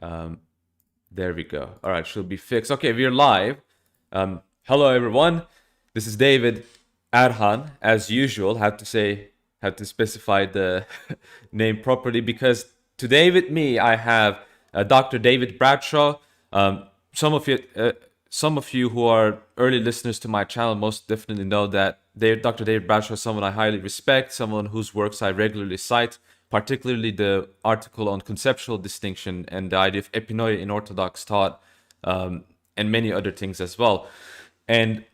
There we go. All right, should be fixed. Okay, we're live. Hello, everyone. This is David Erhan. As usual, have to specify the name properly because today with me I have Dr. David Bradshaw. Some of you who are early listeners to my channel most definitely know that Dr. David Bradshaw is someone I highly respect, someone whose works I regularly cite, particularly the article on conceptual distinction and the idea of epinoia in Orthodox thought, and many other things as well. And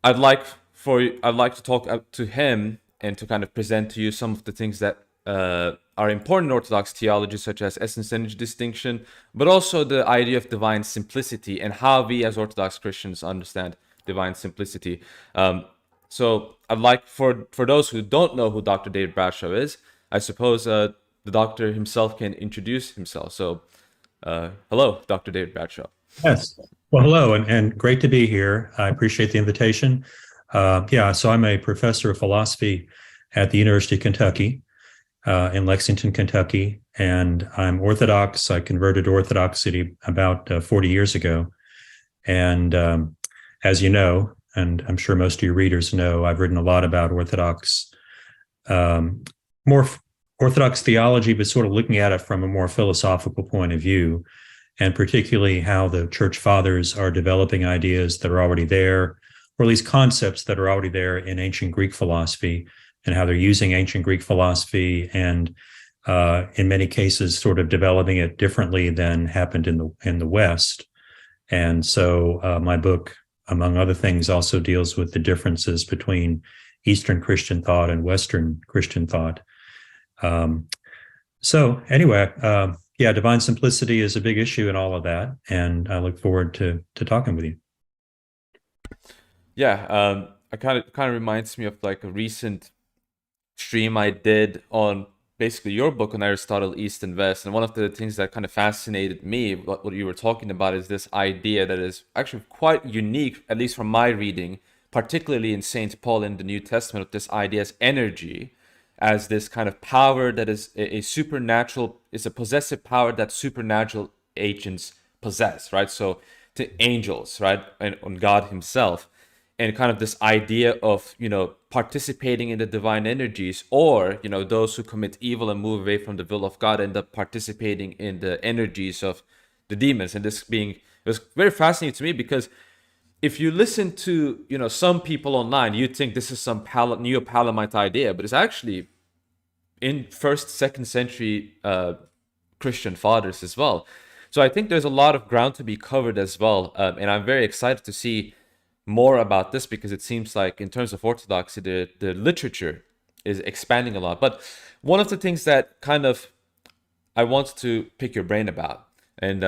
I'd like to talk to him and to kind of present to you some of the things that are important in Orthodox theology, such as essence-energy distinction, but also the idea of divine simplicity and how we as Orthodox Christians understand divine simplicity. So I'd like, for those who don't know who Dr. David Bradshaw is, I suppose the doctor himself can introduce himself. So hello, Dr. David Bradshaw. Yes. Well, hello, and great to be here. I appreciate the invitation. So I'm a professor of philosophy at the University of Kentucky in Lexington, Kentucky, and I'm Orthodox. I converted to Orthodoxy about 40 years ago. And as you know, and I'm sure most of your readers know, I've written a lot about more Orthodox theology, but sort of looking at it from a more philosophical point of view, and particularly how the church fathers are developing ideas that are already there, or at least concepts that are already there in ancient Greek philosophy, and how they're using ancient Greek philosophy and in many cases sort of developing it differently than happened in the West. And so my book, among other things, also deals with the differences between Eastern Christian thought and Western Christian thought. Divine simplicity is a big issue in all of that, and I look forward to talking with you. Yeah, it kind of reminds me of like a recent stream I did on basically your book on Aristotle, East and West, and one of the things that kind of fascinated me, what you were talking about, is this idea that is actually quite unique, at least from my reading, particularly in St. Paul in the New Testament, of this idea as energy, as this kind of power that is a supernatural, it's a possessive power that supernatural agents possess, right? So to angels, right? And on God himself. And kind of this idea of, participating in the divine energies, or, those who commit evil and move away from the will of God end up participating in the energies of the demons. And it was very fascinating to me because if you listen to, some people online, you'd think this is some Neo-Palamite idea, but it's actually in 1st, 2nd century Christian fathers as well. So I think there's a lot of ground to be covered as well. And I'm very excited to see more about this because it seems like in terms of orthodoxy, the literature is expanding a lot. But one of the things that kind of I want to pick your brain about, and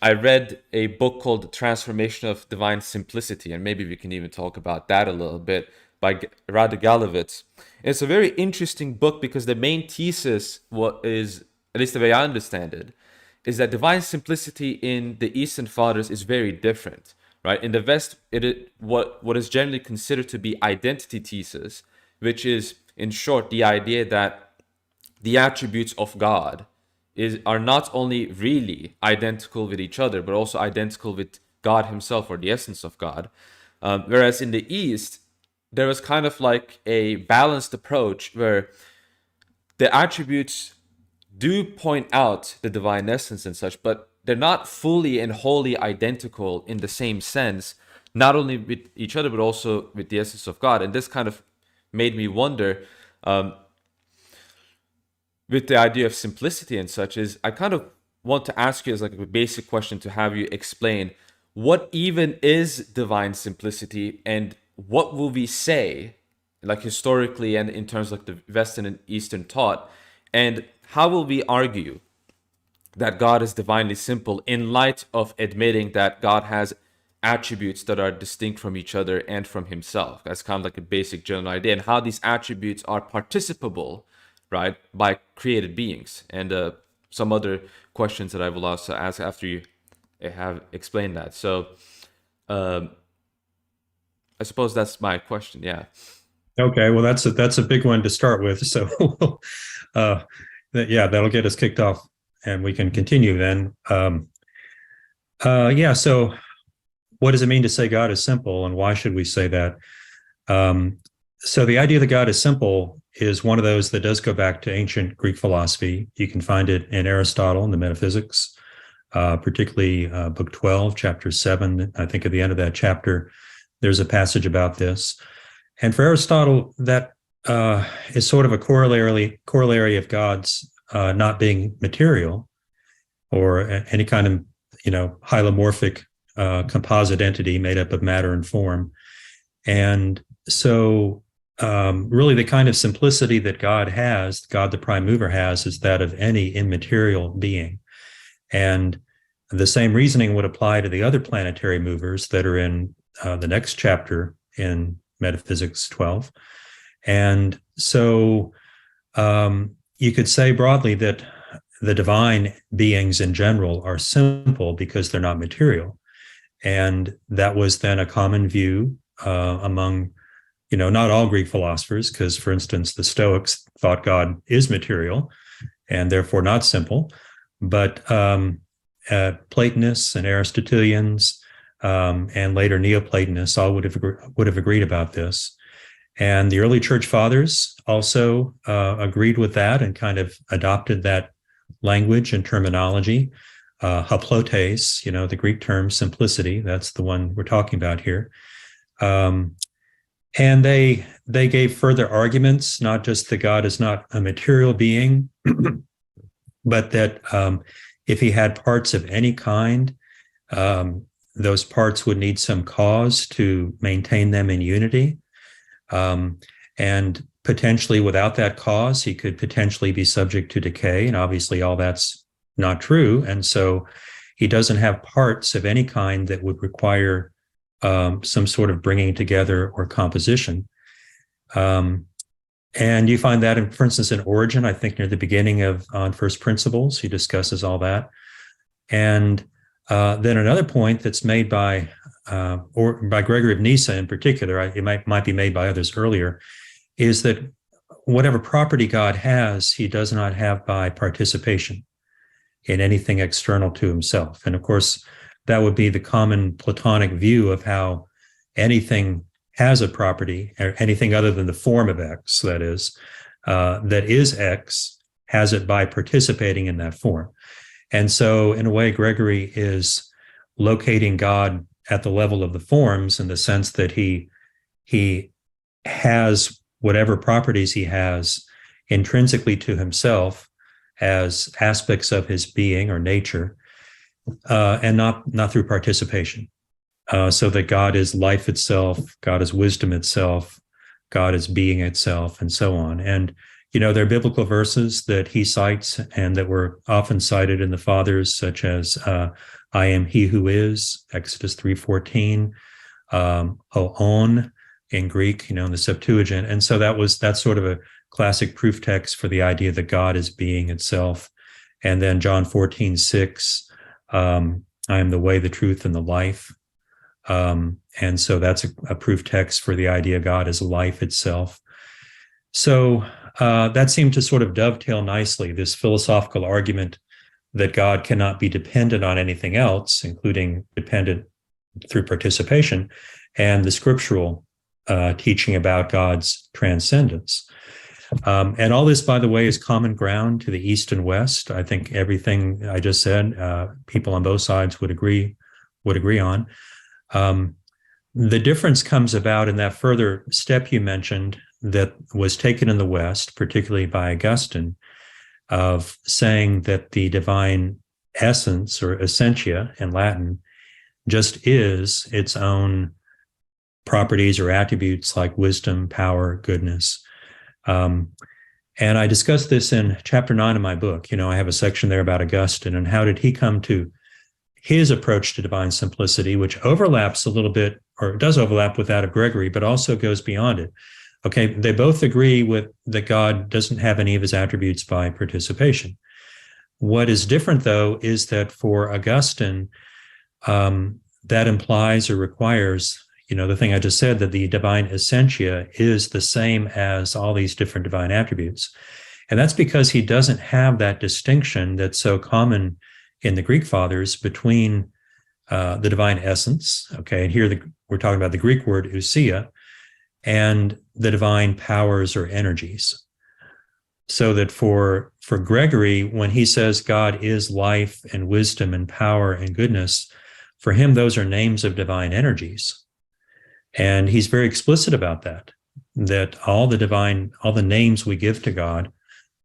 I read a book called The Transformation of Divine Simplicity, and maybe we can even talk about that a little bit, by Rada Galovitz. It's a very interesting book because the main thesis, what is, at least the way I understand it, is that divine simplicity in the Eastern Fathers is very different. Right? In the West, what is generally considered to be identity thesis, which is, in short, the idea that the attributes of God are not only really identical with each other, but also identical with God himself, or the essence of God. Whereas in the East, there was kind of like a balanced approach where the attributes do point out the divine essence and such, but they're not fully and wholly identical in the same sense, not only with each other, but also with the essence of God. And this kind of made me wonder, with the idea of simplicity and such, is I kind of want to ask you as like a basic question to have you explain what even is divine simplicity, and what will we say, like historically and in terms of the Western and Eastern thought, and how will we argue that God is divinely simple in light of admitting that God has attributes that are distinct from each other and from himself? That's kind of like a basic general idea, and how these attributes are participable, right, by created beings, and some other questions that I will also ask after you have explained that. So I suppose that's my question. Yeah. Okay, well, that's a big one to start with. So that'll get us kicked off and we can continue then. So what does it mean to say God is simple, and why should we say that? So the idea that God is simple is one of those that does go back to ancient Greek philosophy. You can find it in Aristotle in the Metaphysics, particularly Book 12, Chapter 7. I think at the end of that chapter, there's a passage about this. And for Aristotle, that is sort of a corollary of God's not being material or any kind of, hylomorphic composite entity made up of matter and form. And so really the kind of simplicity that God has, God the prime mover has, is that of any immaterial being. And the same reasoning would apply to the other planetary movers that are in the next chapter in Metaphysics 12. And so you could say broadly that the divine beings in general are simple because they're not material. And that was then a common view among, not all Greek philosophers, because, for instance, the Stoics thought God is material and therefore not simple. But Platonists and Aristotelians and later Neoplatonists all would have agreed about this. And the early church fathers also agreed with that and kind of adopted that language and terminology. Applωτής, the Greek term simplicity, that's the one we're talking about here. And they gave further arguments, not just that God is not a material being, but that if he had parts of any kind, those parts would need some cause to maintain them in unity. And potentially without that cause, he could potentially be subject to decay. And obviously all that's not true. And so he doesn't have parts of any kind that would require some sort of bringing together or composition. And you find that, for instance, in Origin, I think near the beginning of On First Principles, he discusses all that. And then another point that's made by Gregory of Nyssa in particular, it might be made by others earlier, is that whatever property God has, he does not have by participation in anything external to himself. And of course, that would be the common Platonic view of how anything has a property, or anything other than the form of X, that is X, has it by participating in that form. And so in a way, Gregory is locating God at the level of the forms in the sense that he has whatever properties he has intrinsically to himself as aspects of his being or nature, and not through participation. So that God is life itself, God is wisdom itself, God is being itself, and so on. And, there are biblical verses that he cites and that were often cited in the fathers, such as I am he who is, Exodus 3:14, hoon in Greek, in the Septuagint. And so that's sort of a classic proof text for the idea that God is being itself. And then John 14:6, I am the way, the truth, and the life. And so that's a proof text for the idea God is life itself. So that seemed to sort of dovetail nicely, this philosophical argument that God cannot be dependent on anything else, including dependent through participation, and the scriptural teaching about God's transcendence. And all this, by the way, is common ground to the East and West. I think everything I just said, people on both sides would agree on. The difference comes about in that further step you mentioned that was taken in the West, particularly by Augustine, of saying that the divine essence, or essentia in Latin, just is its own properties or attributes like wisdom, power, goodness. And I discussed this in chapter 9 of my book. I have a section there about Augustine and how did he come to his approach to divine simplicity, which overlaps a little bit, or does overlap with that of Gregory, but also goes beyond it. Okay, they both agree with that God doesn't have any of his attributes by participation. What is different, though, is that for Augustine, that implies or requires, the thing I just said, that the divine essentia is the same as all these different divine attributes. And that's because he doesn't have that distinction that's so common in the Greek fathers between the divine essence, okay, and here we're talking about the Greek word ousia, and the divine powers or energies. So that for Gregory, when he says God is life and wisdom and power and goodness, for him, those are names of divine energies. And he's very explicit about that all the names we give to God,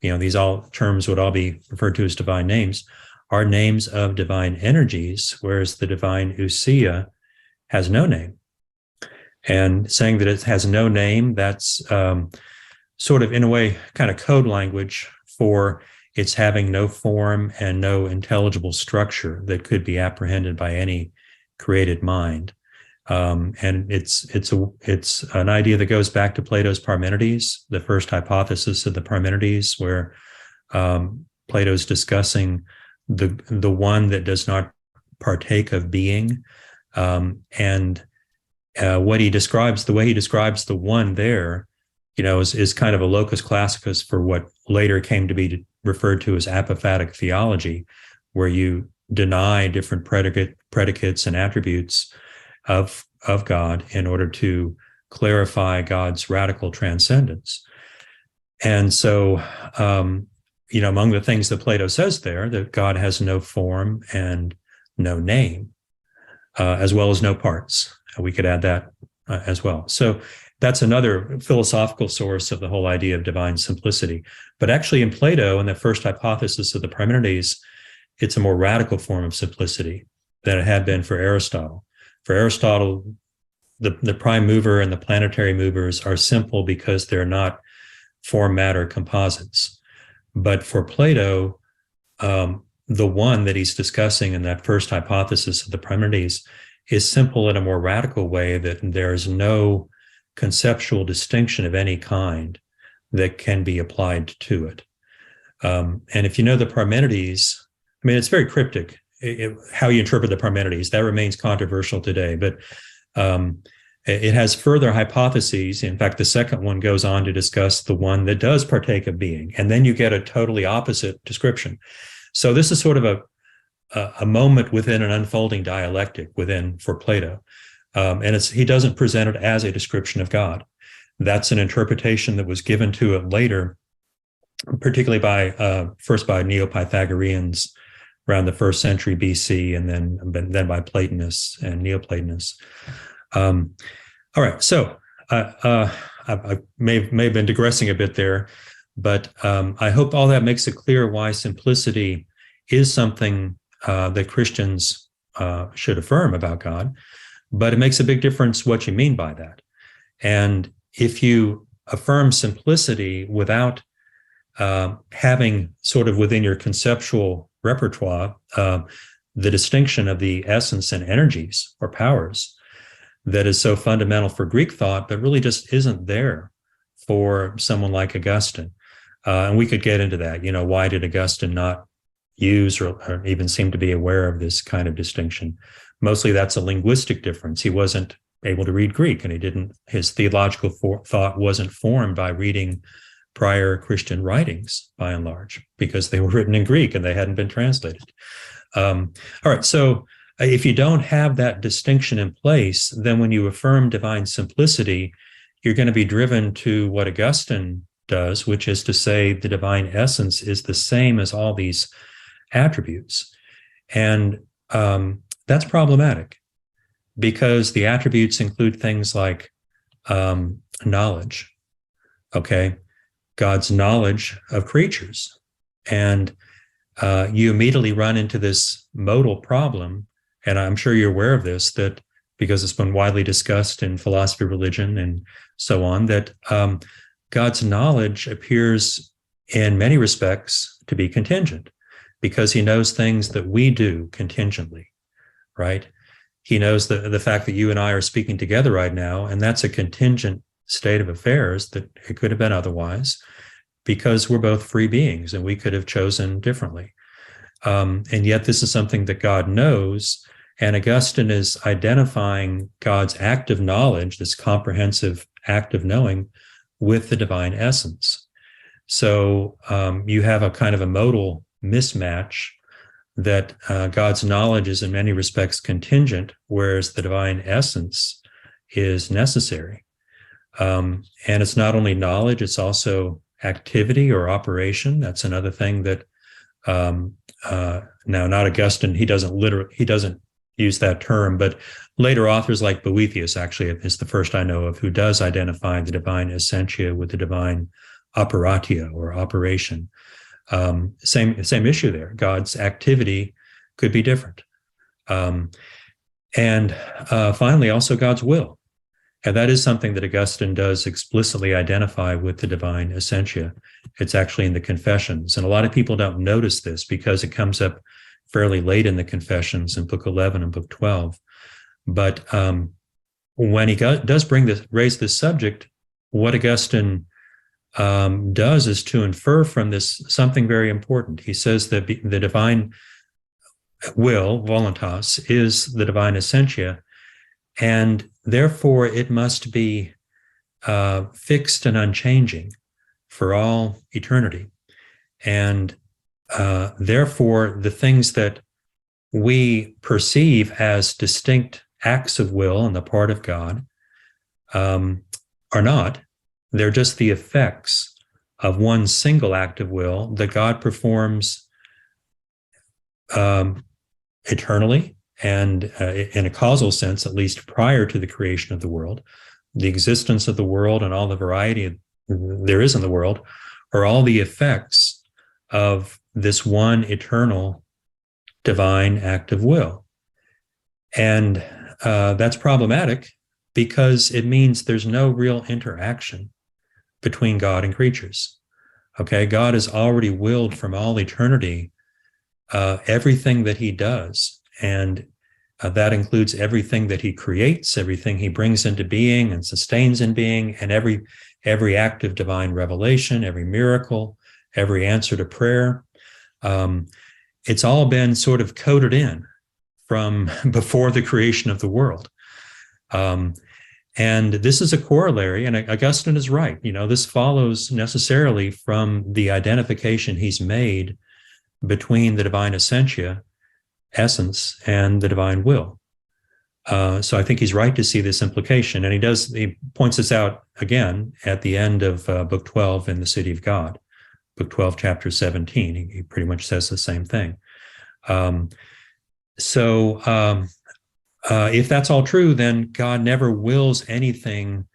these all terms would all be referred to as divine names, are names of divine energies, whereas the divine ousia has no name. And saying that it has no name, that's sort of, in a way, kind of code language for its having no form and no intelligible structure that could be apprehended by any created mind. And it's an idea that goes back to Plato's Parmenides, the first hypothesis of the Parmenides, where Plato's discussing the one that does not partake of being, and what he describes, the way he describes the one there, is kind of a locus classicus for what later came to be referred to as apophatic theology, where you deny different predicates and attributes of God in order to clarify God's radical transcendence. And so, among the things that Plato says there, that God has no form and no name, as well as no parts. We could add that as well. So that's another philosophical source of the whole idea of divine simplicity. But actually in Plato, in the first hypothesis of the Parmenides, it's a more radical form of simplicity than it had been for Aristotle. For Aristotle, the prime mover and the planetary movers are simple because they're not form-matter composites. But for Plato, the one that he's discussing in that first hypothesis of the Parmenides is simple in a more radical way, that there's no conceptual distinction of any kind that can be applied to it. And if you know the Parmenides, it's very cryptic, how you interpret the Parmenides. That remains controversial today, but it has further hypotheses. In fact, the second one goes on to discuss the one that does partake of being, and then you get a totally opposite description. So this is sort of a moment within an unfolding dialectic for Plato. And he doesn't present it as a description of God. That's an interpretation that was given to it later, particularly first by Neo-Pythagoreans around the 1st century BC, and then by Platonists and Neoplatonists. All right, so I may have been digressing a bit there, but I hope all that makes it clear why simplicity is something that Christians should affirm about God. But it makes a big difference what you mean by that. And if you affirm simplicity without having sort of within your conceptual repertoire the distinction of the essence and energies or powers that is so fundamental for Greek thought, but really just isn't there for someone like Augustine. And we could get into that. Why did Augustine not use or even seem to be aware of this kind of distinction? Mostly that's a linguistic difference. He wasn't able to read Greek, and his theological thought wasn't formed by reading prior Christian writings, by and large, because they were written in Greek and they hadn't been translated. All right, so if you don't have that distinction in place, then when you affirm divine simplicity, you're going to be driven to what Augustine does, which is to say the divine essence is the same as all these attributes. And that's problematic, because the attributes include things like knowledge, okay? God's knowledge of creatures. And you immediately run into this modal problem, and I'm sure you're aware of this, that because it's been widely discussed in philosophy, religion, and so on, that God's knowledge appears in many respects to be contingent, because he knows things that we do contingently, right? He knows the fact that you and I are speaking together right now, and that's a contingent state of affairs, that it could have been otherwise, because we're both free beings and we could have chosen differently. And yet this is something that God knows, and Augustine is identifying God's active knowledge, this comprehensive act of knowing, with the divine essence. So you have a kind of a modal mismatch that God's knowledge is in many respects contingent, whereas the divine essence is necessary. And it's not only knowledge, it's also activity or operation. That's another thing that now not Augustine, he doesn't use that term, but later authors like Boethius actually is the first I know of who does identify the divine essentia with the divine operatio or operation. Same issue there. God's activity could be different. And finally, also God's will. And that is something that Augustine does explicitly identify with the divine essentia. It's actually in the Confessions. And a lot of people don't notice this because it comes up fairly late in the Confessions in Book 11 and Book 12. But when he does raise this subject, what Augustine does is to infer from this something very important. He says that the divine will, voluntas, is the divine essentia, and therefore it must be fixed and unchanging for all eternity. And therefore the things that we perceive as distinct acts of will on the part of God are not. They're just the effects of one single act of will that God performs eternally and in a causal sense, at least prior to the creation of the world. The existence of the world and all the variety there is in the world are all the effects of this one eternal divine act of will. And that's problematic because it means there's no real interaction between God and creatures. Okay, God has already willed from all eternity everything that he does, and that includes everything that he creates, everything he brings into being and sustains in being, and every act of divine revelation, every miracle, every answer to prayer. It's all been sort of coded in from before the creation of the world. And this is a corollary, and Augustine is right. You know, this follows necessarily from the identification he's made between the divine essentia, essence, and the divine will. So I think he's right to see this implication. And he points this out again at the end of Book 12 in the City of God, Book 12, Chapter 17. He pretty much says the same thing. If that's all true, then God never wills anything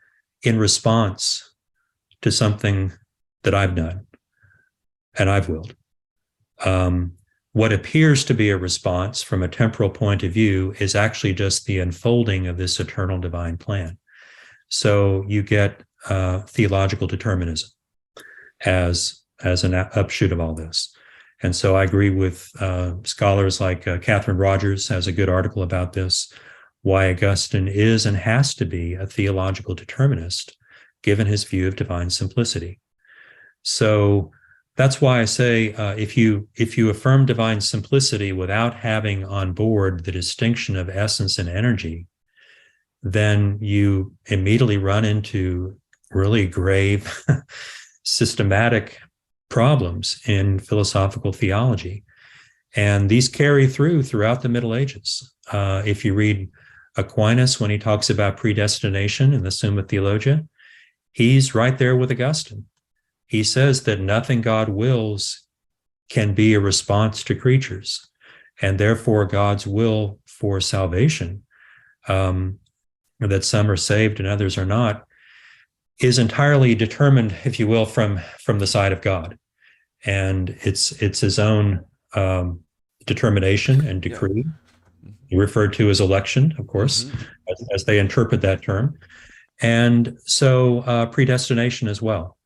in response to something that I've done and I've willed. What appears to be a response from a temporal point of view is actually just the unfolding of this eternal divine plan. So you get theological determinism as an upshoot of all this. And so I agree with scholars like Catherine Rogers has a good article about this, why Augustine is and has to be a theological determinist, given his view of divine simplicity. So that's why I say if you affirm divine simplicity without having on board the distinction of essence and energy, then you immediately run into really grave systematic problems in philosophical theology. And these carry throughout the Middle Ages. If you read Aquinas when he talks about predestination in the Summa Theologia, he's right there with Augustine. He says that nothing God wills can be a response to creatures, and therefore God's will for salvation, that some are saved and others are not, is entirely determined, if you will, from the side of God. And it's his own determination and decree, referred to as election, of course, as they interpret that term. And so predestination as well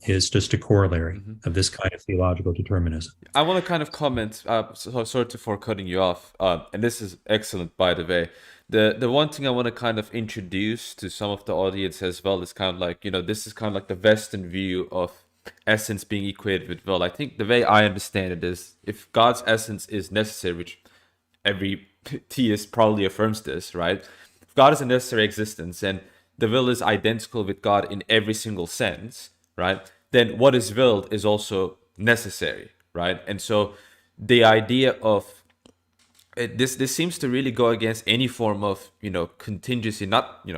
is just a corollary of this kind of theological determinism. I want to kind of comment, sorry for cutting you off, and this is excellent, by the way. The one thing I want to kind of introduce to some of the audience as well is kind of like, this is kind of like the Western view of essence being equated with will. I think the way I understand it is, if God's essence is necessary, which every theist probably affirms this, right? If God is a necessary existence and the will is identical with God in every single sense, right? then what is willed is also necessary, right? And so the idea of this seems to really go against any form of, contingency, not,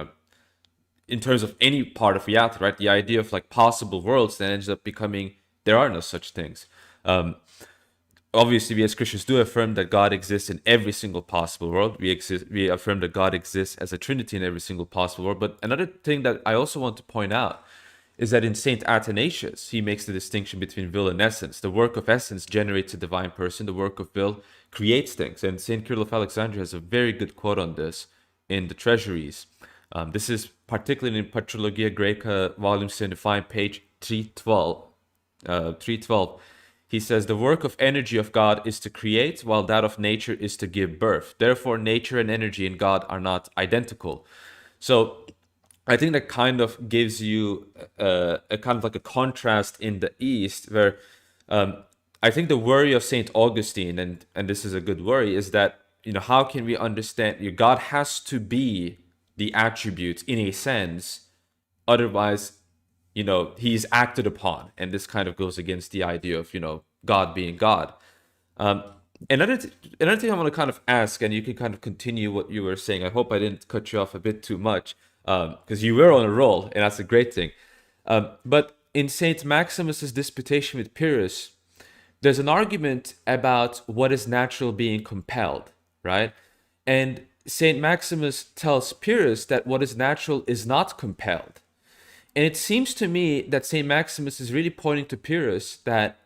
in terms of any part of reality, right? The idea of like possible worlds then ends up becoming there are no such things. Obviously, we as Christians do affirm that God exists in every single possible world. We affirm that God exists as a Trinity in every single possible world. But another thing that I also want to point out is that in Saint Athanasius, he makes the distinction between will and essence. The work of essence generates a divine person. The work of will creates things. And Saint Cyril of Alexandria has a very good quote on this in the Treasuries. This is particularly in Patrologia Graeca, volume 75, page 312. 312. He says, the work of energy of God is to create, while that of nature is to give birth. Therefore, nature and energy in God are not identical. So I think that kind of gives you a kind of like a contrast in the East, where I think the worry of Saint Augustine, and this is a good worry, is that, how can we understand God has to be the attribute in a sense, otherwise, he's acted upon, and this kind of goes against the idea of, God being God. Another thing I want to kind of ask, and you can kind of continue what you were saying. I hope I didn't cut you off a bit too much, because you were on a roll, and that's a great thing. But in Saint Maximus's disputation with Pyrrhus, there's an argument about what is natural being compelled, right? And Saint Maximus tells Pyrrhus that what is natural is not compelled. And it seems to me that St. Maximus is really pointing to Pyrrhus that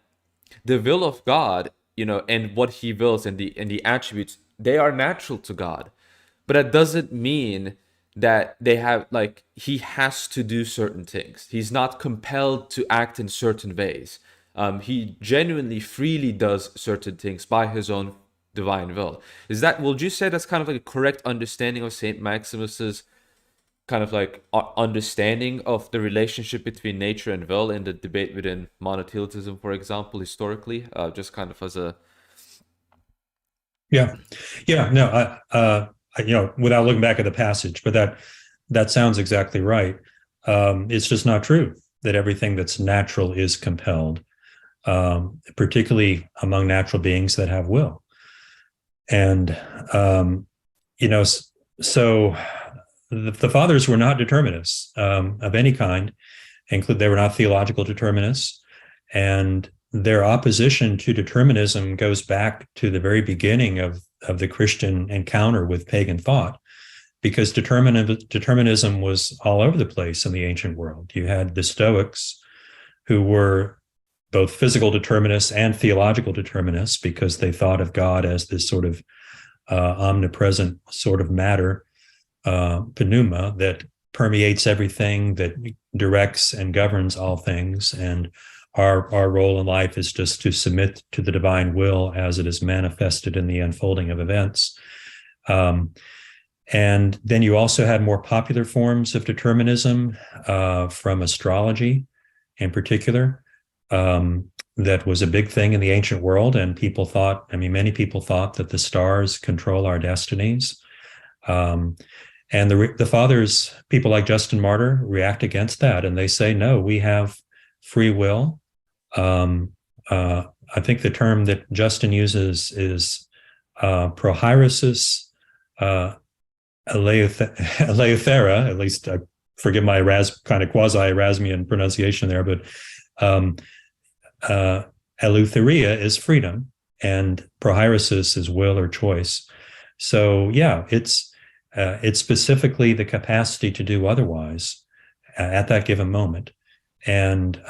the will of God, and what he wills and the attributes, they are natural to God. But that doesn't mean that they have, like, he has to do certain things. He's not compelled to act in certain ways. He genuinely, freely does certain things by his own divine will. Would you say that's kind of like a correct understanding of St. Maximus's kind of like understanding of the relationship between nature and will in the debate within monothelitism, for example, historically, just kind of as a... No, without looking back at the passage, but that sounds exactly right. It's just not true that everything that's natural is compelled, particularly among natural beings that have will. And, so the fathers were not determinists of any kind. They were not theological determinists, and their opposition to determinism goes back to the very beginning of the Christian encounter with pagan thought, because determinism was all over the place in the ancient world. You had the Stoics, who were both physical determinists and theological determinists, because they thought of God as this sort of omnipresent sort of matter, pneuma, that permeates everything, that directs and governs all things, and our role in life is just to submit to the divine will as it is manifested in the unfolding of events. And then you also had more popular forms of determinism from astrology in particular. That was a big thing in the ancient world, and many people thought that the stars control our destinies. And the fathers, people like Justin Martyr, react against that, and they say, no, we have free will. I think the term that Justin uses is prohieresis eleeuthera, at least forgive my kind of quasi-Erasmian pronunciation there, but eleutheria is freedom, and prohieresis is will or choice. So yeah, it's specifically the capacity to do otherwise at that given moment. And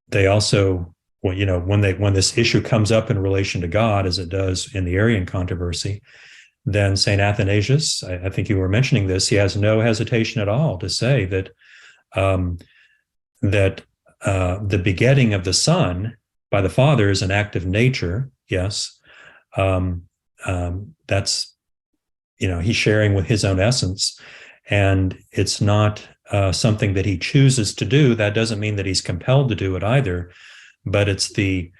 they also, when this issue comes up in relation to God, as it does in the Arian controversy, then St. Athanasius, I think you were mentioning this, he has no hesitation at all to say that the begetting of the Son by the Father is an act of nature. Yes, that's, he's sharing with his own essence, and it's not something that he chooses to do. That doesn't mean that he's compelled to do it either, but it's the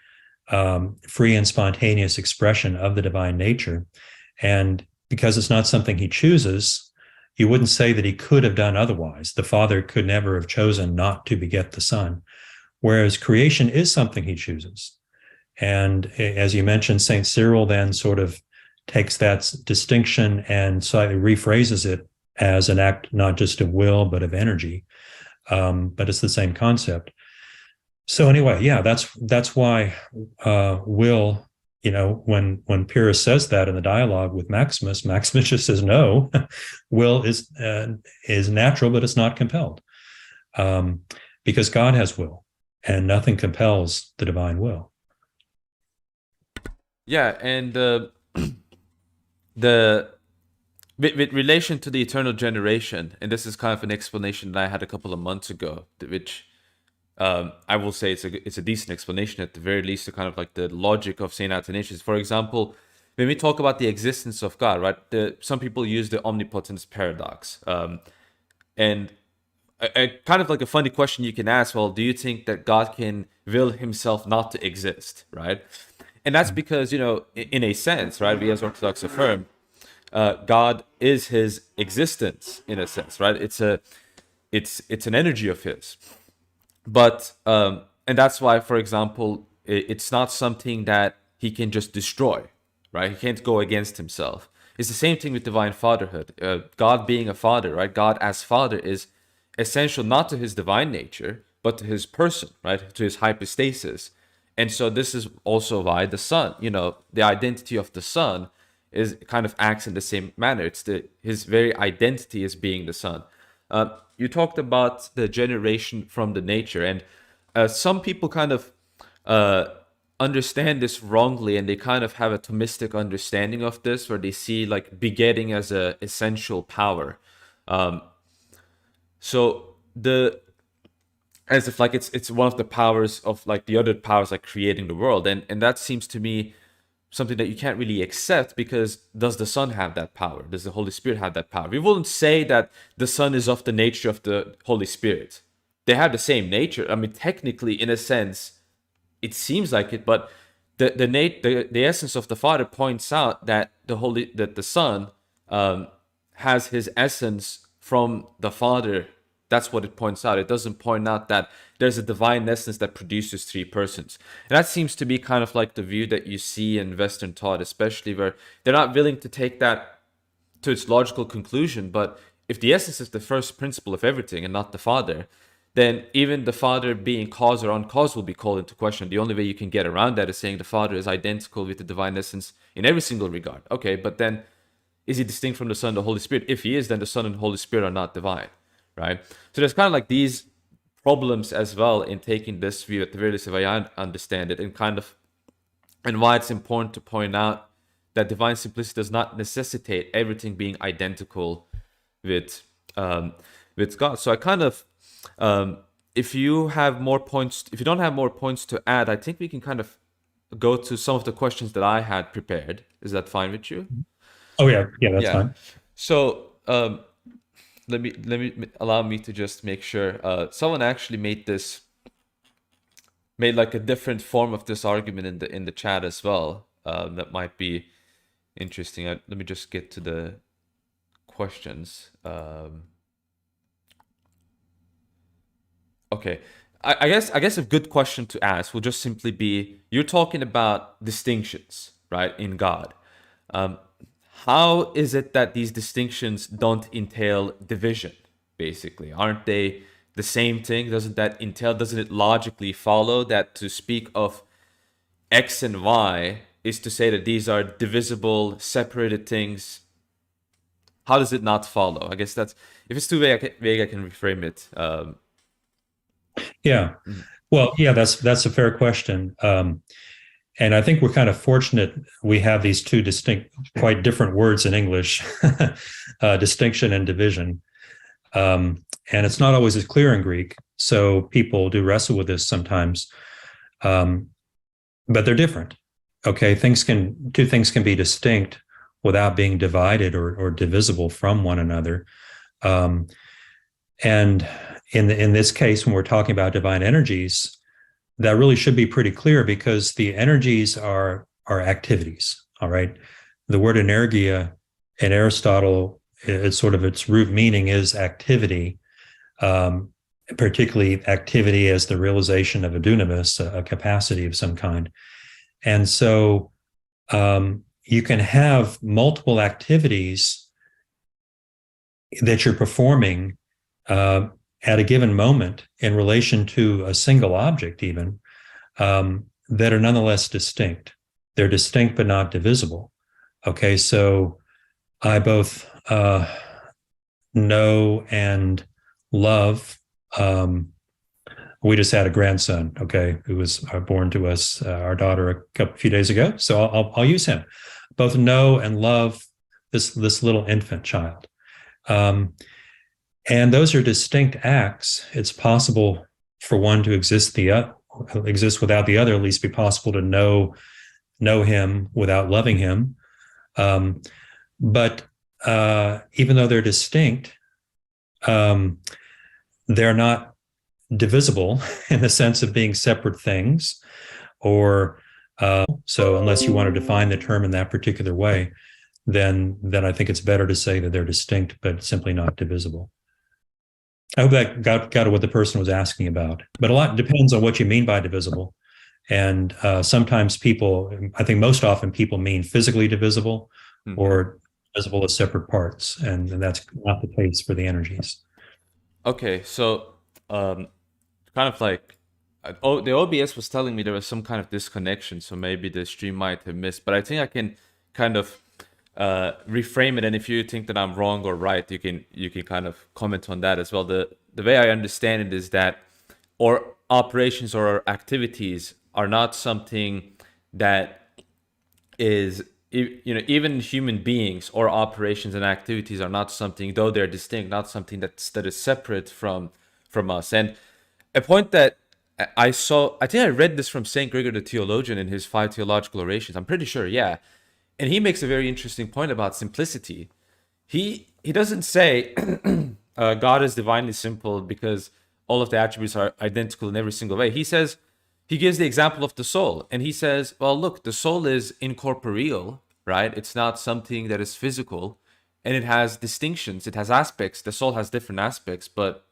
free and spontaneous expression of the divine nature. And because it's not something he chooses, you wouldn't say that he could have done otherwise. The Father could never have chosen not to beget the Son, whereas creation is something he chooses. And as you mentioned, St. Cyril then sort of takes that distinction and slightly rephrases it as an act not just of will, but of energy. But it's the same concept. So anyway, yeah, that's why will, when Pyrrhus says that in the dialogue with Maximus, Maximus just says, no, will is natural, but it's not compelled. Because God has will, and nothing compels the divine will. Yeah, and with relation to the eternal generation, and this is kind of an explanation that I had a couple of months ago, which I will say it's a decent explanation at the very least, to kind of like the logic of Saint Athanasius. For example, when we talk about the existence of God, right? Some people use the omnipotence paradox, and a kind of like a funny question you can ask. Well, do you think that God can will himself not to exist, right? And that's because, in a sense, right, we as Orthodox affirm, God is his existence in a sense, right? It's an energy of his. But and that's why, for example, it's not something that he can just destroy, right? He can't go against himself. It's the same thing with divine fatherhood. God being a father, right? God as father is essential not to his divine nature, but to his person, right? To his hypostasis. And so this is also why the Son, the identity of the Son is kind of acts in the same manner. It's his very identity as being the Son. You talked about the generation from the nature, and some people kind of understand this wrongly, and they kind of have a Thomistic understanding of this, where they see like begetting as a essential power. So as if like it's one of the powers of like the other powers, like creating the world, and that seems to me something that you can't really accept, because does the Son have that power? Does the Holy Spirit have that power? We wouldn't say that the Son is of the nature of the Holy Spirit. They have the same nature. I mean, technically, in a sense, it seems like it, but the essence of the Father points out that the Son has his essence from the Father. That's what it points out. It doesn't point out that there's a divine essence that produces three persons. And that seems to be kind of like the view that you see in Western thought, especially, where they're not willing to take that to its logical conclusion. But if the essence is the first principle of everything and not the Father, then even the Father being cause or uncause will be called into question. The only way you can get around that is saying the Father is identical with the divine essence in every single regard. Okay, but then is he distinct from the Son and the Holy Spirit? If he is, then the Son and the Holy Spirit are not divine, right? So there's kind of like these problems as well in taking this view, at the very least, if I understand it, and why it's important to point out that divine simplicity does not necessitate everything being identical with God. So I kind of, if you don't have more points to add, I think we can kind of go to some of the questions that I had prepared. Is that fine with you? Oh yeah, that's fine. So let me allow me to just make sure. Someone actually made like a different form of this argument in the chat as well. That might be interesting. Let me just get to the questions. Okay, I guess a good question to ask will just simply be: you're talking about distinctions, right, in God. How is it that these distinctions don't entail division, basically? Aren't they the same thing? Doesn't it logically follow that to speak of X and Y is to say that these are divisible, separated things? How does it not follow? I guess if it's too vague, I can reframe it. Yeah. Well, yeah, that's a fair question. And I think we're kind of fortunate we have these two distinct, quite different words in English, distinction and division. And it's not always as clear in Greek. So people do wrestle with this sometimes. But they're different. Okay, two things can be distinct without being divided or divisible from one another. And in this case, when we're talking about divine energies, that really should be pretty clear, because the energies are activities. All right. The word energia in Aristotle, it's sort of its root meaning is activity. particularly activity as the realization of a dunamis, a capacity of some kind. And so you can have multiple activities that you're performing at a given moment in relation to a single object, even that are nonetheless distinct. They're distinct but not divisible. Okay, so I both know and love. We just had a grandson, okay, who was born to us, our daughter, a few days ago. So I'll use him. Both know and love this little infant child. And those are distinct acts. It's possible for one to exist without the other, at least be possible to know him without loving him. But even though they're distinct, they're not divisible in the sense of being separate things, or so unless you want to define the term in that particular way, then I think it's better to say that they're distinct but simply not divisible. I hope that got at what the person was asking about. But a lot depends on what you mean by divisible. And sometimes I think most often people mean physically divisible or divisible as separate parts. And that's not the case for the energies. Okay, so kind of like, the OBS was telling me there was some kind of disconnection, so maybe the stream might have missed. But I think I can kind of reframe it, and if you think that I'm wrong or right, you can kind of comment on that as well. The way I understand it is that our operations or our activities are not something that is, even human beings or operations and activities are not something, though they're distinct, not something that is separate from us. And a point that I think I read this from Saint Gregory the Theologian in his 5 Theological Orations. I'm pretty sure, yeah. And he makes a very interesting point about simplicity. He doesn't say God is divinely simple because all of the attributes are identical in every single way. He gives the example of the soul, and he says, well, look, the soul is incorporeal, right? It's not something that is physical, and it has distinctions, it has aspects. The soul has different aspects, but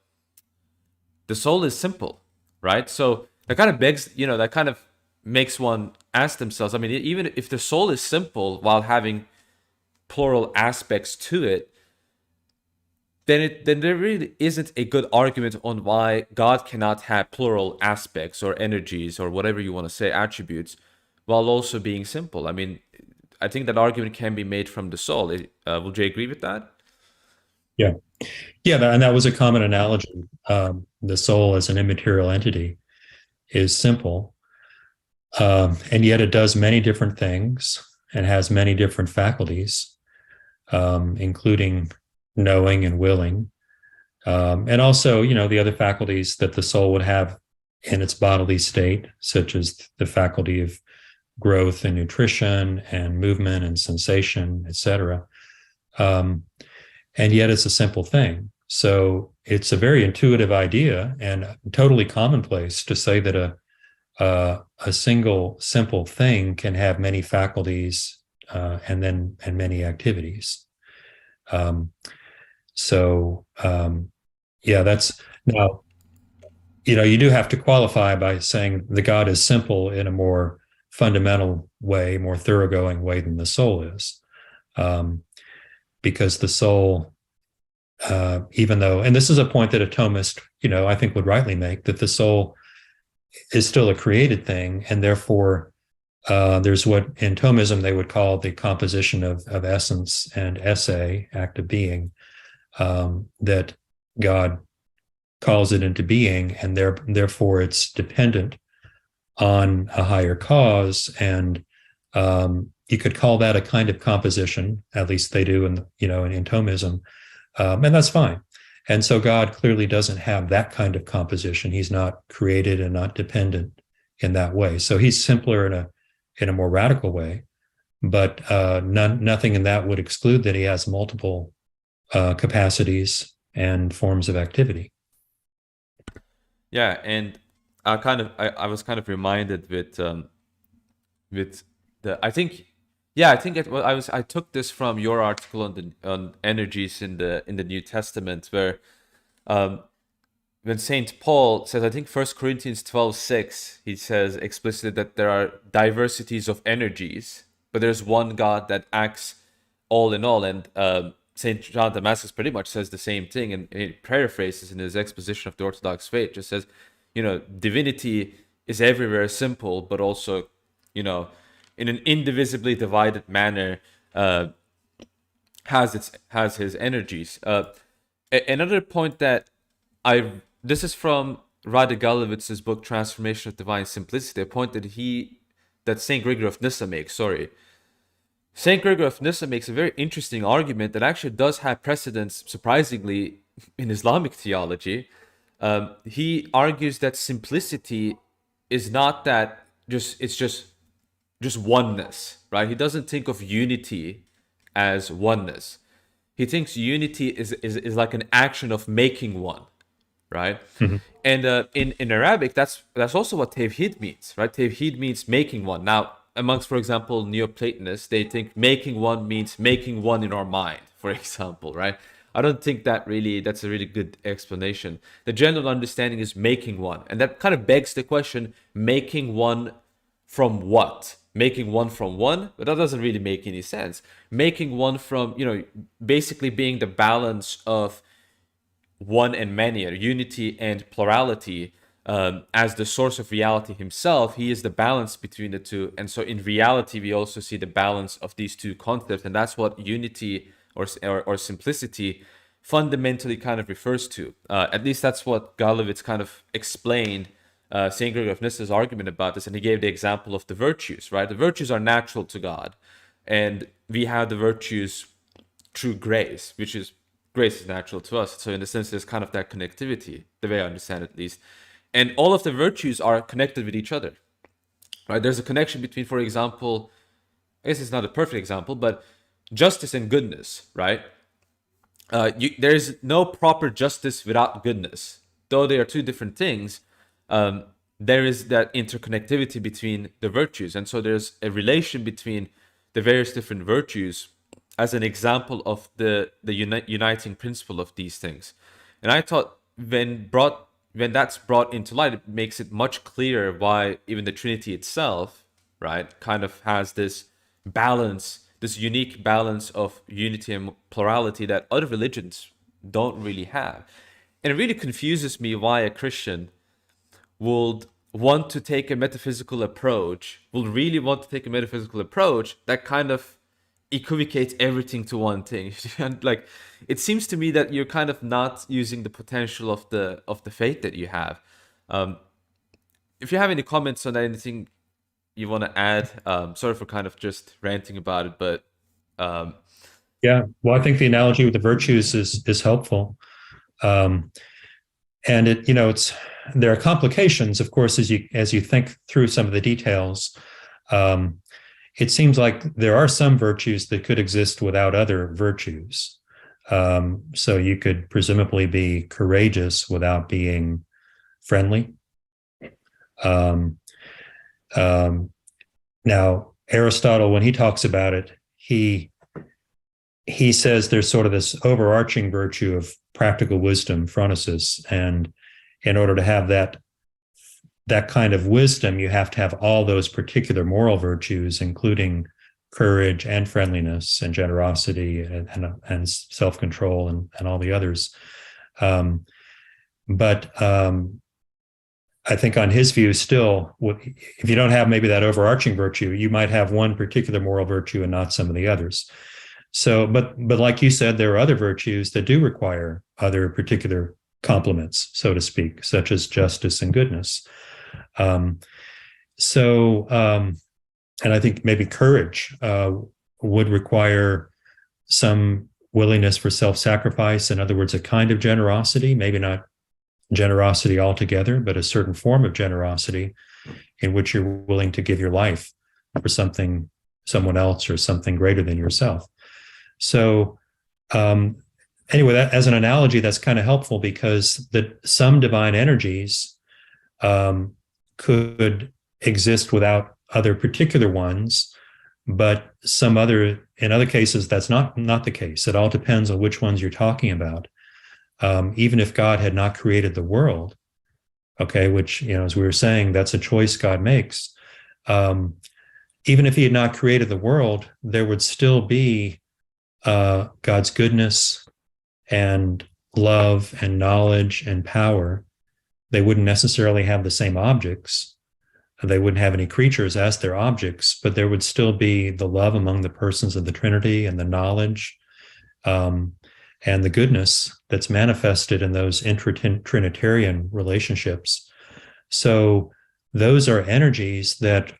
the soul is simple, right? So that kind of that kind of makes one ask themselves, I mean, even if the soul is simple while having plural aspects to it, then there really isn't a good argument on why God cannot have plural aspects or energies or whatever you want to say, attributes, while also being simple. I mean, I think that argument can be made from the soul. Would you agree with that? Yeah. Yeah, and that was a common analogy. The soul as an immaterial entity is simple, and yet it does many different things and has many different faculties, including knowing and willing, and also, the other faculties that the soul would have in its bodily state, such as the faculty of growth and nutrition and movement and sensation, etc. And yet it's a simple thing. So it's a very intuitive idea and totally commonplace to say that a single simple thing can have many faculties and many activities. That's now, you do have to qualify by saying the God is simple in a more fundamental way, more thoroughgoing way than the soul is. Because the soul, even though, and this is a point that a Thomist, I think would rightly make, that the soul is still a created thing, and therefore there's what in Thomism they would call the composition of essence and esse, act of being, that God calls it into being, and therefore it's dependent on a higher cause, and you could call that a kind of composition, at least they do in Thomism, and that's fine. And so God clearly doesn't have that kind of composition. He's not created and not dependent in that way. So he's simpler in a more radical way, but nothing in that would exclude that he has multiple capacities and forms of activity. Yeah, and I was kind of reminded with the I took this from your article on energies in the New Testament, where when Saint Paul says, I think 1 Corinthians 12:6, he says explicitly that there are diversities of energies, but there's one God that acts all in all. And Saint John Damascus pretty much says the same thing, and he paraphrases in his exposition of the Orthodox faith, just says, divinity is everywhere simple, but also, in an indivisibly divided manner, has his energies. Another point that this is from Rade Galowitz's book Transformation of Divine Simplicity, a point that Saint Gregory of Nyssa makes. Saint Gregory of Nyssa makes a very interesting argument that actually does have precedence, surprisingly, in Islamic theology. He argues that simplicity is not that it's just oneness, right? He doesn't think of unity as oneness. He thinks unity is like an action of making one, right? Mm-hmm. And in Arabic, that's also what tawhid means, right? Tawhid means making one. Now, amongst, for example, Neoplatonists, they think making one means making one in our mind, for example, right? I don't think that's a really good explanation. The general understanding is making one. And that kind of begs the question, making one from what? Making one from one? But that doesn't really make any sense. Making one from, basically being the balance of one and many, or unity and plurality, as the source of reality himself. He is the balance between the two. And so in reality, we also see the balance of these two concepts. And that's what unity or simplicity fundamentally kind of refers to. At least that's what Galowitz kind of explained St. Gregory of Nyssa's argument about this. And he gave the example of the virtues, right? The virtues are natural to God. And we have the virtues through grace, grace is natural to us. So in a sense, there's kind of that connectivity, the way I understand it at least. And all of the virtues are connected with each other, right? There's a connection between, for example, I guess it's not a perfect example, but justice and goodness, right? There's no proper justice without goodness. Though they are two different things, there is that interconnectivity between the virtues. And so there's a relation between the various different virtues as an example of the uniting principle of these things. And I thought when that's brought into light, it makes it much clearer why even the Trinity itself, right, kind of has this balance, this unique balance of unity and plurality that other religions don't really have. And it really confuses me why a Christian would want to take a metaphysical approach, that kind of equivocates everything to one thing. And like, it seems to me that you're kind of not using the potential of the faith that you have. If you have any comments on anything you want to add, sorry for kind of just ranting about it, but yeah, well, I think the analogy with the virtues is helpful, and there are complications, of course, as you think through some of the details. It seems like there are some virtues that could exist without other virtues. So you could presumably be courageous without being friendly. Now, Aristotle, when he talks about it, he says there's sort of this overarching virtue of practical wisdom, phronesis, and in order to have that kind of wisdom, you have to have all those particular moral virtues, including courage and friendliness and generosity and self-control and all the others. But I think on his view, still, if you don't have maybe that overarching virtue, you might have one particular moral virtue and not some of the others. So, but like you said, there are other virtues that do require other particular complements, so to speak, such as justice and goodness. And I think maybe courage would require some willingness for self-sacrifice. In other words, a kind of generosity, maybe not generosity altogether, but a certain form of generosity in which you're willing to give your life for someone else or something greater than yourself. So anyway, that, as an analogy, that's kind of helpful because some divine energies could exist without other particular ones, but in other cases, that's not the case. It all depends on which ones you're talking about. even if God had not created the world, okay, which, as we were saying, that's a choice God makes. Even if he had not created the world, there would still be God's goodness and love and knowledge and power. They wouldn't necessarily have the same objects. They wouldn't have any creatures as their objects, but there would still be the love among the persons of the Trinity and the knowledge and the goodness that's manifested in those intra-Trinitarian relationships. So those are energies that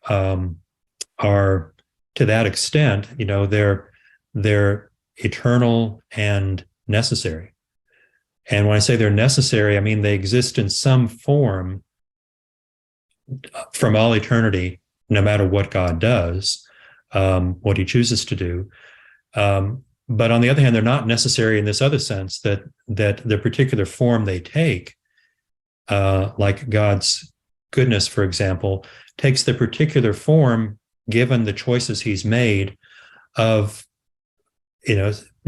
are, to that extent, they're eternal and necessary. And when I say they're necessary, I mean they exist in some form from all eternity, no matter what God does, what he chooses to do. But on the other hand, they're not necessary in this other sense, that the particular form they take, like God's goodness, for example, takes the particular form given the choices he's made of,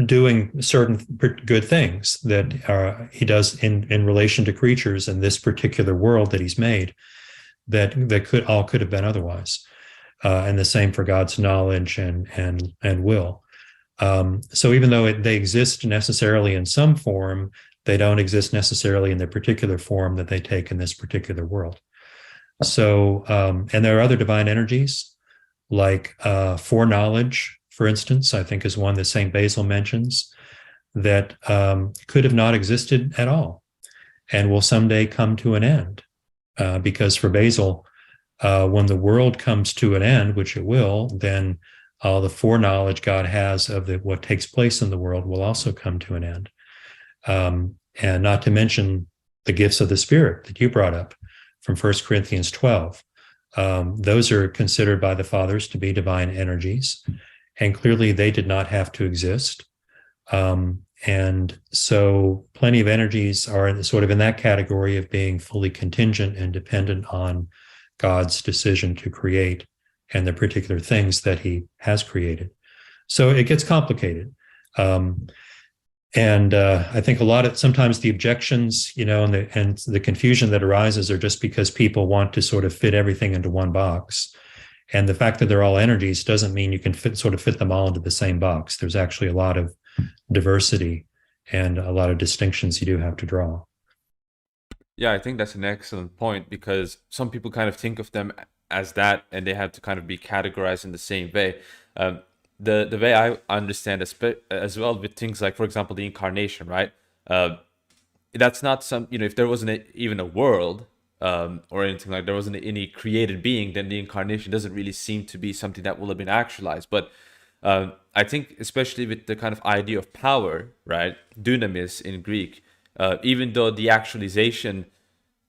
doing certain good things that he does in relation to creatures in this particular world that he's made, that could have been otherwise, and the same for God's knowledge and will. So even though they exist necessarily in some form, they don't exist necessarily in the particular form that they take in this particular world. So, and there are other divine energies, like foreknowledge, for instance, I think is one that St. Basil mentions, that could have not existed at all and will someday come to an end. Because for Basil, when the world comes to an end, which it will, then the foreknowledge God has of what takes place in the world will also come to an end. And not to mention the gifts of the Spirit that you brought up from 1 Corinthians 12. Those are considered by the fathers to be divine energies, and clearly they did not have to exist. And so plenty of energies are sort of in that category of being fully contingent and dependent on God's decision to create and the particular things that he has created. So it gets complicated. And I think sometimes the objections, and the confusion that arises are just because people want to sort of fit everything into one box. And the fact that they're all energies doesn't mean you can fit them all into the same box. There's actually a lot of diversity and a lot of distinctions you do have to draw. Yeah, I think that's an excellent point, because some people kind of think of them as that, and they have to kind of be categorized in the same way. The way I understand as well with things like, for example, the incarnation, right? That's not if there wasn't even a world or anything, like there wasn't any created being, then the incarnation doesn't really seem to be something that will have been actualized. But I think especially with the kind of idea of power, right? Dunamis in Greek, even though the actualization,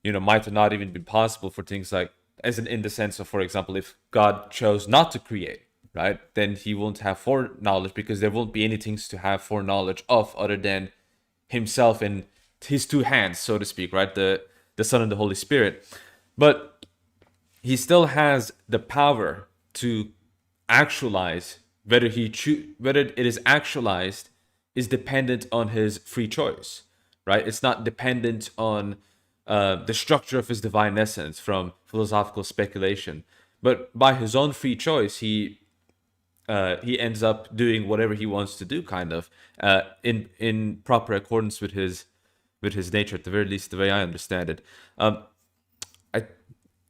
might have not even been possible for things like, in the sense of, for example, if God chose not to create, right, then he won't have foreknowledge, because there won't be anything to have foreknowledge of other than himself and his two hands, so to speak, right? The Son and the Holy Spirit. But he still has the power to actualize. Whether it is actualized is dependent on his free choice, right? It's not dependent on the structure of his divine essence from philosophical speculation, but by his own free choice, he ends up doing whatever he wants to do, kind of in proper accordance with his nature, at the very least, the way I understand it. I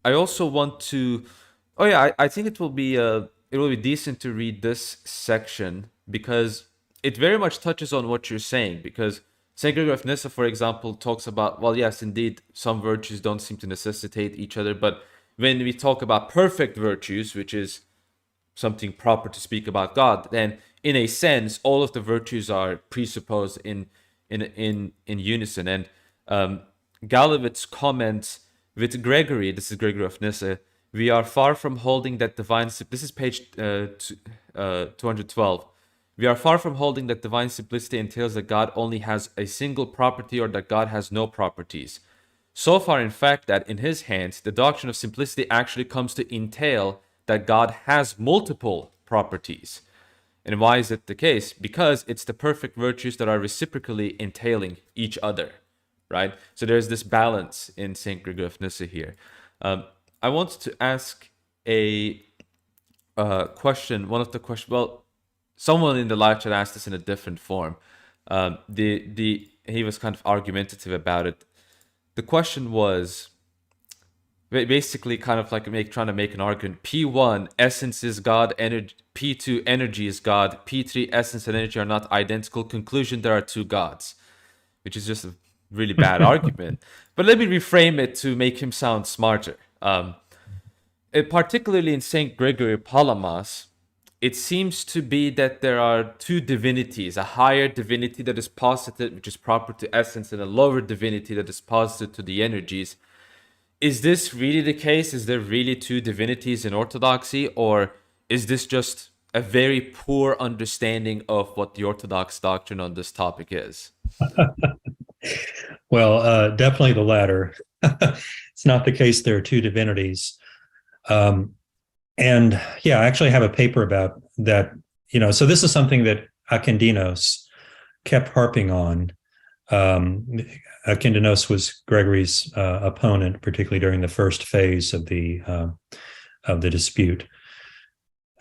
also want to. Oh yeah, I think it will be decent to read this section, because it very much touches on what you're saying. Because St. Gregory of Nyssa, for example, talks about, well, yes, indeed, some virtues don't seem to necessitate each other, but when we talk about perfect virtues, which is something proper to speak about God, then in a sense, all of the virtues are presupposed in unison. And Gallivet's comments with Gregory, this is Gregory of Nyssa, we are far from holding that divine, this is page 212, we are far from holding that divine simplicity entails that God only has a single property, or that God has no properties. So far, in fact, that in his hands, the doctrine of simplicity actually comes to entail that God has multiple properties. And why is it the case? Because it's the perfect virtues that are reciprocally entailing each other, right? So there's this balance in St. Gregory of Nyssa here. I want to ask a question. One of the questions, well, someone in the live chat asked this in a different form. He was kind of argumentative about it. The question was basically kind of like trying to make an argument. P1, essence is God, P2, energy is God, P3, essence and energy are not identical. Conclusion, there are two gods, which is just a really bad argument. But let me reframe it to make him sound smarter. Particularly in St. Gregory Palamas, it seems to be that there are two divinities, a higher divinity that is posited, which is proper to essence, and a lower divinity that is posited to the energies. Is this really the case? Is there really two divinities in Orthodoxy, or is this just a very poor understanding of what the Orthodox doctrine on this topic is? Well, definitely the latter. It's not the case there are two divinities. And yeah, I actually have a paper about that, so this is something that Akindinos kept harping on. Akindinos was Gregory's opponent, particularly during the first phase of the dispute.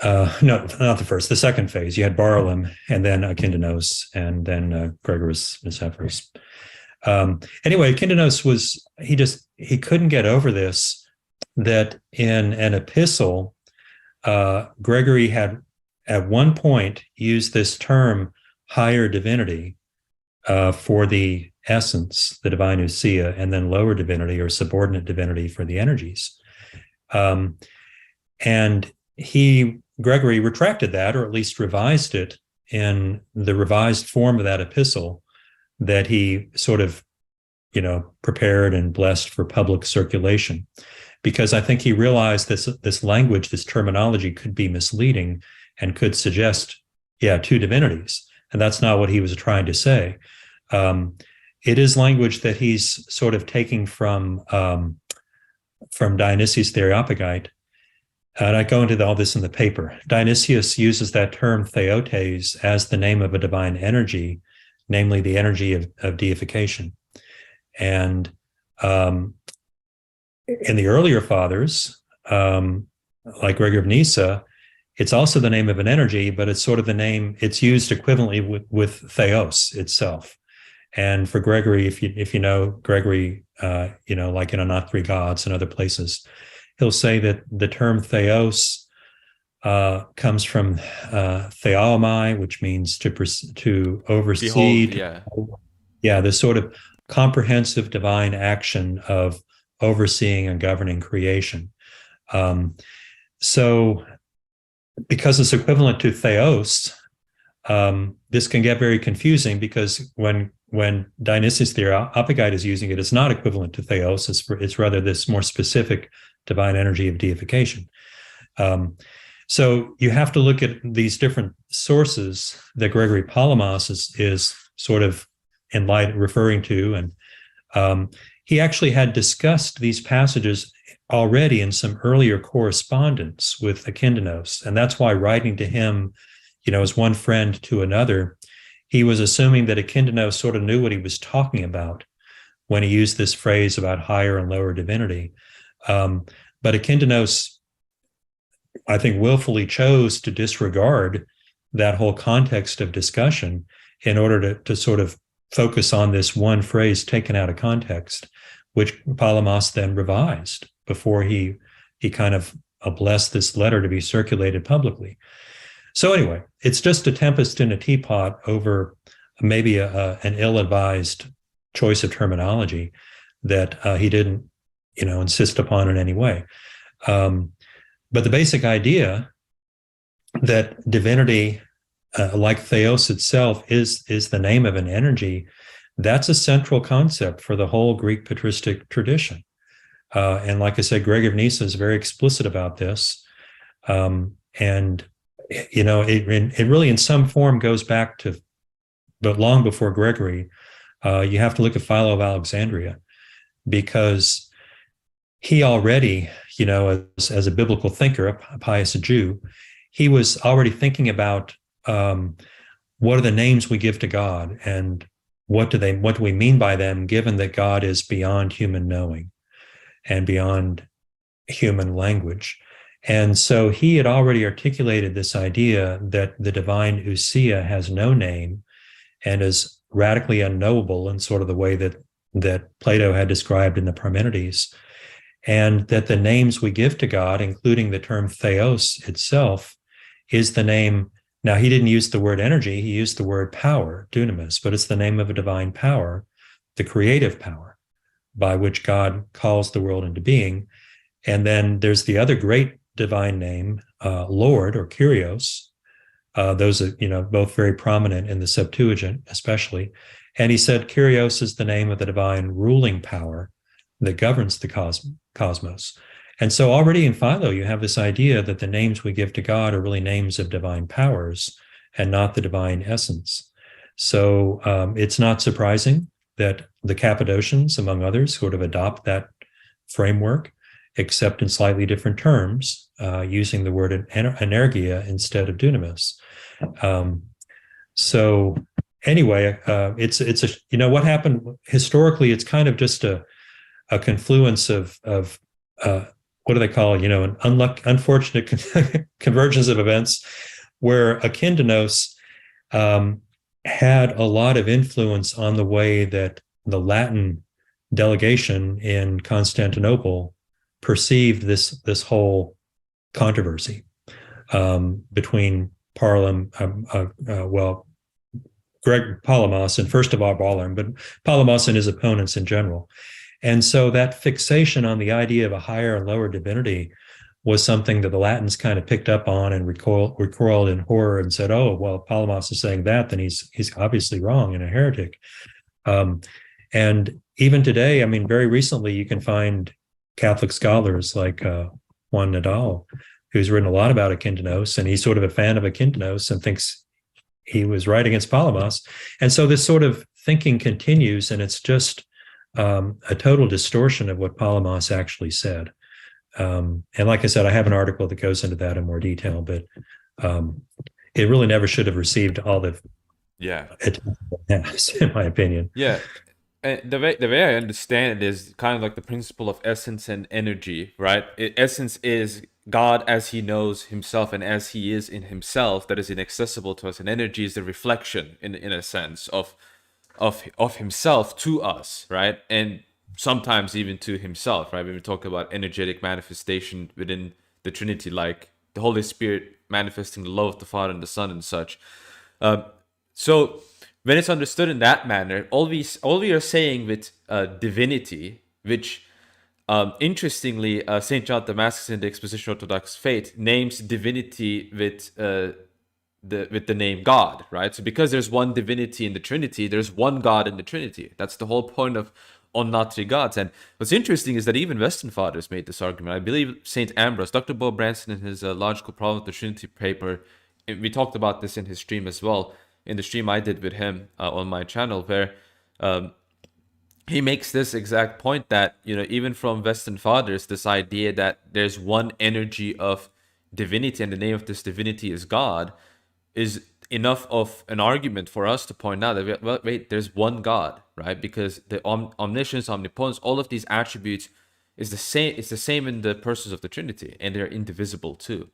No, not the first, the second phase. You had Barlaam and then Akindinos and then Gregorus Nicephorus. Anyway, Akindinos he couldn't get over this, that in an epistle, Gregory had at one point used this term higher divinity for the essence, the divine ousia, and then lower divinity or subordinate divinity for the energies. And Gregory retracted that, or at least revised it in the revised form of that epistle that he sort of, prepared and blessed for public circulation. Because I think he realized this language, this terminology could be misleading and could suggest, two divinities. And that's not what he was trying to say. It is language that he's sort of taking from Dionysius the Areopagite. And I go into all this in the paper. Dionysius uses that term theotes as the name of a divine energy, namely the energy of deification. And in the earlier fathers, like Gregory of Nyssa, it's also the name of an energy, but it's sort of the name, it's used equivalently with theos itself. And for Gregory, if you know Gregory, like in Not Three Gods and other places, he'll say that the term theos comes from theomai, which means to oversee. Behold, this sort of comprehensive divine action of overseeing and governing creation. So because it's equivalent to theos, this can get very confusing, because when Dionysius the Areopagite is using it, it's not equivalent to theos. It's rather this more specific divine energy of deification. So you have to look at these different sources that Gregory Palamas is sort of referring to, and he actually had discussed these passages already in some earlier correspondence with Akindinos, and that's why writing to him, as one friend to another, he was assuming that Akindinos sort of knew what he was talking about when he used this phrase about higher and lower divinity. But Akindinos, I think, willfully chose to disregard that whole context of discussion in order to sort of focus on this one phrase taken out of context, which Palamas then revised before he kind of blessed this letter to be circulated publicly. So anyway, it's just a tempest in a teapot over maybe an ill-advised choice of terminology that he didn't, insist upon in any way. But the basic idea that divinity, like theos itself, is the name of an energy, that's a central concept for the whole Greek patristic tradition. And like I said, Gregory of Nyssa is very explicit about this. And it really in some form goes back to, but long before Gregory. You have to look at Philo of Alexandria, because he already, as a biblical thinker, a pious Jew, he was already thinking about what are the names we give to God, and what do we mean by them, given that God is beyond human knowing and beyond human language. And so he had already articulated this idea that the divine ousia has no name and is radically unknowable in sort of the way that Plato had described in the Parmenides, and that the names we give to God, including the term theos itself, is the name. Now, he didn't use the word energy, he used the word power, dunamis, but it's the name of a divine power, the creative power by which God calls the world into being. And then there's the other great divine name, Lord or Kyrios. Those are, both very prominent in the Septuagint, especially. And he said Kyrios is the name of the divine ruling power that governs the cosmos. And so already in Philo, you have this idea that the names we give to God are really names of divine powers and not the divine essence. So it's not surprising that the Cappadocians, among others, sort of adopt that framework, except in slightly different terms, using the word energia instead of dunamis. So anyway, it's what happened historically. It's kind of just a confluence of what do they call it? An unfortunate convergence of events, where Aquinas had a lot of influence on the way that the Latin delegation in Constantinople perceived this whole controversy between Greg Palamas, and first of all Balaam, but Palamas and his opponents in general. And so that fixation on the idea of a higher and lower divinity was something that the Latins kind of picked up on and recoiled in horror and said, "Oh, well, Palamas is saying that, then he's obviously wrong and a heretic." And even today, I mean, very recently, you can find Catholic scholars like Juan Nadal, who's written a lot about Aquinas, and he's sort of a fan of Aquinas and thinks he was right against Palamas. And so this sort of thinking continues, and it's just a total distortion of what Palamas actually said. And like I said, I have an article that goes into that in more detail, but it really never should have received all the attention it has, in my opinion. Yeah. And the way I understand it is kind of like the principle of essence and energy, right? Essence is God as he knows himself and as he is in himself, that is inaccessible to us. And energy is the reflection, in a sense, of himself to us, right? And sometimes even to himself, right? When we talk about energetic manifestation within the Trinity, like the Holy Spirit manifesting the love of the Father and the Son and such. So when it's understood in that manner, all we are saying with divinity, which interestingly, St. John Damascus in the Exposition of Orthodox Faith names divinity with the name God, right? So because there's one divinity in the Trinity, there's one God in the Trinity. That's the whole point of on not three gods. And what's interesting is that even Western fathers made this argument. I believe St. Ambrose, Dr. Bo Branson in his Logical Problem of the Trinity paper, we talked about this in his stream as well, in the stream I did with him on my channel, where he makes this exact point that, even from Western fathers, this idea that there's one energy of divinity and the name of this divinity is God is enough of an argument for us to point out that, there's one God, right? Because the omniscience, omnipotence, all of these attributes is the same. It's the same in the persons of the Trinity, and they're indivisible too.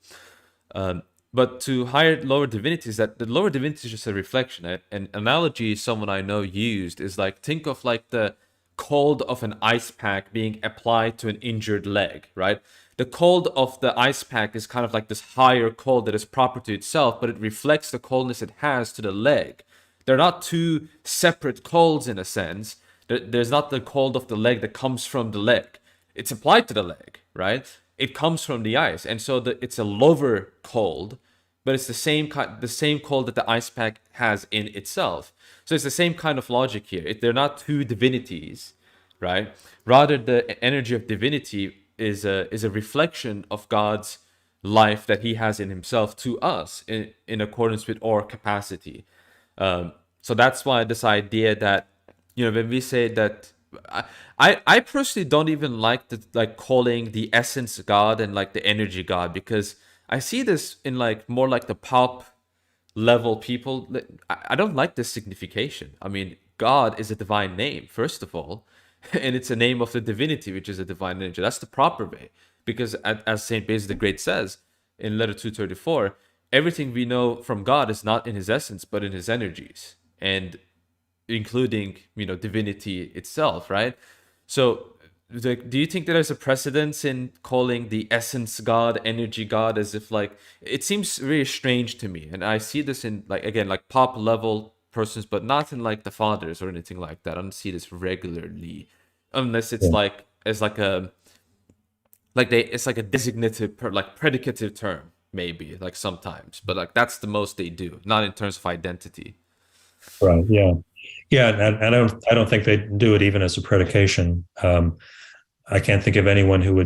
But to higher, lower divinities, that the lower divinity is just a reflection. An analogy someone I know used is like, think of like the cold of an ice pack being applied to an injured leg, right? The cold of the ice pack is kind of like this higher cold that is proper to itself, but it reflects the coldness it has to the leg. They're not two separate colds in a sense. There's not the cold of the leg that comes from the leg. It's applied to the leg, right? It comes from the ice, and so it's a lower cold, but it's the same cold that the ice pack has in itself. So it's the same kind of logic here. They're not two divinities, right? Rather, the energy of divinity is a reflection of God's life that he has in himself to us in accordance with our capacity. So that's why this idea that, when we say that, I personally don't even like calling the essence God and like the energy God, because I see this in like more like the pulp level people. I don't like this signification. I mean, God is a divine name, first of all, and it's a name of the divinity, which is a divine energy. That's the proper way. Because as St. Basil the Great says in letter 234, everything we know from God is not in his essence, but in his energies, and including, divinity itself, right? So do you think that there's a precedence in calling the essence God, energy God, as if like, it seems really strange to me, and I see this in, like, again, like pop level persons, but not in like the fathers or anything like that. I don't see this regularly, unless it's Yeah. like as like a it's like a designative like predicative term, maybe, like sometimes, but like that's the most they do, not in terms of identity. Right. Yeah. Yeah. And I don't think they do it even as a predication. I can't think of anyone who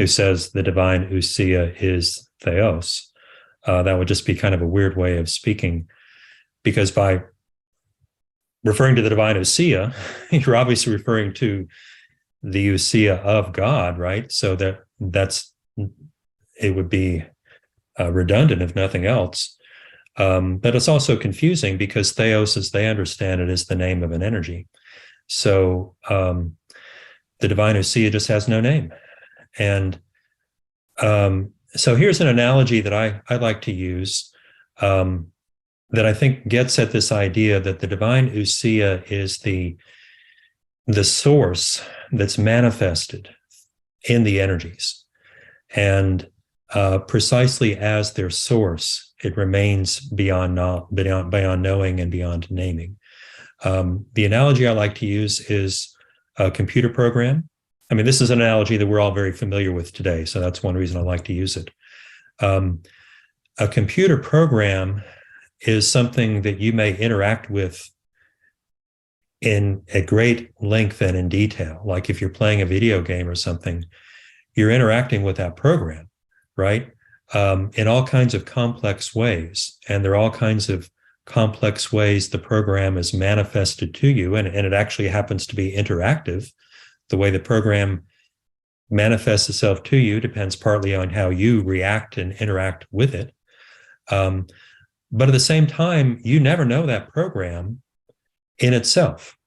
says the divine ousia is theos. That would just be kind of a weird way of speaking, because by referring to the divine ousia, you're obviously referring to the ousia of God, right? So it would be redundant if nothing else. But it's also confusing because theos, as they understand it, is the name of an energy. So the divine ousia just has no name. And so here's an analogy that I like to use, that I think gets at this idea that the divine ousia is the source that's manifested in the energies. And precisely as their source, it remains beyond knowing and beyond naming. The analogy I like to use is a computer program. I mean, this is an analogy that we're all very familiar with today, so that's one reason I like to use it. A computer program is something that you may interact with in a great length and in detail. Like if you're playing a video game or something, you're interacting with that program, right? In all kinds of complex ways. And there are all kinds of complex ways the program is manifested to you. And it actually happens to be interactive. The way the program manifests itself to you depends partly on how you react and interact with it. But at the same time, you never know that program in itself,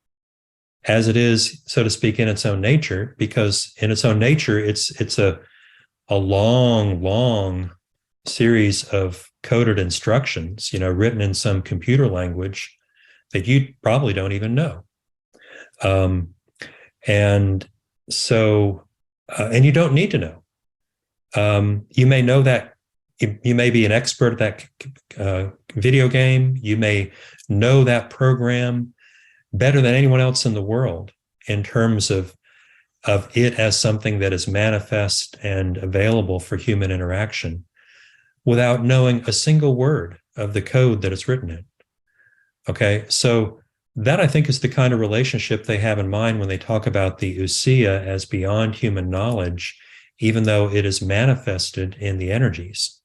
as it is, so to speak, in its own nature, because in its own nature, it's a long series of coded instructions, written in some computer language that you probably don't even know. And so, and you don't need to know. You may know that you may be an expert at that video game. You may know that program better than anyone else in the world in terms of it as something that is manifest and available for human interaction, without knowing a single word of the code that it's written in. Okay, so that, I think, is the kind of relationship they have in mind when they talk about the ousia as beyond human knowledge, even though it is manifested in the energies.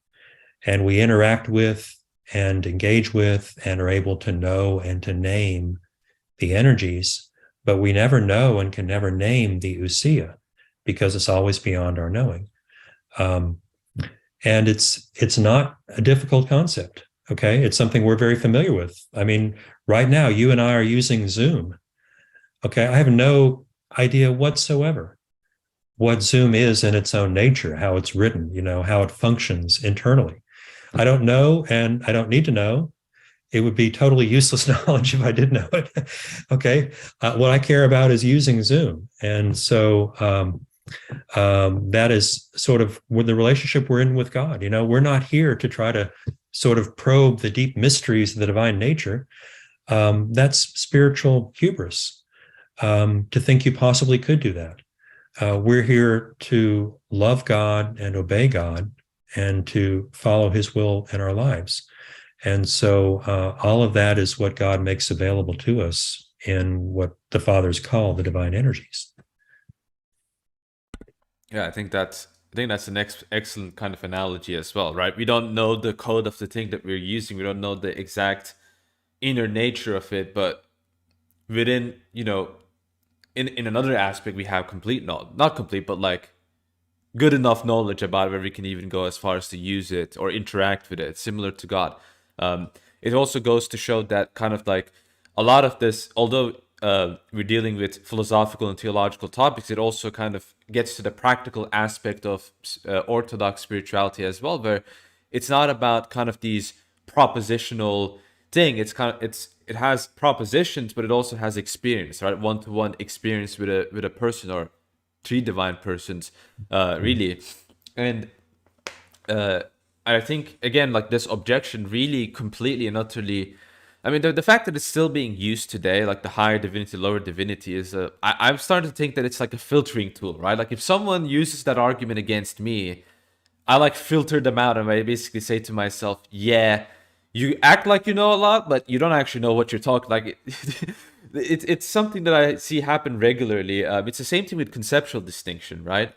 And we interact with and engage with and are able to know and to name the energies, but we never know and can never name the ousia because it's always beyond our knowing. And it's not a difficult concept, okay? It's something we're very familiar with. I mean, right now, you and I are using Zoom, okay? I have no idea whatsoever what Zoom is in its own nature, how it's written, how it functions internally. I don't know, and I don't need to know. It would be totally useless knowledge if I did know it. Okay. What I care about is using Zoom. And so that is sort of with the relationship we're in with God. We're not here to try to sort of probe the deep mysteries of the divine nature. That's spiritual hubris, to think you possibly could do that. We're here to love God and obey God and to follow his will in our lives. And so all of that is what God makes available to us in what the fathers call the divine energies. Yeah, I think that's an excellent kind of analogy as well, right? We don't know the code of the thing that we're using. We don't know the exact inner nature of it, but within, in another aspect, we have complete not complete, but like good enough knowledge about it where we can even go as far as to use it or interact with it, similar to God. it also goes to show that kind of like a lot of this, although we're dealing with philosophical and theological topics, it also kind of gets to the practical aspect of Orthodox spirituality as well, where it's not about kind of these propositional thing. It's kind of it has propositions, but it also has experience, right? One-to-one experience with a person, or three divine persons, really. And I think, again, like this objection really completely and utterly, I mean, the fact that it's still being used today, like the higher divinity, lower divinity, is I'm starting to think that it's like a filtering tool, right? Like if someone uses that argument against me, I like filter them out, and I basically say to myself, yeah, you act like you know a lot, but you don't actually know what you're talking. Like it's something that I see happen regularly. It's the same thing with conceptual distinction, right?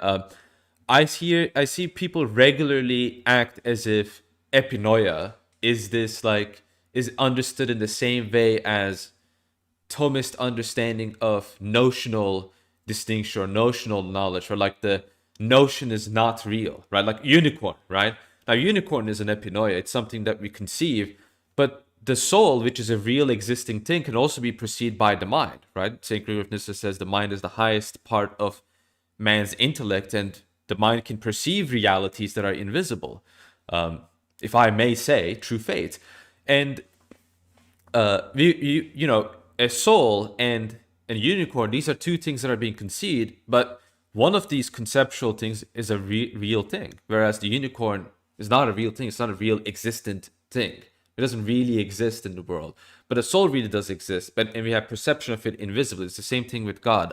I see people regularly act as if epinoia is understood in the same way as Thomist understanding of notional distinction or notional knowledge, or like the notion is not real, right? Like unicorn, right? Now, unicorn is an epinoia. It's something that we conceive, but the soul, which is a real existing thing, can also be perceived by the mind, right? St. Gregory of Nyssa says the mind is the highest part of man's intellect, and the mind can perceive realities that are invisible. If I may say, true faith. And you know, a soul and a unicorn, these are two things that are being conceived, but one of these conceptual things is a real thing, whereas the unicorn is not a real thing. It's not a real existent thing. It doesn't really exist in the world, but a soul really does exist. And we have perception of it invisibly. It's the same thing with God.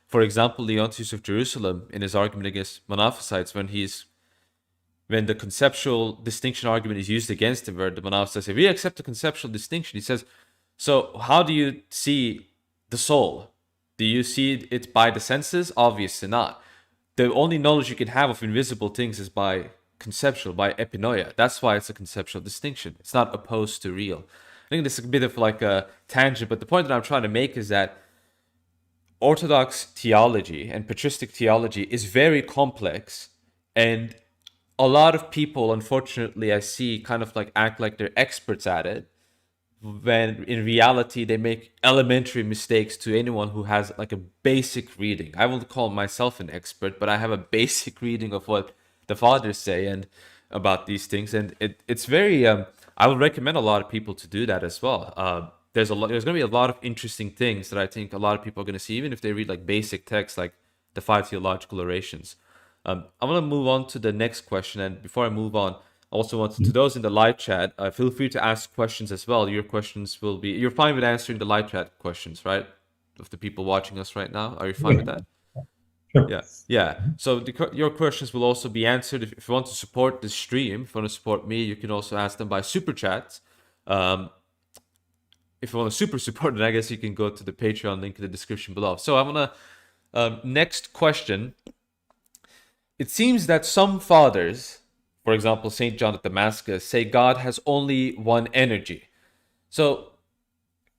For example, Leontius of Jerusalem, in his argument against Monophysites, when the conceptual distinction argument is used against him, where the Monophysites say, we accept the conceptual distinction, he says, so how do you see the soul? Do you see it by the senses? Obviously not. The only knowledge you can have of invisible things is by conceptual, by epinoia. That's why it's a conceptual distinction. It's not opposed to real. I think this is a bit of like a tangent, but the point that I'm trying to make is that Orthodox theology and patristic theology is very complex, and a lot of people, unfortunately, I see kind of like act like they're experts at it, when in reality they make elementary mistakes to anyone who has like a basic reading. I won't call myself an expert, but I have a basic reading of what the fathers say and about these things, and it's very I would recommend a lot of people to do that as well. There's going to be a lot of interesting things that I think a lot of people are going to see, even if they read like basic texts like the 5 theological orations. I'm going to move on to the next question, and before I move on, I also want to those in the live chat, feel free to ask questions as well. Your questions will be, you're fine with answering the live chat questions, right? Of the people watching us right now, are you fine with that? Sure. Yeah. So your questions will also be answered. If you want to support the stream, if you want to support me, you can also ask them by super chats. If you want to super support it, I guess you can go to the Patreon link in the description below. So I'm gonna next question. It seems that some fathers, for example, St. John of Damascus, say God has only one energy. So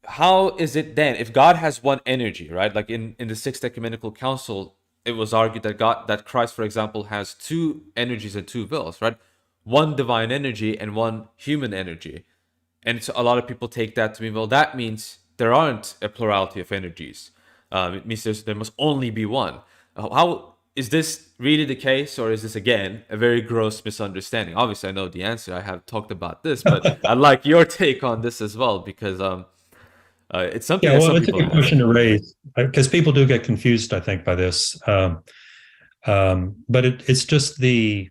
how is it then, if God has one energy, right? Like in the Sixth Ecumenical Council, it was argued that Christ, for example, has two energies and two wills, right? One divine energy and one human energy. And so a lot of people take that to mean, well, that means there aren't a plurality of energies. It means there must only be one. How is this really the case, or is this, again, a very gross misunderstanding? Obviously, I know the answer. I have talked about this, but I'd like your take on this as well, because it's something that some it's a people good question to raise, because people do get confused, I think, by this. But it's just the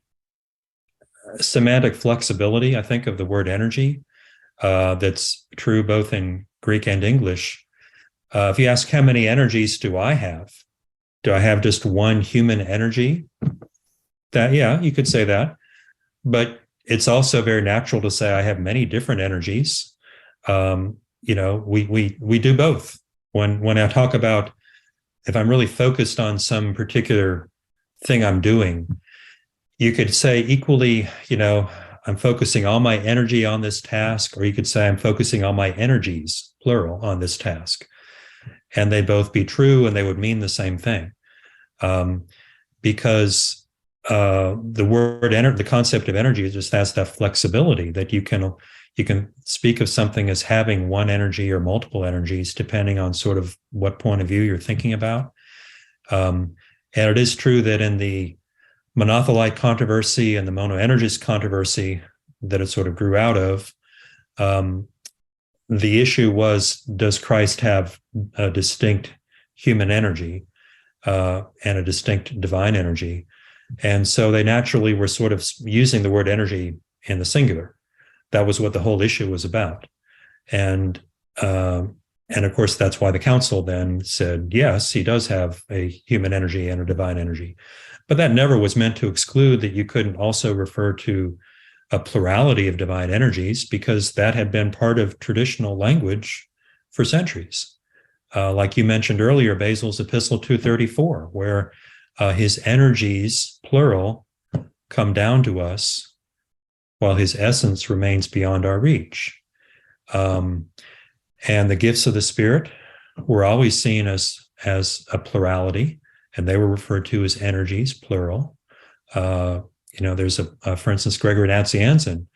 semantic flexibility, I think, of the word energy. That's true both in Greek and English. If you ask how many energies do I have just one human energy? That, yeah, you could say that. But it's also very natural to say I have many different energies. We do both. When I talk about, if I'm really focused on some particular thing I'm doing, you could say equally, I'm focusing all my energy on this task, or you could say I'm focusing all my energies, plural, on this task. And they'd both be true, and they would mean the same thing. Because the concept of energy just has that flexibility that you You can speak of something as having one energy or multiple energies, depending on sort of what point of view you're thinking about. And it is true that in the monothelite controversy and the monoenergist controversy that it sort of grew out of, the issue was, does Christ have a distinct human energy and a distinct divine energy? And so they naturally were sort of using the word energy in the singular. That was what the whole issue was about. And of course, that's why the council then said, yes, he does have a human energy and a divine energy. But that never was meant to exclude that you couldn't also refer to a plurality of divine energies, because that had been part of traditional language for centuries. Like you mentioned earlier, Basil's Epistle 234, where his energies, plural, come down to us, while his essence remains beyond our reach. And the gifts of the Spirit were always seen as a plurality, and they were referred to as energies, plural. There's for instance, Gregory Nazianzen.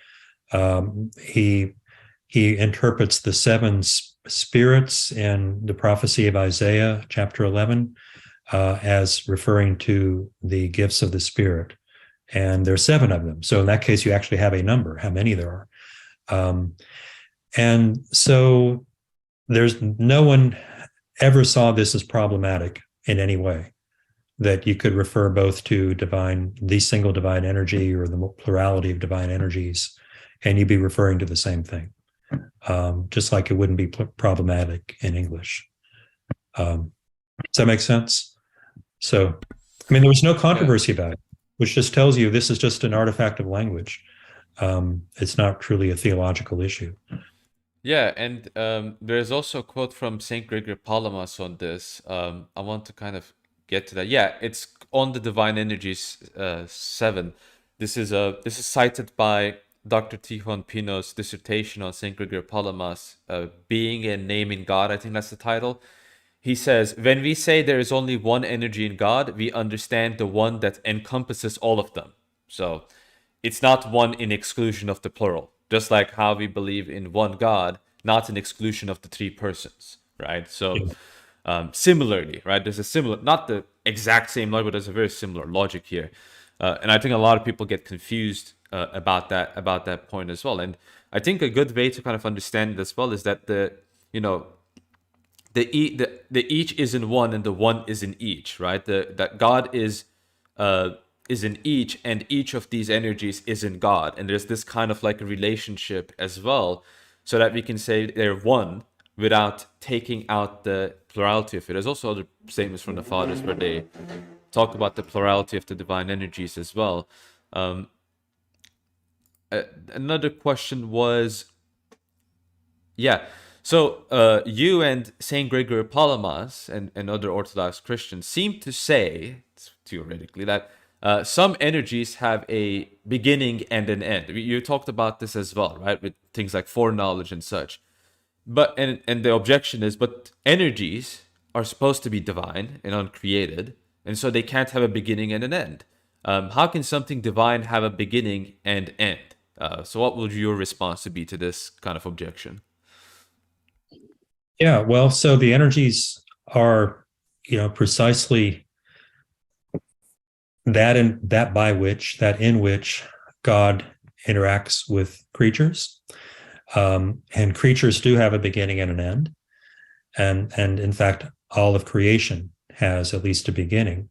He interprets the seven spirits in the prophecy of Isaiah, chapter 11, as referring to the gifts of the Spirit. And there's seven of them. So in that case, you actually have a number, how many there are. And so there's no one ever saw this as problematic in any way, that you could refer both to the single divine energy or the plurality of divine energies, and you'd be referring to the same thing, just like it wouldn't be problematic in English. Does that make sense? So, I mean, there was no controversy about it, which just tells you this is just an artifact of language. It's not truly a theological issue. Yeah, and there's also a quote from St. Gregory Palamas on this. I want to kind of get to that. Yeah, it's on the Divine Energies 7. This is cited by Dr. Tijuan Pino's dissertation on St. Gregory Palamas, Being and Naming God. I think that's the title. He says, when we say there is only one energy in God, we understand the one that encompasses all of them. So it's not one in exclusion of the plural, just like how we believe in one God, not in exclusion of the three persons, right? So similarly, right, there's a similar, not the exact same logic, but there's a very similar logic here. And I think a lot of people get confused about that point as well. And I think a good way to kind of understand it as well is that the each is in one and the one is in each, right? That God is in each, and each of these energies is in God. And there's this kind of like a relationship as well, so that we can say they're one without taking out the plurality of it. There's also other statements from the fathers where they talk about the plurality of the divine energies as well. Another question was, so you and St. Gregory Palamas and other Orthodox Christians seem to say, theoretically, that some energies have a beginning and an end. You talked about this as well, right? With things like foreknowledge and such. But and the objection is, but energies are supposed to be divine and uncreated, and so they can't have a beginning and an end. How can something divine have a beginning and end? So what would your response be to this kind of objection? Yeah, well, so the energies are, precisely that in which God interacts with creatures, and creatures do have a beginning and an end, and in fact, all of creation has at least a beginning.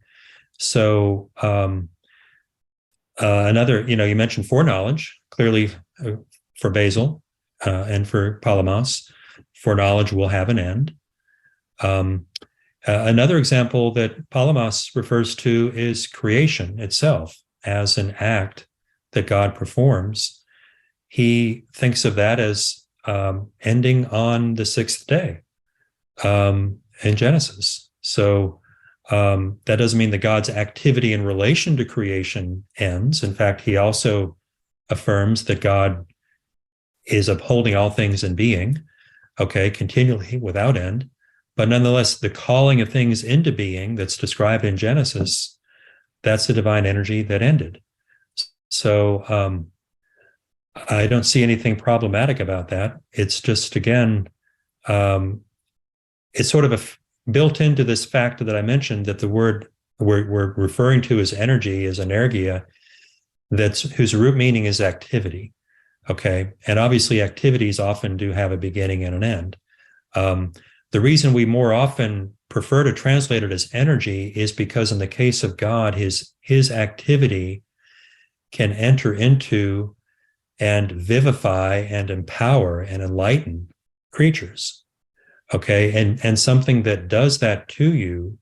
So another, you mentioned foreknowledge. Clearly, for Basil and for Palamas, foreknowledge will have an end. Another example that Palamas refers to is creation itself as an act that God performs. He thinks of that as ending on the sixth day in Genesis. So that doesn't mean that God's activity in relation to creation ends. In fact, he also affirms that God is upholding all things in being, continually without end. But nonetheless, the calling of things into being that's described in Genesis, that's the divine energy that ended. So I don't see anything problematic about that. It's just, again, it's sort of built into this fact that I mentioned, that the word we're referring to as energy, is energia, whose root meaning is activity. Okay. And obviously activities often do have a beginning and an end. The reason we more often prefer to translate it as energy is because in the case of God, his activity can enter into and vivify and empower and enlighten creatures. Okay. And something that does that to you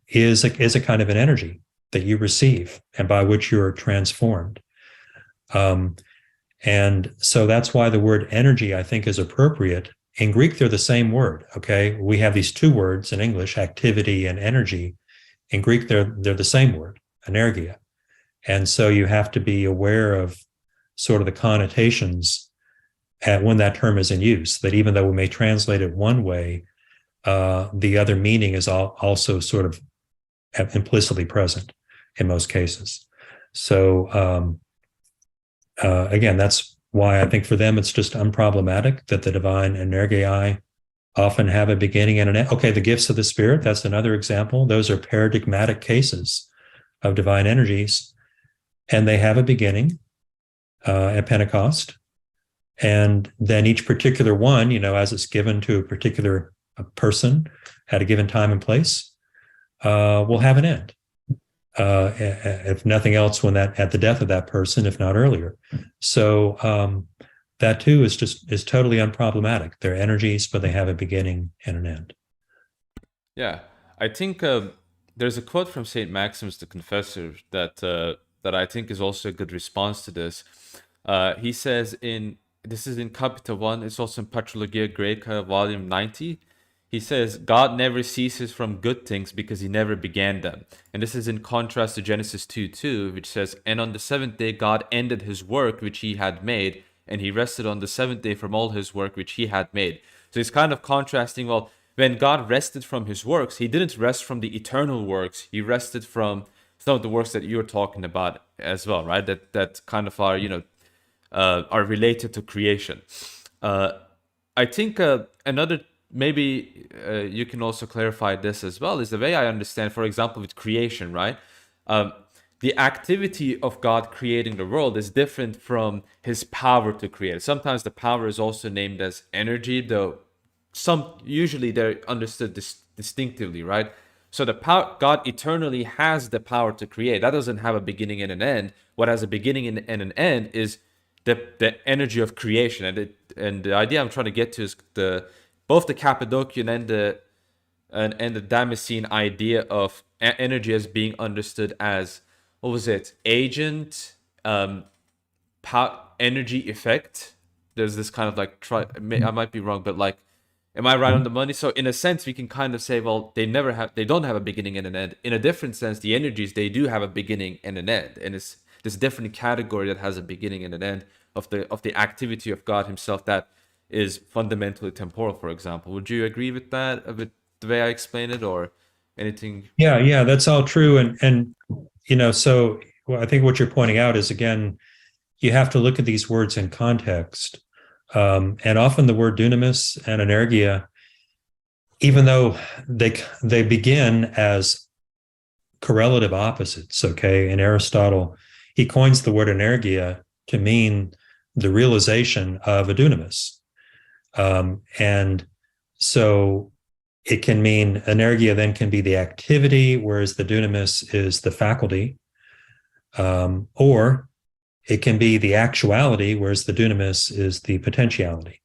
is a kind of an energy that you receive and by which you're transformed. And so that's why the word energy, I think, is appropriate. In Greek, they're the same word. Okay. We have these two words in English, activity and energy. In Greek, they're the same word, energia. And so you have to be aware of sort of the connotations when that term is in use, that even though we may translate it one way, the other meaning is also sort of implicitly present in most cases. So again, that's why I think for them it's just unproblematic that the divine energiae often have a beginning and an end. Okay, the gifts of the Spirit, that's another example. Those are paradigmatic cases of divine energies, and they have a beginning at Pentecost. And then each particular one, as it's given to a particular person at a given time and place, will have an end. If nothing else, when at the death of that person, if not earlier. So that too is totally unproblematic. They're energies, but they have a beginning and an end. Yeah, I think there's a quote from Saint Maximus the Confessor that I think is also a good response to this. He says this is in Capita 1, it's also in Patrologia Graeca, volume 90. He says, God never ceases from good things because he never began them. And this is in contrast to Genesis 2:2, which says, and on the seventh day God ended his work which he had made, and he rested on the seventh day from all his work which he had made. So he's kind of contrasting, well, when God rested from his works, he didn't rest from the eternal works. He rested from some of the works that you're talking about as well, right? That kind of are related to creation. I think another, maybe you can also clarify this as well, is the way I understand, for example, with creation, right? The activity of God creating the world is different from his power to create. Sometimes the power is also named as energy, though usually they're understood distinctively, right? So the power, God eternally has the power to create. That doesn't have a beginning and an end. What has a beginning and an end is the energy of creation. And the idea I'm trying to get to is both the Cappadocian and the Damascene idea of energy as being understood as, what was it? Agent, energy effect. There's this kind of I might be wrong, but am I right on the money? So in a sense, we can kind of say, well, they don't have a beginning and an end. In a different sense, the energies, they do have a beginning and an end. And it's this different category that has a beginning and an end of the activity of God himself that is fundamentally temporal, for example. Would you agree with that, with the way I explain it, or anything? Yeah, that's all true. And so I think what you're pointing out is, again, you have to look at these words in context. And often the word dunamis and energia, even though they begin as correlative opposites, okay, in Aristotle, he coins the word energia to mean the realization of a dunamis. And so it can mean energia then can be the activity, whereas the dunamis is the faculty, or it can be the actuality, whereas the dunamis is the potentiality.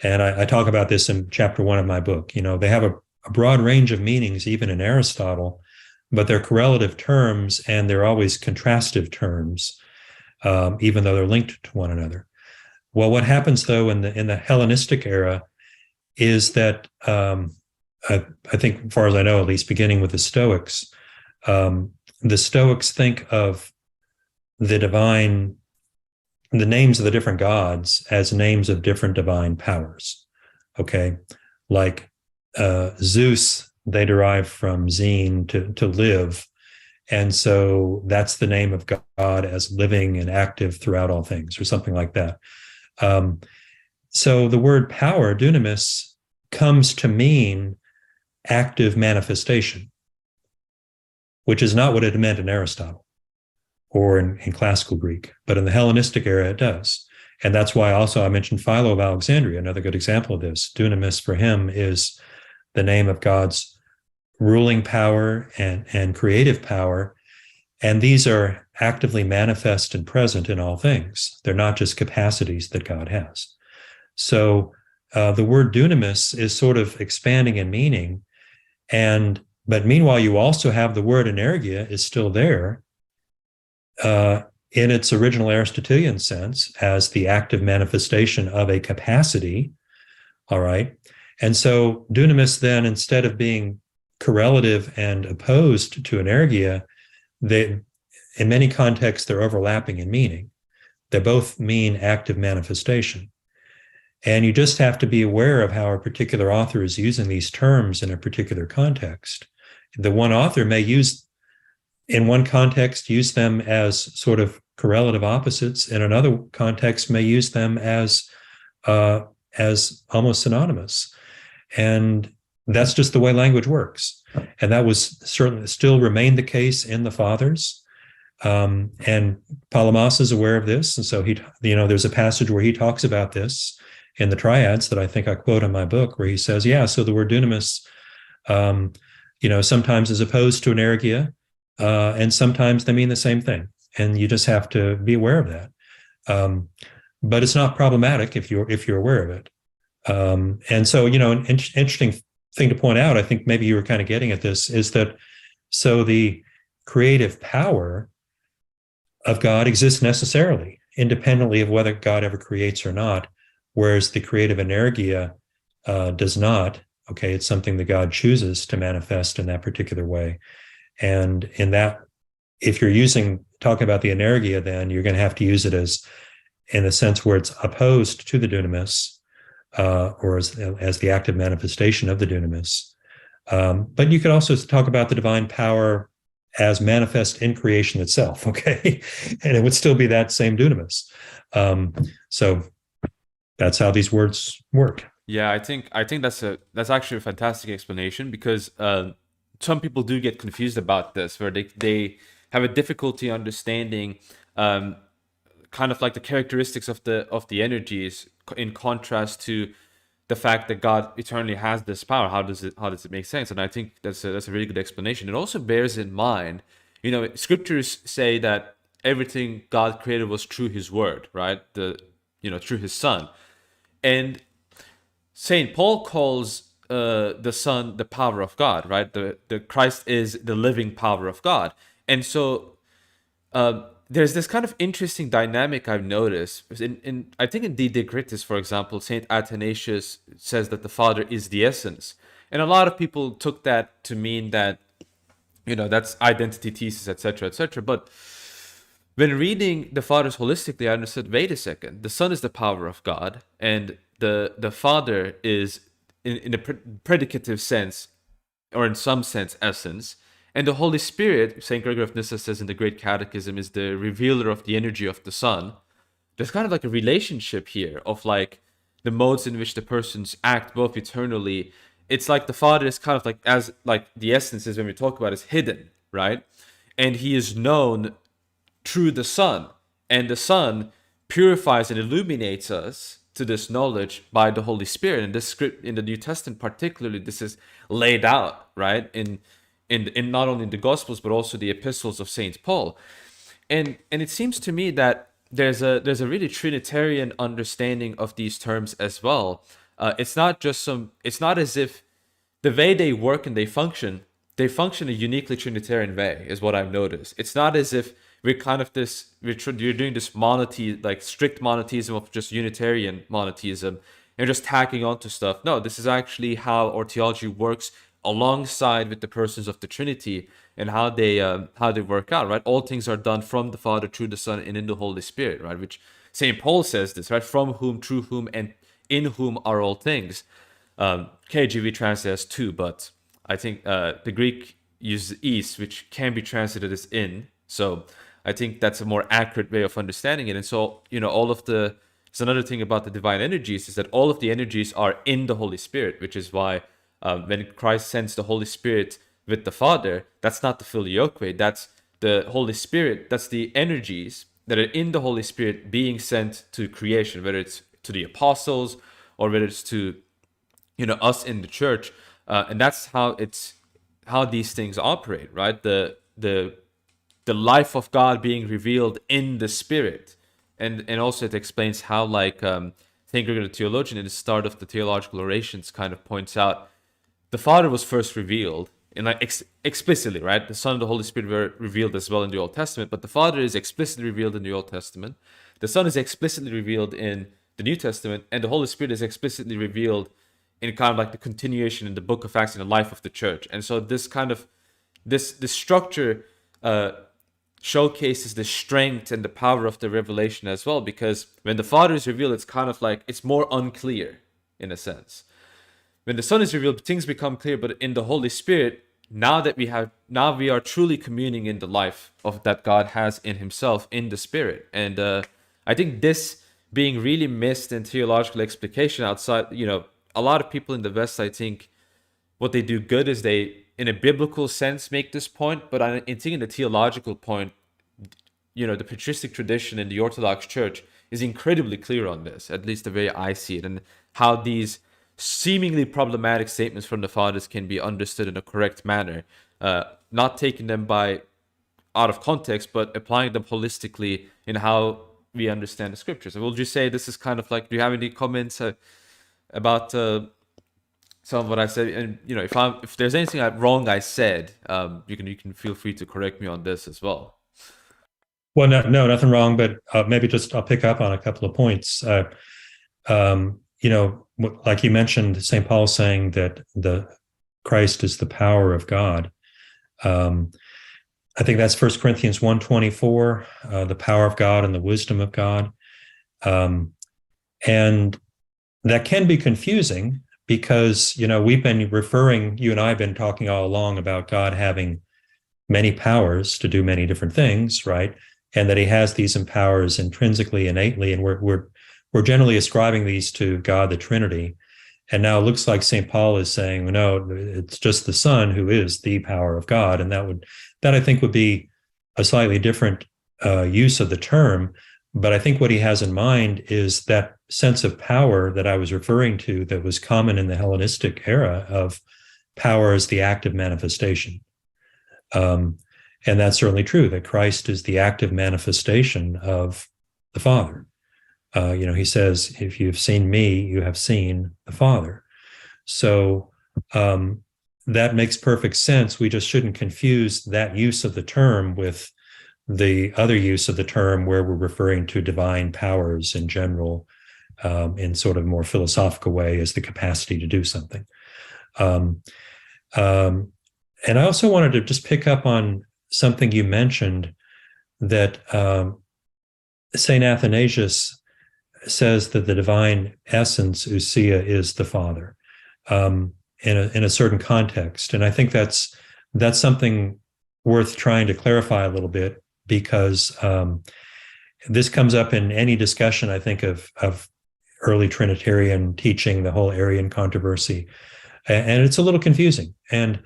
And I talk about this in chapter 1 of my book. They have a broad range of meanings, even in Aristotle, but they're correlative terms, and they're always contrastive terms, even though they're linked to one another. Well, what happens, though, in the Hellenistic era is that, I think, as far as I know, at least beginning with the Stoics think of the names of the different gods as names of different divine powers. Okay, like Zeus, they derive from Zine, to live, And so that's the name of God as living and active throughout all things, or something like that. So the word power, dunamis, comes to mean active manifestation, which is not what it meant in Aristotle or in classical Greek, but in the Hellenistic era it does. And that's why also I mentioned Philo of Alexandria, another good example of this. Dunamis for him is the name of God's ruling power and creative power. And these are actively manifest and present in all things. They're not just capacities that God has. So the word dunamis is sort of expanding in meaning. But meanwhile, you also have the word energia is still there in its original Aristotelian sense as the active manifestation of a capacity. All right. And so dunamis then, instead of being correlative and opposed to energia, in many contexts, they're overlapping in meaning. They both mean active manifestation. And you just have to be aware of how a particular author is using these terms in a particular context. The one author may in one context, use them as sort of correlative opposites. In another context, may use them as almost synonymous. And that's just the way language works. And that was certainly still remained the case in the fathers. And Palamas is aware of this. And so there's a passage where he talks about this in the Triads that I think I quote in my book, where he says, so the word dunamis, sometimes is opposed to energia, and sometimes they mean the same thing. And you just have to be aware of that. But it's not problematic if you're aware of it. And so, an interesting thing to point out, I think maybe you were kind of getting at this, is that so the creative power of God exists necessarily, independently of whether God ever creates or not, whereas the creative energia does not. Okay, it's something that God chooses to manifest in that particular way. And in that, if you're talking about the energia, then you're going to have to use it as, in a sense where it's opposed to the dunamis, or as the active manifestation of the dunamis. But you could also talk about the divine power as manifest in creation itself, okay? And it would still be that same dunamis. So that's how these words work. Yeah, I think that's actually a fantastic explanation, because some people do get confused about this, where they have a difficulty understanding kind of like the characteristics of the energies in contrast to the fact that God eternally has this power. How does it make sense? And I think that's a really good explanation. It also bears in mind, scriptures say that everything God created was through His word, right? Through His Son. And Saint Paul calls the Son the power of God, right? The Christ is the living power of God. And so there's this kind of interesting dynamic I've noticed. I think in De Cryptis, for example, Saint Athanasius says that the Father is the essence. And a lot of people took that to mean that, that's identity thesis, etc., etc. But when reading the Fathers holistically, I understood, wait a second, the Son is the power of God, and the Father is, in a predicative sense, or in some sense, essence. And the Holy Spirit, St. Gregory of Nyssa says in the Great Catechism, is the revealer of the energy of the Son. There's kind of like a relationship here of like the modes in which the persons act both eternally. It's like the Father is kind of like, as like the essence is, when we talk about, is hidden, right? And He is known through the Son. And the Son purifies and illuminates us to this knowledge by the Holy Spirit. And this script in the New Testament particularly, this is laid out, right? In not only in the Gospels, but also the epistles of Saint Paul. And it seems to me that there's a really Trinitarian understanding of these terms as well. It's not as if the way they work and they function a uniquely Trinitarian way, is what I've noticed. It's not as if we're doing this monotheism, like strict monotheism of just Unitarian monotheism, and just tacking onto stuff. No, this is actually how our theology works alongside with the persons of the Trinity, and how they work out, right? All things are done from the Father, through the Son, and in the Holy Spirit, right? Which St. Paul says this, right? From whom, through whom, and in whom are all things. KJV translates too, but I think the Greek use is, which can be translated as in. So I think that's a more accurate way of understanding it. And so, it's another thing about the divine energies is that all of the energies are in the Holy Spirit, which is why when Christ sends the Holy Spirit with the Father, that's not the filioque, that's the Holy Spirit, that's the energies that are in the Holy Spirit being sent to creation, whether it's to the apostles or whether it's to us in the church, and that's how these things operate, right? The life of God being revealed in the Spirit, and also it explains how, like, Gregory the theologian in the start of the theological orations kind of points out, the Father was first revealed in, like, explicitly, right? The Son and the Holy Spirit were revealed as well in the Old Testament, but the Father is explicitly revealed in the Old Testament. The Son is explicitly revealed in the New Testament, and the Holy Spirit is explicitly revealed in kind of like the continuation in the book of Acts in the life of the church. And so this kind of this structure showcases the strength and the power of the revelation as well, because when the Father is revealed, it's kind of like it's more unclear in a sense. When the Son is revealed, things become clear, but in the Holy Spirit, now we are truly communing in the life of that God has in himself in the Spirit. And I think this being really missed in theological explication outside, a lot of people in the West, I think what they do good is they, in a biblical sense, make this point, but I think in the theological point, the patristic tradition in the Orthodox Church is incredibly clear on this, at least the way I see it, and how these seemingly problematic statements from the fathers can be understood in a correct manner, not taking them out of context, but applying them holistically in how we understand the scriptures. And we'll just say this is kind of like, do you have any comments about some of what I said? And if there's anything wrong I said, you can feel free to correct me on this as well. Well, no, nothing wrong, but maybe just I'll pick up on a couple of points. Like you mentioned, St. Paul saying that the Christ is the power of God. I think that's 1 Corinthians 1:24, the power of God and the wisdom of God. And that can be confusing because, we've been referring, you and I have been talking all along about God having many powers to do many different things, right? And that he has these powers intrinsically, innately, and we're generally ascribing these to God, the Trinity. And now it looks like St. Paul is saying, no, it's just the Son who is the power of God. And that I think would be a slightly different use of the term. But I think what he has in mind is that sense of power that I was referring to that was common in the Hellenistic era of power as the active manifestation. And that's certainly true, that Christ is the active manifestation of the Father. He says, if you've seen me, you have seen the Father. So that makes perfect sense. We just shouldn't confuse that use of the term with the other use of the term where we're referring to divine powers in general, in sort of more philosophical way as the capacity to do something. And I also wanted to just pick up on something you mentioned, that St. Athanasius says that the divine essence, Ousia, is the Father, in a certain context. And I think that's something worth trying to clarify a little bit, because this comes up in any discussion, I think, of early Trinitarian teaching, the whole Arian controversy. And it's a little confusing. And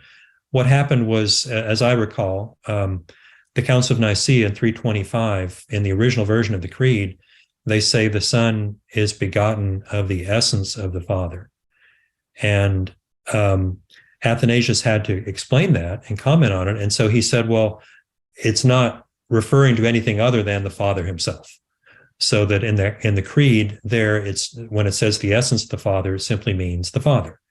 what happened was, as I recall, the Council of Nicaea in 325, in the original version of the Creed, they say the Son is begotten of the essence of the Father. And Athanasius had to explain that and comment on it. And so he said, well, it's not referring to anything other than the Father himself. So that in the Creed there, it's when it says the essence of the Father, it simply means the Father.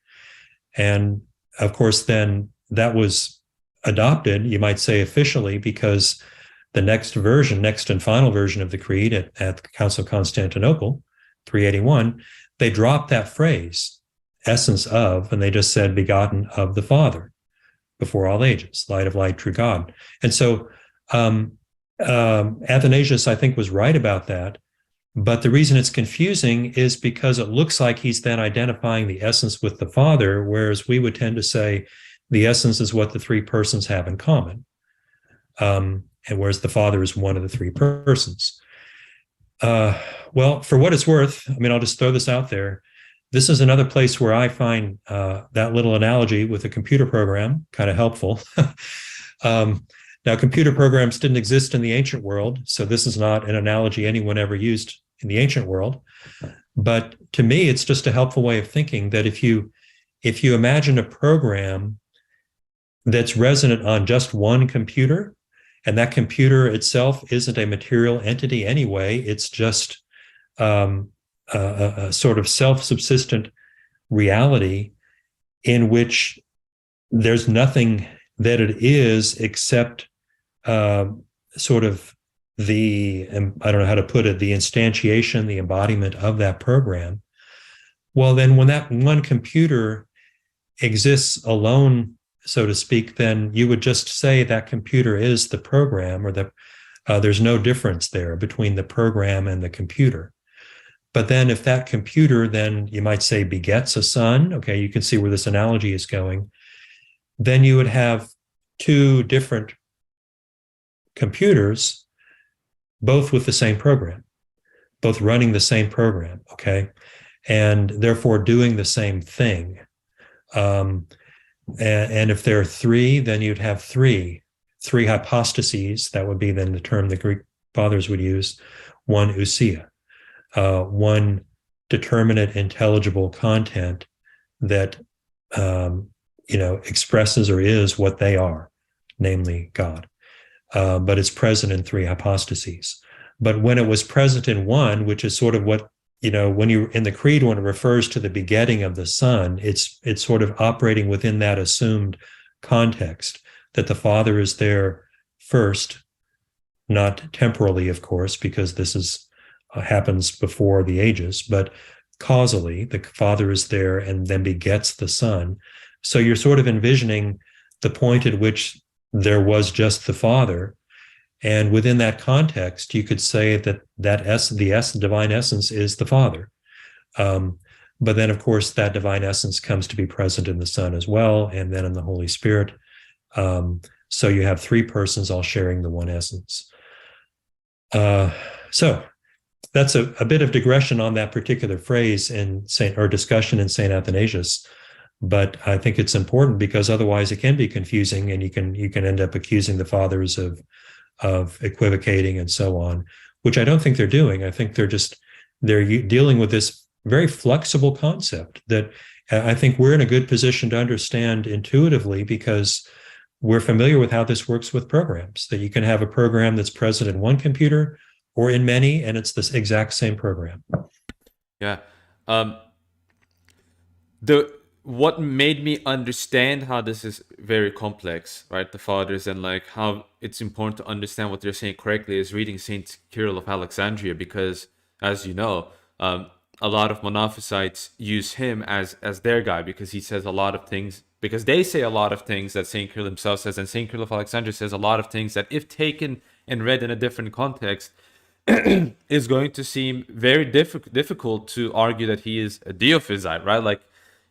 And of course, then that was adopted, you might say officially, because the next and final version of the Creed at the Council of Constantinople, 381, they dropped that phrase, essence of, and they just said begotten of the Father, before all ages, light of light, true God. And so Athanasius, I think, was right about that. But the reason it's confusing is because it looks like he's then identifying the essence with the Father, whereas we would tend to say The essence is what the three persons have in common. And whereas the Father is one of the three persons. Well, for what it's worth, I mean, I'll just throw this out there. This is another place where I find that little analogy with a computer program kind of helpful. Now, computer programs didn't exist in the ancient world, so this is not an analogy anyone ever used in the ancient world. But to me, it's just a helpful way of thinking that if you imagine a program that's resonant on just one computer, and that computer itself isn't a material entity anyway, it's just a sort of self-subsistent reality in which there's nothing that it is except sort of the, I don't know how to put it, the instantiation, the embodiment of that program. Well, then when that one computer exists alone, so to speak, then you would just say that computer is the program, or that there's no difference there between the program and the computer. But then if that computer, then you might say, begets a son, okay, you can see where this analogy is going, then you would have two different computers, both with the same program, both running the same program, okay, and therefore doing the same thing. And if there are three, then you'd have three hypostases. That would be then the term the Greek fathers would use, one ousia, one determinate intelligible content that expresses or is what they are, namely God. But it's present in three hypostases. But when it was present in one, which is sort of what, when you in the creed, when it refers to the begetting of the Son, it's sort of operating within that assumed context that the Father is there first, not temporally, of course, because this is happens before the ages, but causally, the Father is there and then begets the Son. So you're sort of envisioning the point at which there was just the Father. And within that context, you could say that the divine essence is the Father. But then, of course, that divine essence comes to be present in the Son as well, and then in the Holy Spirit. So you have three persons all sharing the one essence. So that's a bit of digression on that particular phrase in discussion in St. Athanasius. But I think it's important because otherwise it can be confusing, and you can end up accusing the fathers of equivocating and so on, which I don't think they're doing. I think they're dealing with this very flexible concept that I think we're in a good position to understand intuitively because we're familiar with how this works with programs, that you can have a program that's present in one computer or in many, and it's this exact same program. Yeah. What made me understand how this is very complex, right? The fathers, and like how it's important to understand what they're saying correctly, is reading Saint Cyril of Alexandria, because as you know, a lot of monophysites use him as their guy because he says a lot of things, because they say a lot of things that Saint Cyril himself says, and Saint Cyril of Alexandria says a lot of things that, if taken and read in a different context, is going to seem very difficult to argue that he is a Diophysite, right? Like,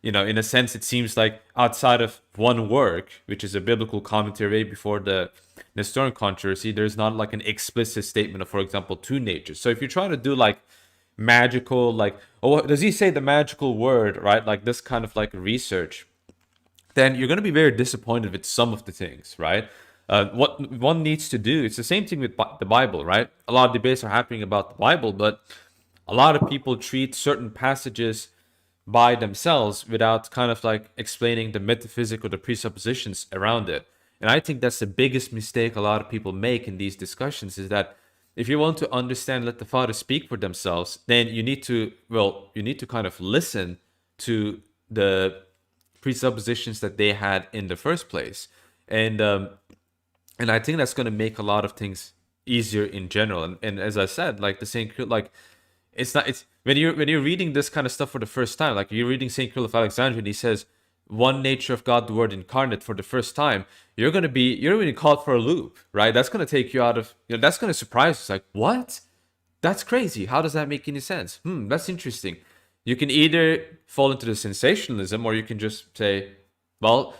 in a sense, it seems like outside of one work, which is a biblical commentary before the Nestorian controversy, there's not like an explicit statement of, for example, two natures. So if you're trying to do like magical, like, oh, does he say the magical word, right? Like this kind of like research, then you're going to be very disappointed with some of the things, right? What one needs to do, it's the same thing with the Bible, right? A lot of debates are happening about the Bible, but a lot of people treat certain passages by themselves without kind of like explaining the metaphysics or the presuppositions around it. And I think that's the biggest mistake a lot of people make in these discussions, is that if you want to understand, let the fathers speak for themselves, then you need to kind of listen to the presuppositions that they had in the first place. And I think that's going to make a lot of things easier in general. And as I said, like the same, like it's when you're reading this kind of stuff for the first time, like you're reading Saint Cyril of Alexandria and he says one nature of God, the Word incarnate, for the first time, you're going to be caught for a loop, right? That's going to take you out of, that's going to surprise you. It's like, what? That's crazy. How does that make any sense? That's interesting. You can either fall into the sensationalism, or you can just say, well,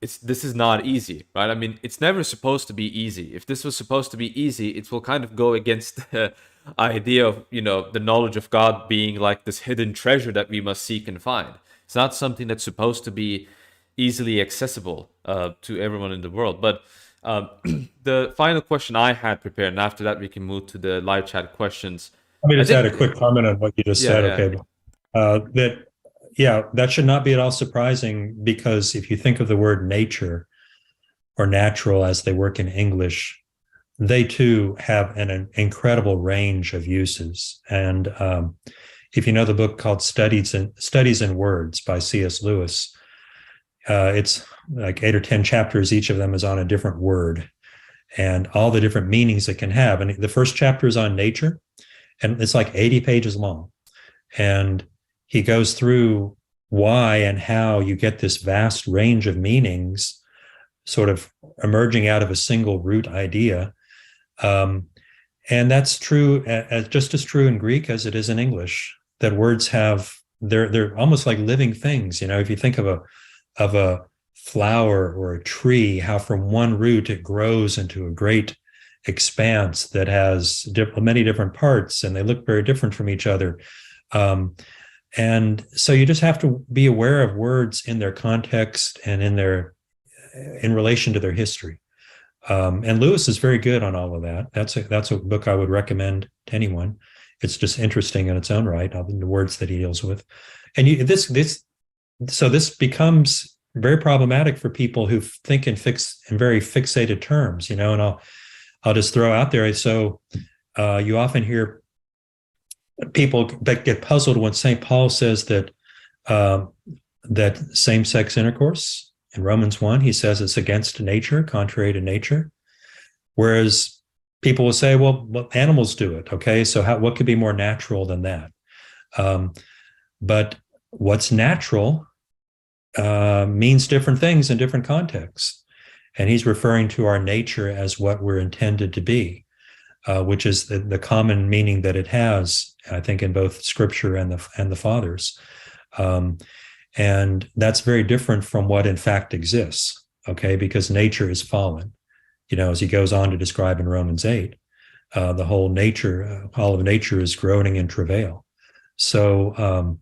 this is not easy, right? I mean, it's never supposed to be easy. If this was supposed to be easy, it will kind of go against the idea of, the knowledge of God being like this hidden treasure that we must seek and find. It's not something that's supposed to be easily accessible to everyone in the world. But the final question I had prepared, and after that we can move to the live chat questions. Let me I just add a think, quick comment on what you just yeah, said. yeah, Okay. That should not be at all surprising, because if you think of the word nature or natural as they work in English, they too have an incredible range of uses. And if you know the book called Studies in Words by C.S. Lewis, it's like 8 or 10 chapters. Each of them is on a different word and all the different meanings it can have. And the first chapter is on nature, and it's like 80 pages long. And he goes through why and how you get this vast range of meanings sort of emerging out of a single root idea. And that's true, just as true in Greek as it is in English, that words have, they're almost like living things. If you think of a flower or a tree, how from one root it grows into a great expanse that has many different parts, and they look very different from each other. And so you just have to be aware of words in their context and in relation to their history. And Lewis is very good on all of that. That's a book I would recommend to anyone. It's just interesting in its own right, the words that he deals with. And this becomes very problematic for people who think in very fixated terms, and I'll just throw out there. So you often hear people that get puzzled when St. Paul says that same-sex intercourse in Romans 1, he says it's against nature, contrary to nature. Whereas people will say, well, animals do it. Okay, so what could be more natural than that? But what's natural means different things in different contexts. And he's referring to our nature as what we're intended to be, which is the common meaning that it has, I think, in both Scripture and the Fathers. And that's very different from what in fact exists, okay? Because nature is fallen. As he goes on to describe in Romans 8, the whole nature, all of nature is groaning in travail. So,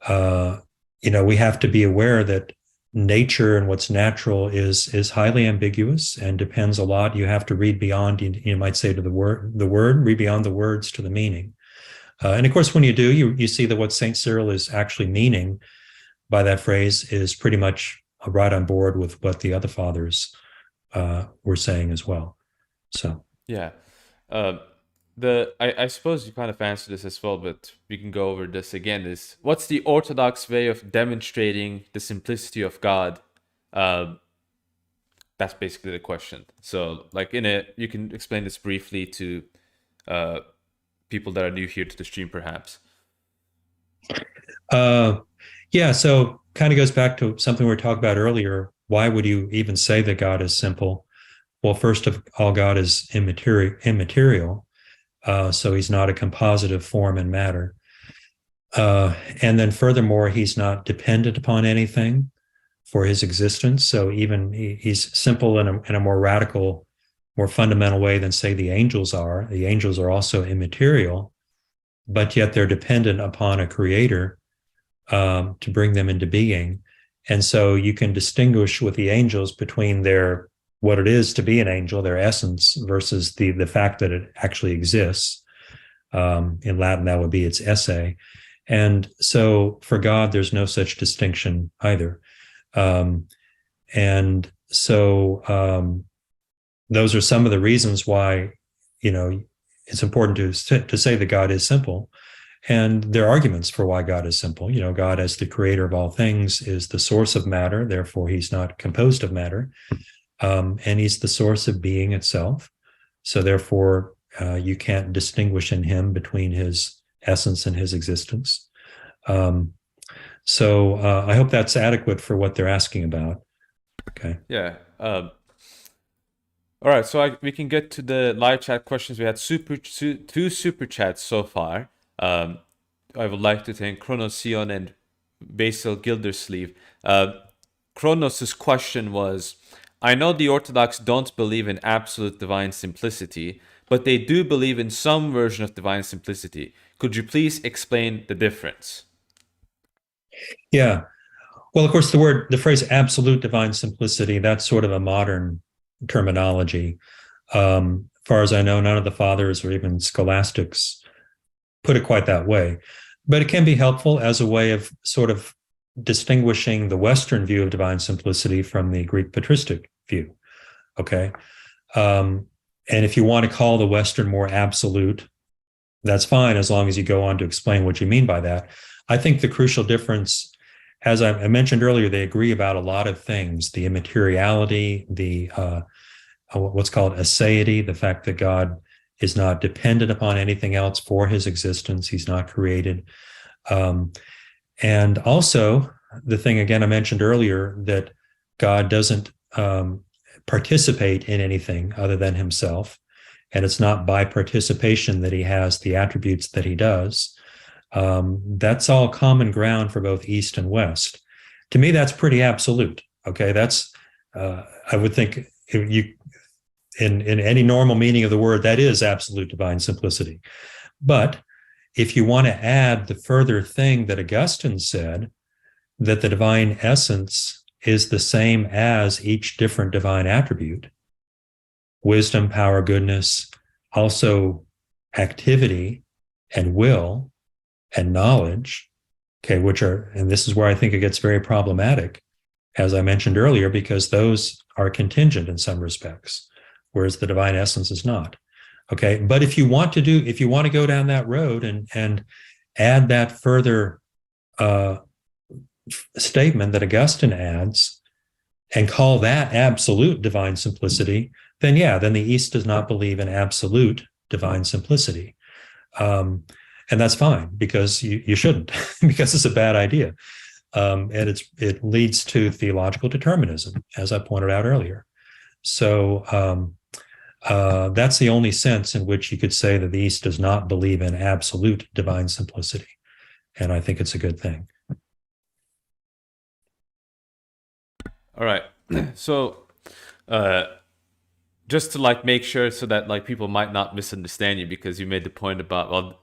we have to be aware that nature and what's natural is highly ambiguous and depends a lot. You have to read beyond, you might say, to the word, read beyond the words to the meaning. And of course, when you do, you see that what St. Cyril is actually meaning by that phrase is pretty much right on board with what the other fathers were saying as well. So yeah. I suppose you kind of answered this as well, but we can go over this again. Is what's the orthodox way of demonstrating the simplicity of God? That's basically the question. So, you can explain this briefly to people that are new here to the stream, perhaps. So kind of goes back to something we were talking about earlier. Why would you even say that God is simple? Well, first of all, God is immaterial. So he's not a composite of form and matter. And then furthermore, he's not dependent upon anything for his existence. So even he's simple in a more radical, more fundamental way than, say, the angels are. The angels are also immaterial, but yet they're dependent upon a creator to bring them into being. And so you can distinguish with the angels between what it is to be an angel, their essence, versus the fact that it actually exists. In Latin, that would be its esse. And so for God, there's no such distinction either. And so those are some of the reasons why, it's important to say that God is simple. And there are arguments for why God is simple. God, as the creator of all things, is the source of matter. Therefore, he's not composed of matter. And he's the source of being itself. So therefore, you can't distinguish in him between his essence and his existence. So I hope that's adequate for what they're asking about. Okay. Yeah. All right. So we can get to the live chat questions. We had two super chats so far. I would like to thank Chronosion and Basil Gildersleeve. Kronos' question was, I know the Orthodox don't believe in absolute divine simplicity, but they do believe in some version of divine simplicity. Could you please explain the difference? Yeah. Well, of course, the phrase absolute divine simplicity, that's sort of a modern terminology. As far as I know, none of the fathers or even scholastics put it quite that way. But it can be helpful as a way of sort of distinguishing the Western view of divine simplicity from the Greek patristic view. Okay. And if you want to call the Western more absolute, that's fine, as long as you go on to explain what you mean by that. I think the crucial difference, as I mentioned earlier, they agree about a lot of things: the immateriality, the what's called aseity, the fact that God is not dependent upon anything else for his existence; he's not created, and also the thing again I mentioned earlier, that God doesn't participate in anything other than himself, and it's not by participation that he has the attributes that he does. That's all common ground for both East and West. To me, that's pretty absolute. Okay, that's I would think you in any normal meaning of the word, that is absolute divine simplicity. But if you want to add the further thing that Augustine said, that the divine essence is the same as each different divine attribute, wisdom, power, goodness, also activity and will and knowledge, okay, which are, and this is where I think it gets very problematic, as I mentioned earlier, because those are contingent in some respects, whereas the divine essence is not. Okay, but if you want to go down that road and add that further statement that Augustine adds and call that absolute divine simplicity, then the East does not believe in absolute divine simplicity. And that's fine, because you shouldn't, because it's a bad idea. And it leads to theological determinism, as I pointed out earlier. So that's the only sense in which you could say that the East does not believe in absolute divine simplicity. And I think it's a good thing. All right. So just to make sure so that people might not misunderstand you, because you made the point about, well,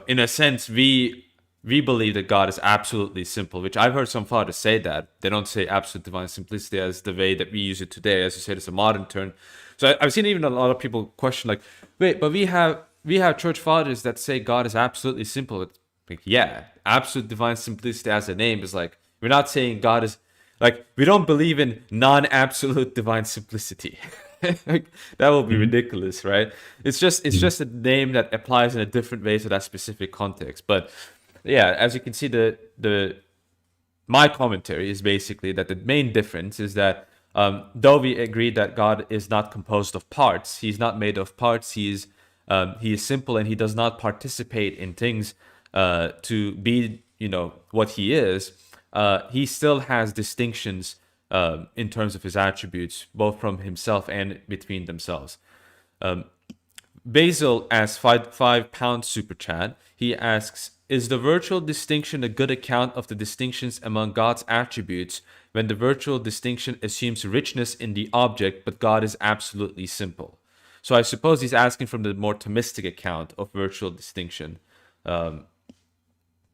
in a sense, we believe that God is absolutely simple, which I've heard some fathers say that. They don't say absolute divine simplicity as the way that we use it today. As you said, it's a modern term. So I've seen even a lot of people question, wait, but we have church fathers that say God is absolutely simple. Yeah, absolute divine simplicity as a name is we're not saying God is, we don't believe in non-absolute divine simplicity. That would be ridiculous, right? It's just a name that applies in a different way to that specific context. But yeah, as you can see, my commentary is basically that the main difference is that though we agree that God is not composed of parts, he's not made of parts, he is simple, and he does not participate in things to be what he is. He still has distinctions in terms of his attributes, both from himself and between themselves. Basil asks £5 super chat. He asks, is the virtual distinction a good account of the distinctions among God's attributes when the virtual distinction assumes richness in the object, but God is absolutely simple? So I suppose he's asking from the more Thomistic account of virtual distinction. What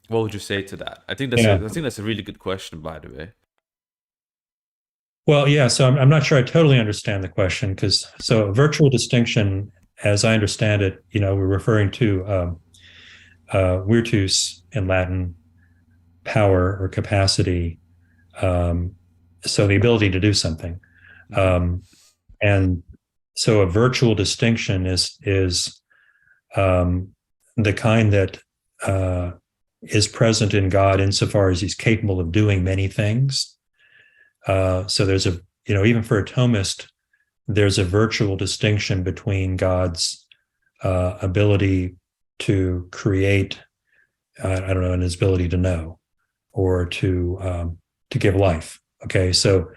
would you say to that? I think that's a really good question, by the way. Well, yeah. So I'm not sure I totally understand the question, so virtual distinction, as I understand it, we're referring to virtus in Latin, power or capacity. So the ability to do something, and so a virtual distinction is the kind that is present in God insofar as he's capable of doing many things. So there's even for a Thomist, there's a virtual distinction between God's ability to create, and his ability to know, or to give life. Okay, so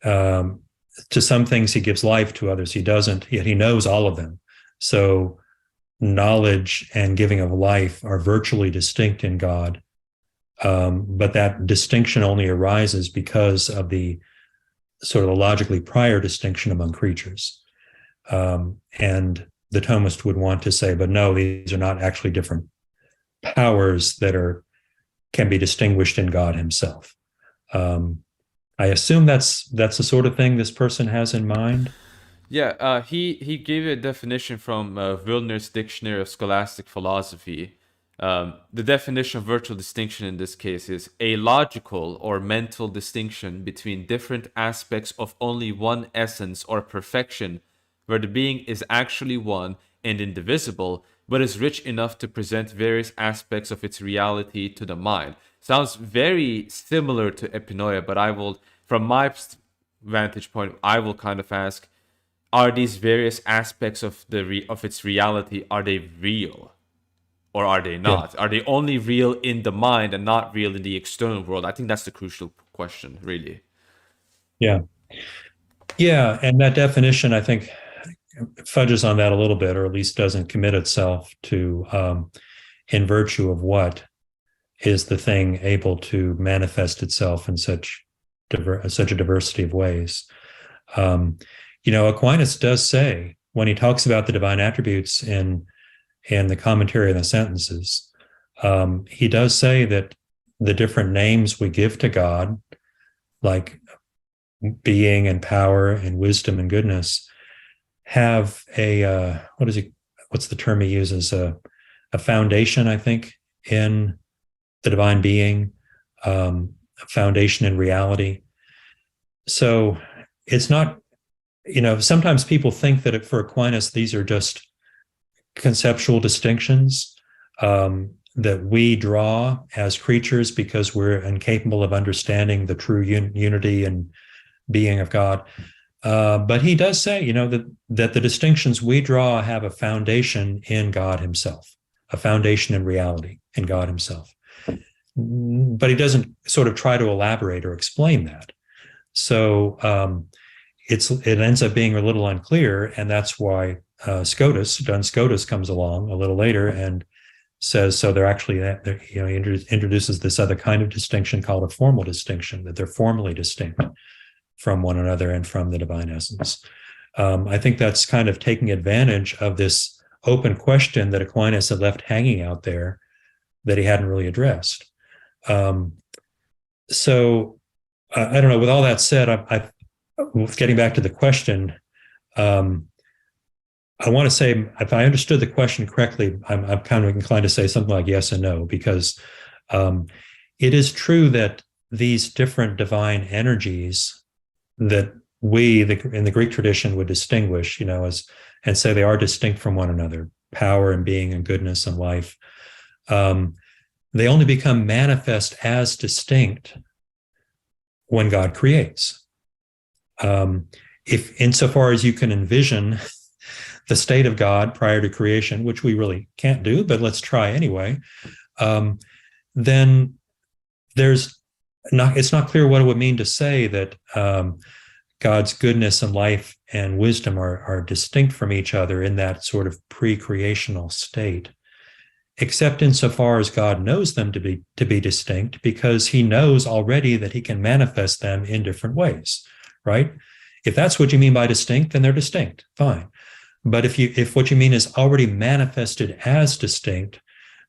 to some things he gives life, to others he doesn't, yet he knows all of them. So knowledge and giving of life are virtually distinct in God, but that distinction only arises because of the sort of a logically prior distinction among creatures. And the Thomist would want to say, but no, these are not actually different powers that can be distinguished in God himself. I assume that's the sort of thing this person has in mind. Yeah, he gave a definition from Wilner's Dictionary of Scholastic Philosophy. The definition of virtual distinction in this case is a logical or mental distinction between different aspects of only one essence or perfection, where the being is actually one and indivisible, but is rich enough to present various aspects of its reality to the mind. Sounds very similar to epinoia, but I will, from my vantage point, I will kind of ask, are these various aspects of of its reality, are they real? Or are they not? Yeah. Are they only real in the mind and not real in the external world? I think that's the crucial question, really. Yeah. Yeah. And that definition, I think, fudges on that a little bit, or at least doesn't commit itself to in virtue of what is the thing able to manifest itself in such a diversity of ways. Aquinas does say, when he talks about the divine attributes in the commentary on the sentences, he does say that the different names we give to God, like being and power and wisdom and goodness, have what's the term he uses? A foundation, I think, in the divine being, a foundation in reality. So it's not, sometimes people think that for Aquinas, these are just conceptual distinctions that we draw as creatures because we're incapable of understanding the true unity and being of God. But he does say, that the distinctions we draw have a foundation in God himself, a foundation in reality in God himself. But he doesn't sort of try to elaborate or explain that. So it ends up being a little unclear, and that's why Duns Scotus comes along a little later and says, so they're actually, he introduces this other kind of distinction called a formal distinction, that they're formally distinct from one another and from the divine essence. I think that's kind of taking advantage of this open question that Aquinas had left hanging out there that he hadn't really addressed. So I don't know, with all that said, getting back to the question, I want to say, if I understood the question correctly, I'm kind of inclined to say something like yes and no, because it is true that these different divine energies that we, in the Greek tradition, would distinguish, and say they are distinct from one another, power and being and goodness and life. They only become manifest as distinct when God creates. If insofar as you can envision the state of God prior to creation, which we really can't do, but let's try anyway, then it's not clear what it would mean to say that God's goodness and life and wisdom are distinct from each other in that sort of pre-creational state, except insofar as God knows them to be distinct, because he knows already that he can manifest them in different ways, right? If that's what you mean by distinct, then they're distinct, fine. But if what you mean is already manifested as distinct,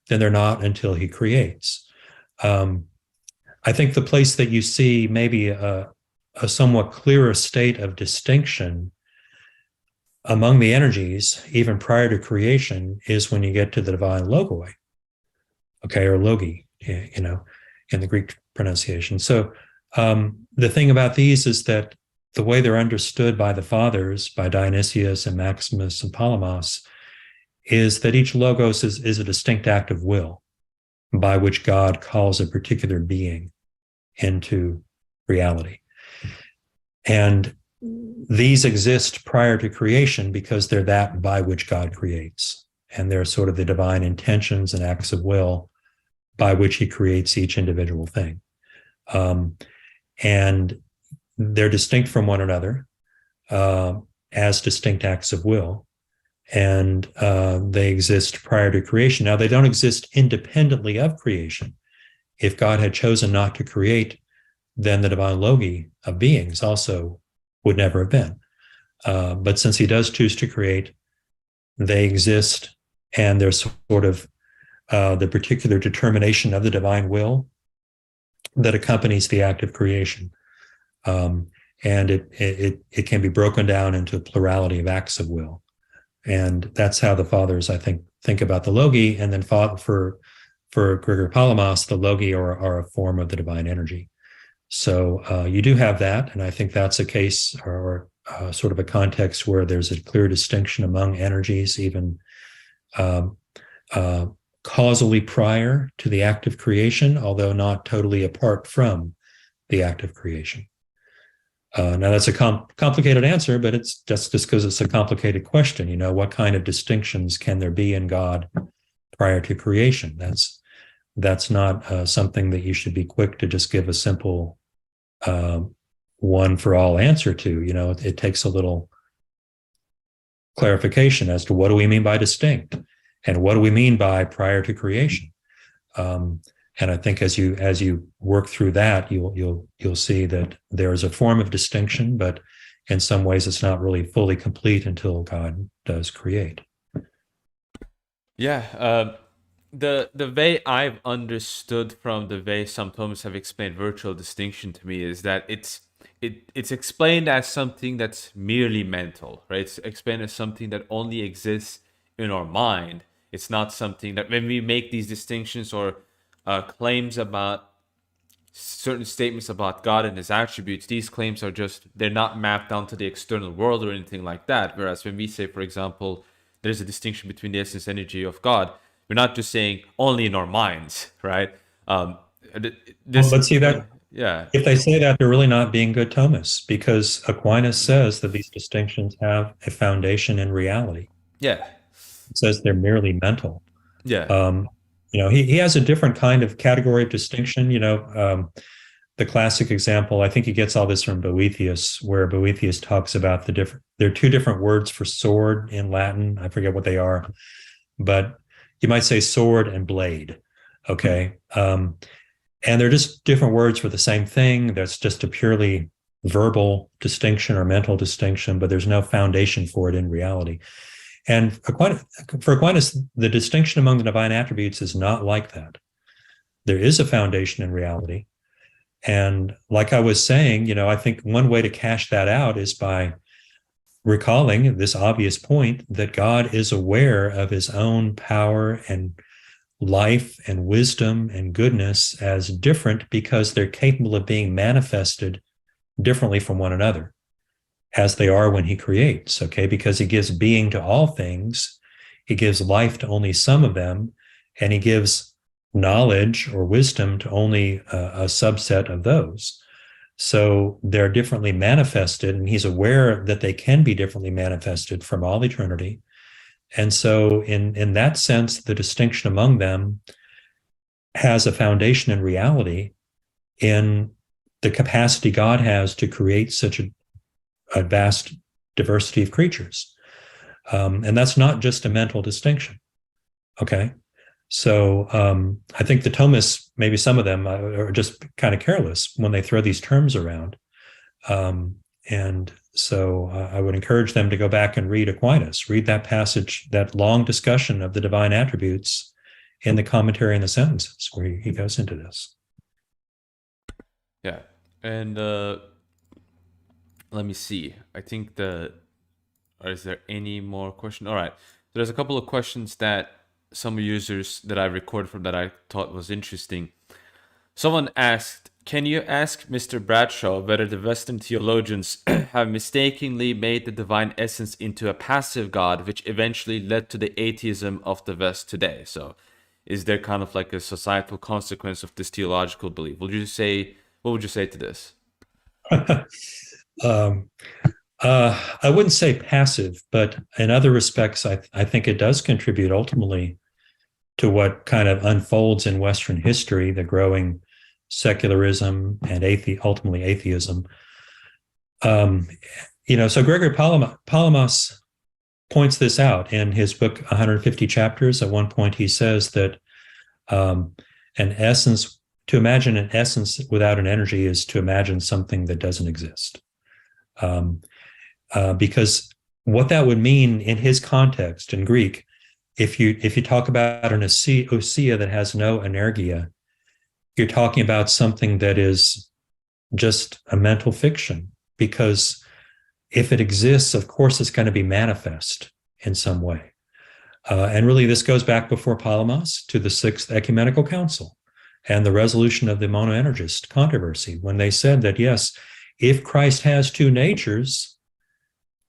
then they're not until he creates. I think the place that you see maybe a somewhat clearer state of distinction among the energies, even prior to creation, is when you get to the divine logoi, or logi, in the Greek pronunciation. So the thing about these is that the way they're understood by the fathers, by Dionysius and Maximus and Polemos, is that each logos is a distinct act of will by which God calls a particular being into reality. And these exist prior to creation because they're that by which God creates. And they're sort of the divine intentions and acts of will by which he creates each individual thing. And they're distinct from one another as distinct acts of will. And they exist prior to creation. Now, they don't exist independently of creation. If God had chosen not to create then the divine logi of beings also would never have been. But since he does choose to create, they exist, and there's sort of the particular determination of the divine will that accompanies the act of creation. And it can be broken down into a plurality of acts of will. And that's how the fathers, I think about the logi. And then for Gregory Palamas, the logi are a form of the divine energy. So you do have that, and I think that's a case or sort of a context where there's a clear distinction among energies, even causally prior to the act of creation, although not totally apart from the act of creation. Now that's a complicated answer, but it's just because it's a complicated question. You know, what kind of distinctions can there be in God prior to creation? That's not something that you should be quick to just give a simple one for all answer to. You know, it takes a little clarification as to what do we mean by distinct, and what do we mean by prior to creation. And I think as you work through that, you'll see that there is a form of distinction, but in some ways it's not really fully complete until God does create. Yeah, the way I've understood from the way some Thomists have explained virtual distinction to me is that it's explained as something that's merely mental, right? It's explained as something that only exists in our mind. It's not something that when we make these distinctions or claims about certain statements about God and his attributes, these claims are they're not mapped down to the external world or anything like that. Whereas when we say, for example, there's a distinction between the essence and energy of God, we're not just saying only in our minds, right? But see that, yeah. If they say that, they're really not being good Thomists, because Aquinas says that these distinctions have a foundation in reality. Yeah. It says they're merely mental. Yeah. You know, he has a different kind of category of distinction. You know, the classic example, I think he gets all this from Boethius, where Boethius talks about there are two different words for sword in Latin. I forget what they are, but you might say sword and blade. Okay. And they're just different words for the same thing. That's just a purely verbal distinction or mental distinction, but there's no foundation for it in reality. And for Aquinas, the distinction among the divine attributes is not like that. There is a foundation in reality. And like I was saying, you know, I think one way to cash that out is by recalling this obvious point that God is aware of his own power and life and wisdom and goodness as different because they're capable of being manifested differently from one another, as they are when he creates, okay? Because he gives being to all things, he gives life to only some of them, and he gives knowledge or wisdom to only a subset of those. So they're differently manifested, and he's aware that they can be differently manifested from all eternity. And so in that sense, the distinction among them has a foundation in reality in the capacity God has to create such a vast diversity of creatures. And that's not just a mental distinction. Okay. So I think the Thomists, maybe some of them are just kind of careless when they throw these terms around. And so I would encourage them to go back and read Aquinas, read that passage, that long discussion of the divine attributes in the commentary and the sentences where he goes into this. Yeah. And let me see. I think is there any more question? All right. So there's a couple of questions that some users that I recorded from that I thought was interesting. Someone asked, can you ask Mr. Bradshaw whether the Western theologians have mistakenly made the divine essence into a passive God, which eventually led to the atheism of the West today? So is there kind of like a societal consequence of this theological belief? What would you say to this? I wouldn't say passive, but in other respects, I think it does contribute ultimately to what kind of unfolds in Western history, the growing secularism and ultimately atheism. So Gregory Palamas points this out in his book, 150 Chapters. At one point, he says that an essence to imagine an essence without an energy is to imagine something that doesn't exist. Because what that would mean in his context in Greek, if you talk about an Ousia that has no Energia, you're talking about something that is just a mental fiction. Because if it exists, of course, it's going to be manifest in some way. And really, this goes back before Palamas to the Sixth Ecumenical Council and the resolution of the monoenergist controversy, when they said that, yes, if Christ has two natures,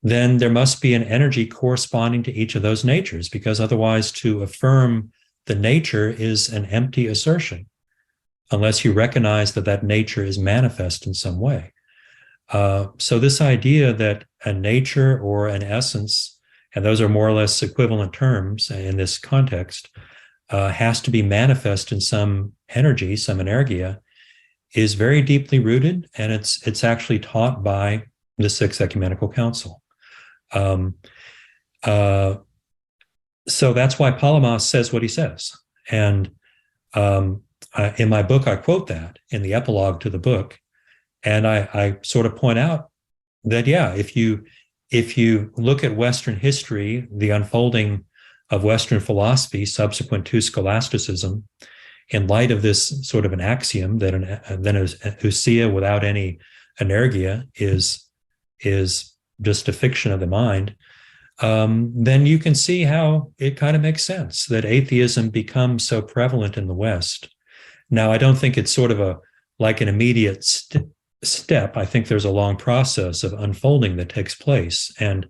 then there must be an energy corresponding to each of those natures, because otherwise to affirm the nature is an empty assertion, unless you recognize that that nature is manifest in some way. So this idea that a nature or an essence, and those are more or less equivalent terms in this context, has to be manifest in some energy, some energia, is very deeply rooted, and it's actually taught by the Sixth Ecumenical Council. So that's why Palamas says what he says. And in my book, I quote that in the epilogue to the book. And I sort of point out that, yeah, if you look at Western history, the unfolding of Western philosophy subsequent to scholasticism, in light of this sort of an axiom that an ousia without any energia is just a fiction of the mind, then you can see how it kind of makes sense that atheism becomes so prevalent in the West. Now, I don't think it's sort of like an immediate step. I think there's a long process of unfolding that takes place. And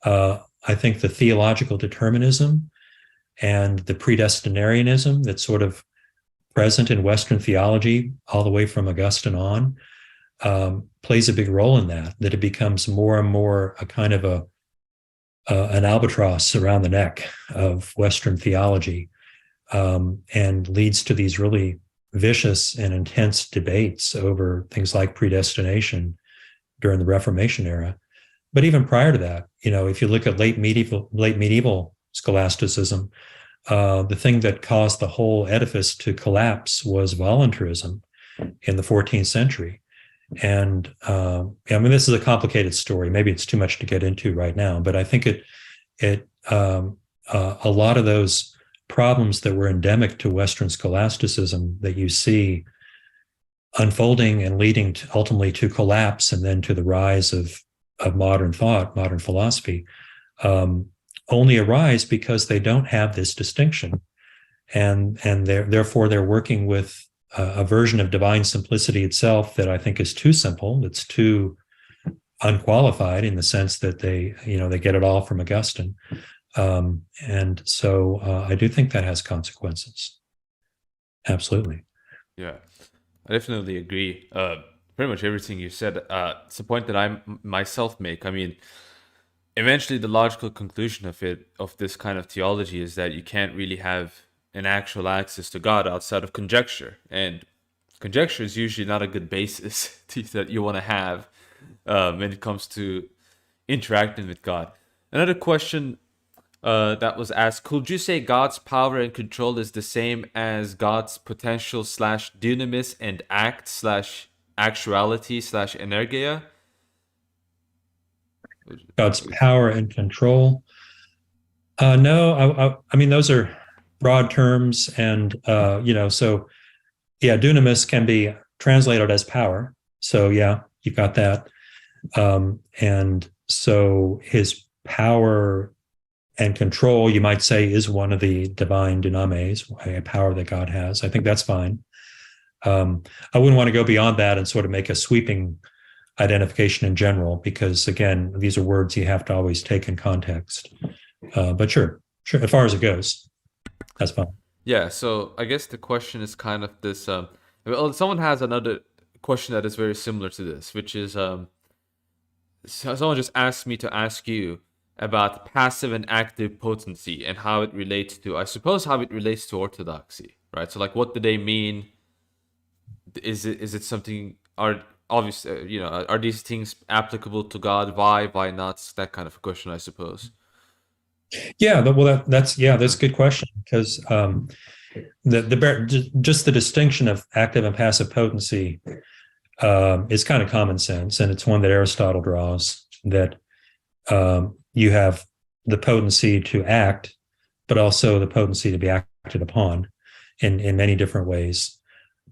I think the theological determinism and the predestinarianism that's sort of present in Western theology all the way from Augustine on plays a big role in that it becomes more and more a kind of an albatross around the neck of Western theology, and leads to these really vicious and intense debates over things like predestination during the Reformation era. But even prior to that, if you look at late medieval scholasticism, the thing that caused the whole edifice to collapse was voluntarism in the 14th century. And I mean, this is a complicated story. Maybe it's too much to get into right now, but I think a lot of those problems that were endemic to Western scholasticism that you see unfolding and leading ultimately to collapse and then to the rise of modern thought, modern philosophy, only arise because they don't have this distinction, and therefore they're working with a version of divine simplicity itself that I think is too simple. It's too unqualified in the sense that they get it all from Augustine. And so I do think that has consequences. Absolutely. Yeah, I definitely agree. Pretty much everything you said. It's a point that I myself make. I mean, eventually the logical conclusion of this kind of theology is that you can't really have an actual access to God outside of conjecture. And conjecture is usually not a good basis that you want to have when it comes to interacting with God. Another question that was asked: could you say God's power and control is the same as God's potential / dunamis and act / actuality / energia? God's power and control. No, I mean, those are broad terms, and so yeah, dunamis can be translated as power. So yeah, you got that. And so his power and control, you might say, is one of the divine dunames, a power that God has. I think that's fine. I wouldn't want to go beyond that and sort of make a sweeping identification in general, because again, these are words you have to always take in context. But sure, as far as it goes, that's fine. Yeah, so I guess the question is kind of this. Someone has another question that is very similar to this, which is someone just asked me to ask you about passive and active potency and how it relates to, I suppose, how it relates to orthodoxy, right? So, like, what do they mean? Is it something? Are these things applicable to God? Why not? That kind of question, I suppose. Yeah, well, that's a good question, because Just the distinction of active and passive potency is kind of common sense, and it's one that Aristotle draws, that you have the potency to act, but also the potency to be acted upon in many different ways.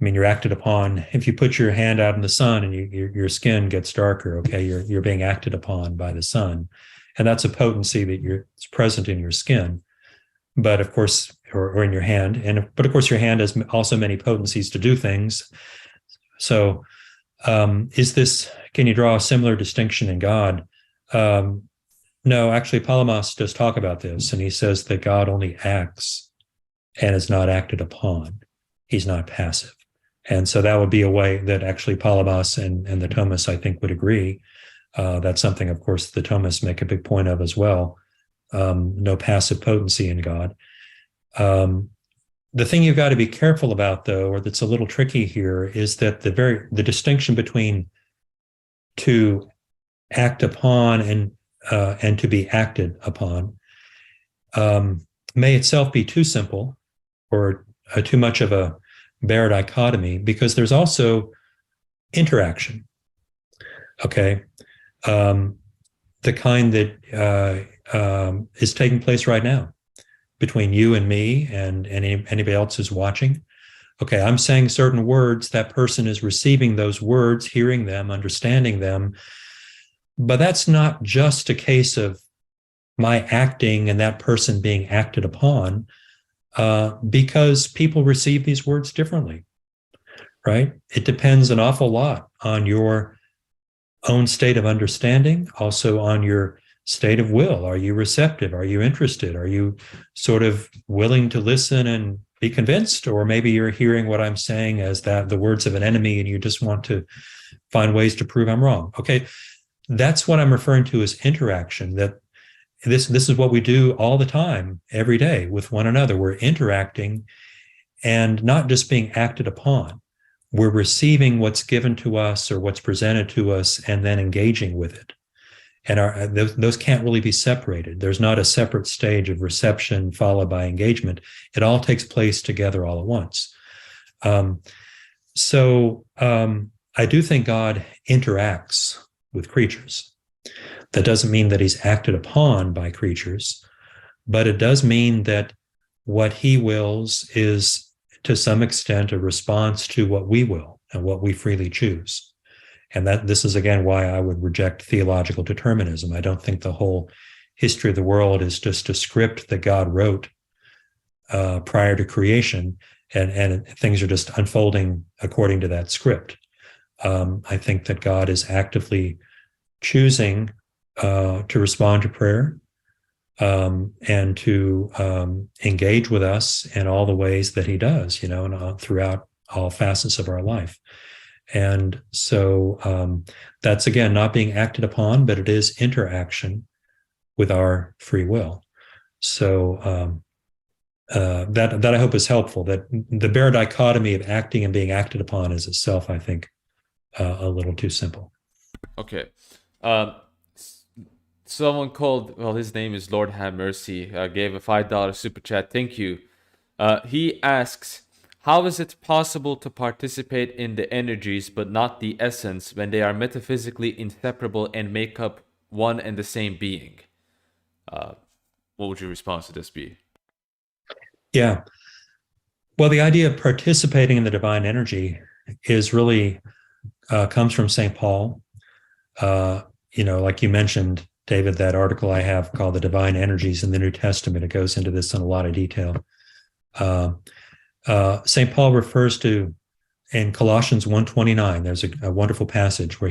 I mean, you're acted upon if you put your hand out in the sun and your skin gets darker. Okay, you're being acted upon by the sun, and that's a potency that it's present in your skin. But of course, or in your hand, but of course, your hand has also many potencies to do things. So, can you draw a similar distinction in God? No, actually, Palamas does talk about this, and he says that God only acts and is not acted upon. He's not passive. And so that would be a way that actually Palamas and the Thomists, I think, would agree. That's something, of course, the Thomists make a big point of as well. No passive potency in God. The thing you've got to be careful about, though, or that's a little tricky here, is that the distinction between to act upon and to be acted upon may itself be too simple or too much of a bare dichotomy, because there's also interaction. Okay, the kind that is taking place right now between you and me and anybody else who's watching. Okay, I'm saying certain words, that person is receiving those words, hearing them, understanding them, but that's not just a case of my acting and that person being acted upon, because people receive these words differently, right? It depends an awful lot on your own state of understanding, also on your state of will. Are you receptive? Are you interested? Are you sort of willing to listen and be convinced? Or maybe you're hearing what I'm saying as the words of an enemy and you just want to find ways to prove I'm wrong. Okay, that's what I'm referring to as interaction, that this is what we do all the time, every day with one another. We're interacting and not just being acted upon. We're receiving what's given to us or what's presented to us and then engaging with it. And those can't really be separated. There's not a separate stage of reception followed by engagement. It all takes place together all at once. So I do think God interacts with creatures. That doesn't mean that he's acted upon by creatures, but it does mean that what he wills is, to some extent, a response to what we will and what we freely choose. And that this is, again, why I would reject theological determinism. I don't think the whole history of the world is just a script that God wrote prior to creation, and things are just unfolding according to that script. I think that God is actively choosing to respond to prayer and to engage with us in all the ways that he does, and throughout all facets of our life. And so that's, again, not being acted upon, but it is interaction with our free will. So that I hope is helpful, that the bare dichotomy of acting and being acted upon is itself, I think, a little too simple. Okay. Someone called, well, his name is Lord Have Mercy, gave a $5 super chat. Thank you. He asks, how is it possible to participate in the energies but not the essence when they are metaphysically inseparable and make up one and the same being? What would your response to this be? Yeah. Well, the idea of participating in the divine energy is really comes from St. Paul. Like you mentioned, David, that article I have called The Divine Energies in the New Testament, it goes into this in a lot of detail. St. Paul refers to, in Colossians 1:29, there's a wonderful passage where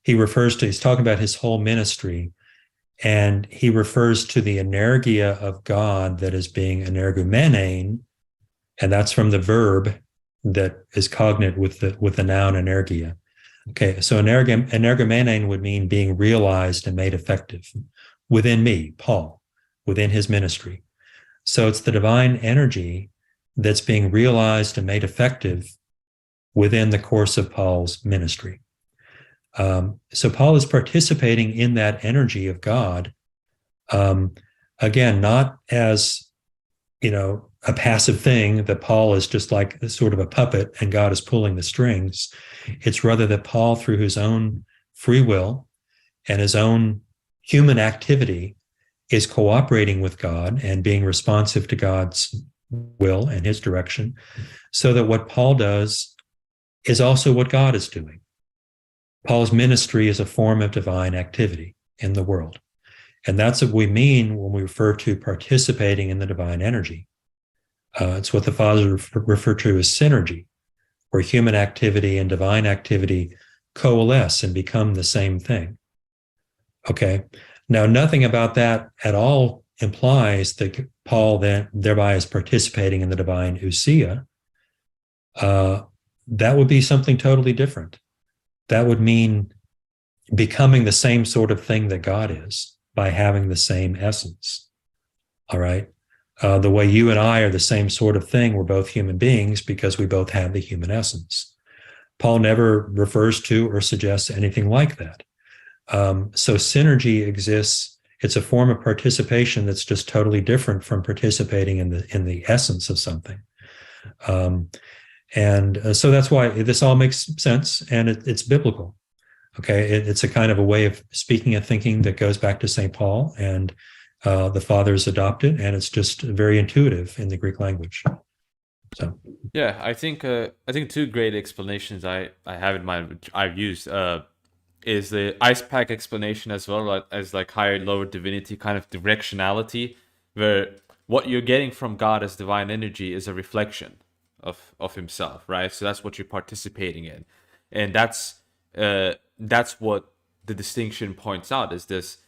he's talking about his whole ministry, and he refers to the Energia of God that is being energumenein, and that's from the verb that is cognate with the noun energia. Okay, so energumenein would mean being realized and made effective within me, Paul, within his ministry. So it's the divine energy that's being realized and made effective within the course of Paul's ministry. So Paul is participating in that energy of God, again, not as, a passive thing, that Paul is just like sort of a puppet and God is pulling the strings. It's rather that Paul, through his own free will and his own human activity, is cooperating with God and being responsive to God's will and his direction, so that what Paul does is also what God is doing. Paul's ministry is a form of divine activity in the world. And that's what we mean when we refer to participating in the divine energy. It's what the fathers refer to as synergy, where human activity and divine activity coalesce and become the same thing. Okay. Now, nothing about that at all implies that Paul then thereby is participating in the divine Ousia. That would be something totally different. That would mean becoming the same sort of thing that God is by having the same essence. All right. The way you and I are the same sort of thing, we're both human beings because we both have the human essence. Paul never refers to or suggests anything like that. So synergy exists. It's a form of participation that's just totally different from participating in the essence of something. So that's why this all makes sense, and it's biblical. Okay, it's a kind of a way of speaking and thinking that goes back to St. Paul, and the fathers adopt it, and it's just very intuitive in the Greek language. So yeah, I think two great explanations I have in mind, which I've used, is the ice pack explanation, as well as like higher lower divinity kind of directionality, where what you're getting from God as divine energy is a reflection of himself, right? So that's what you're participating in, and that's what the distinction points out, is this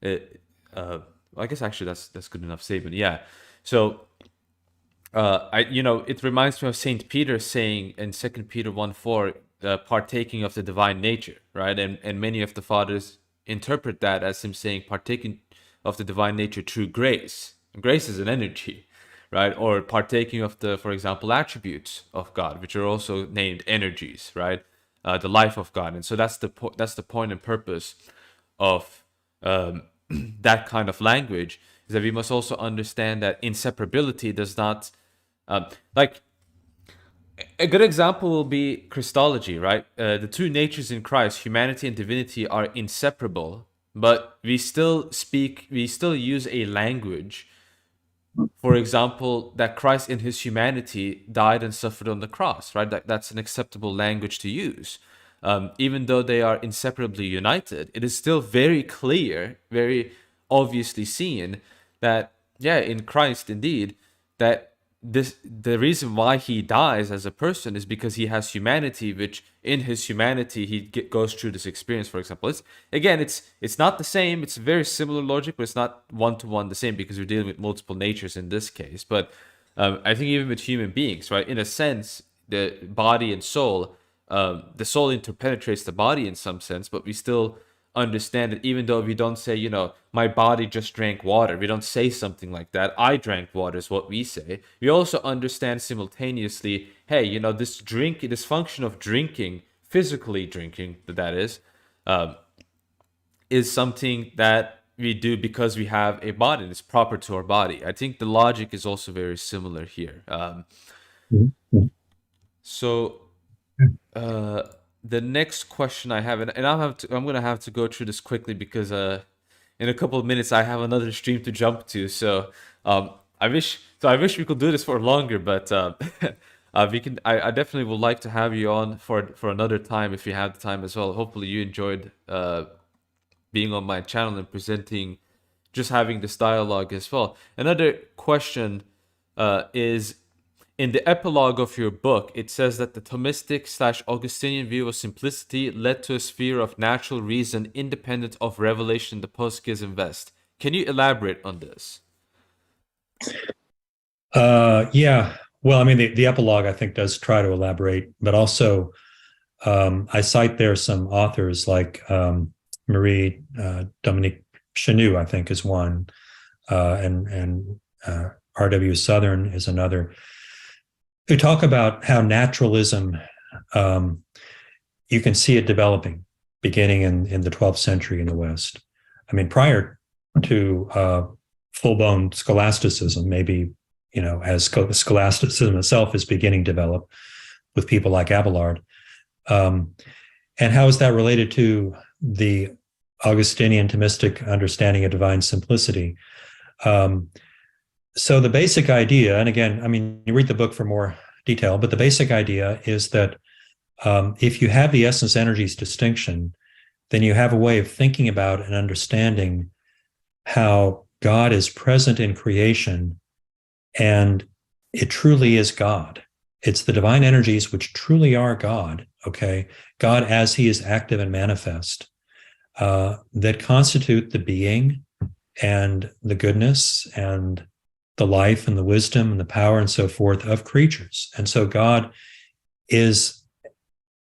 I guess actually that's good enough statement. Yeah. So it reminds me of Saint Peter saying in 2 Peter 1:4, partaking of the divine nature, right? And many of the fathers interpret that as him saying partaking of the divine nature through grace. Grace is an energy, right? Or partaking of the, for example, attributes of God, which are also named energies, right? The life of God. And so that's the point and purpose of that kind of language, is that we must also understand that inseparability does not, like, a good example will be Christology, right? The two natures in Christ, humanity and divinity, are inseparable, but we still use a language, for example, that Christ in his humanity died and suffered on the cross, right? That's an acceptable language to use. Even though they are inseparably united, it is still very clear, very obviously seen that, yeah, in Christ, indeed, that the reason why he dies as a person is because he has humanity, which in his humanity he goes through this experience. For example, it's not the same. It's a very similar logic, but it's not one-to-one the same, because we're dealing with multiple natures in this case. But I think even with human beings, right, in a sense, the body and soul, the soul interpenetrates the body in some sense, but we still understand that even though we don't say, my body just drank water, we don't say something like that. I drank water is what we say. We also understand simultaneously, hey, this function of drinking, physically drinking, that is something that we do because we have a body and it's proper to our body. I think the logic is also very similar here. So the next question I have, and I'm gonna have to go through this quickly, because in a couple of minutes I have another stream to jump to. So I wish we could do this for longer, but we can. I definitely would like to have you on for another time if you have the time as well. Hopefully you enjoyed being on my channel and presenting, just having this dialogue as well. Another question is, in the epilogue of your book, it says that the Thomistic/Augustinian view of simplicity led to a sphere of natural reason independent of revelation in the post-schism West. Can you elaborate on this? Yeah. Well, I mean, the epilogue, I think, does try to elaborate, but also I cite there some authors like Marie Dominique Chenu, I think, is one, and R.W. Southern is another, who talk about how naturalism, you can see it developing, beginning in the 12th century in the West. I mean, prior to full-blown scholasticism, maybe as scholasticism itself is beginning to develop with people like Abelard. And how is that related to the Augustinian Thomistic understanding of divine simplicity? So the basic idea, and again, I mean, you read the book for more detail, but the basic idea is that if you have the essence energies distinction, then you have a way of thinking about and understanding how God is present in creation, and it truly is God. It's the divine energies which truly are God, okay? God as he is active and manifest, that constitute the being and the goodness and the life and the wisdom and the power and so forth of creatures. And so God is,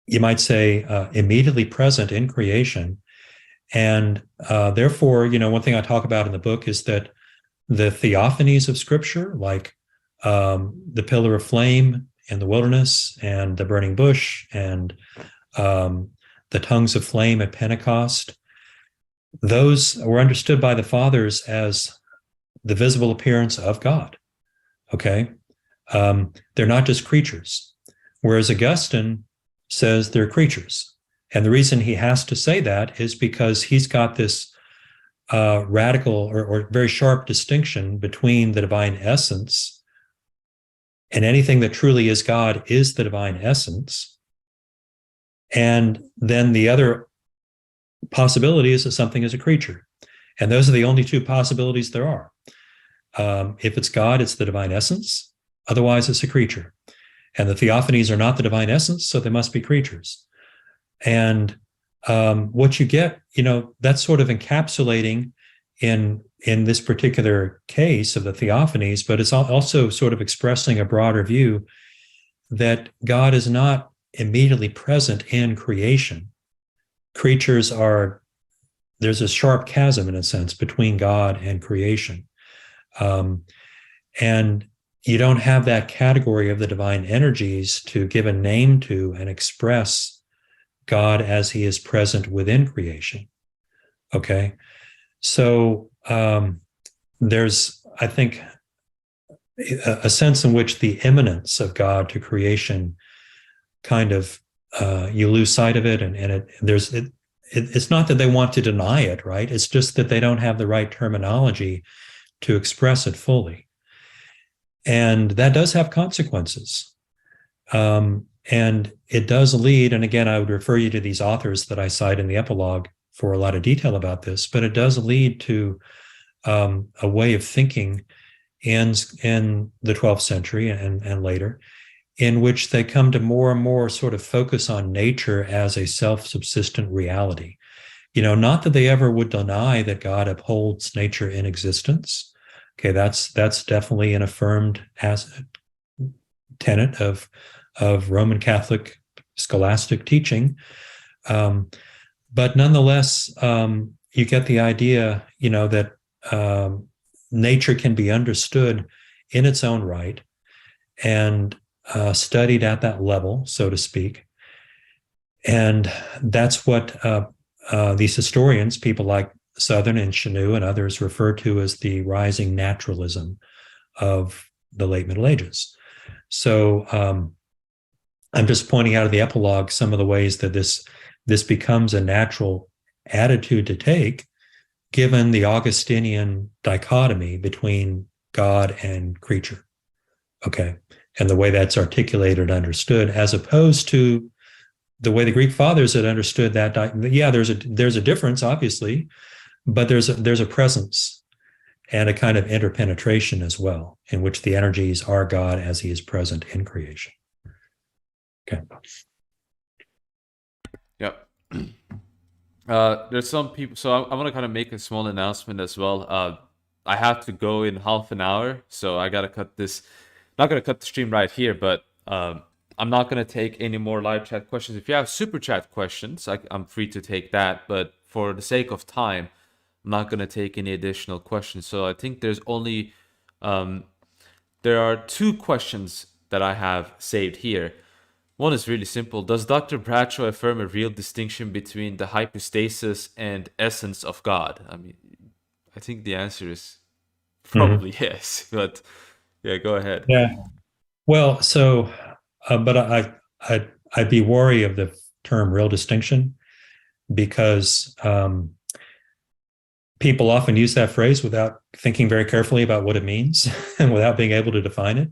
you might say, immediately present in creation. And therefore, one thing I talk about in the book is that the theophanies of Scripture, like the pillar of flame in the wilderness and the burning bush and the tongues of flame at Pentecost, those were understood by the fathers as the visible appearance of God, okay? They're not just creatures, whereas Augustine says they're creatures. And the reason he has to say that is because he's got this radical or very sharp distinction between the divine essence, and anything that truly is God is the divine essence. And then the other possibility is that something is a creature. And those are the only two possibilities there are. If it's God, it's the divine essence. Otherwise, it's a creature. And the theophanies are not the divine essence, so they must be creatures. And what you get, that's sort of encapsulating in this particular case of the theophanies, but it's also sort of expressing a broader view that God is not immediately present in creation. Creatures there's a sharp chasm, in a sense, between God and creation. And you don't have that category of the divine energies to give a name to and express God as he is present within creation. Okay. So there's, I think, a sense in which the immanence of God to creation kind of, you lose sight of it. And it's not that they want to deny it, right? It's just that they don't have the right terminology to express it fully. And that does have consequences. And it does lead, and again, I would refer you to these authors that I cite in the epilogue for a lot of detail about this, but it does lead to a way of thinking in the 12th century and later, in which they come to more and more sort of focus on nature as a self-subsistent reality. Not that they ever would deny that God upholds nature in existence. Okay, that's definitely an affirmed tenet of Roman Catholic scholastic teaching. But nonetheless, you get the idea, that nature can be understood in its own right and studied at that level, so to speak. And that's what these historians, people like Southern and Chanou and others, refer to as the rising naturalism of the late Middle Ages. So I'm just pointing out of the epilogue some of the ways that this becomes a natural attitude to take, given the Augustinian dichotomy between God and creature. Okay. And the way that's articulated, understood, as opposed to the way the Greek fathers had understood that. Yeah, there's a difference, obviously, but there's a presence and a kind of interpenetration as well, in which the energies are God as he is present in creation. Okay. Yep. There's some people, so I want to kind of make a small announcement as well. I have to go in half an hour, so I gotta cut this. Not gonna cut the stream right here, but I'm not gonna take any more live chat questions. If you have super chat questions, I'm free to take that. But for the sake of time, I'm not gonna take any additional questions. So I think there's only there are two questions that I have saved here. One is really simple. Does Dr. Bradshaw affirm a real distinction between the hypostasis and essence of God? I mean, I think the answer is probably yes, but Yeah, go ahead. Yeah. Well, so, but I'd be wary of the term real distinction because people often use that phrase without thinking very carefully about what it means and without being able to define it.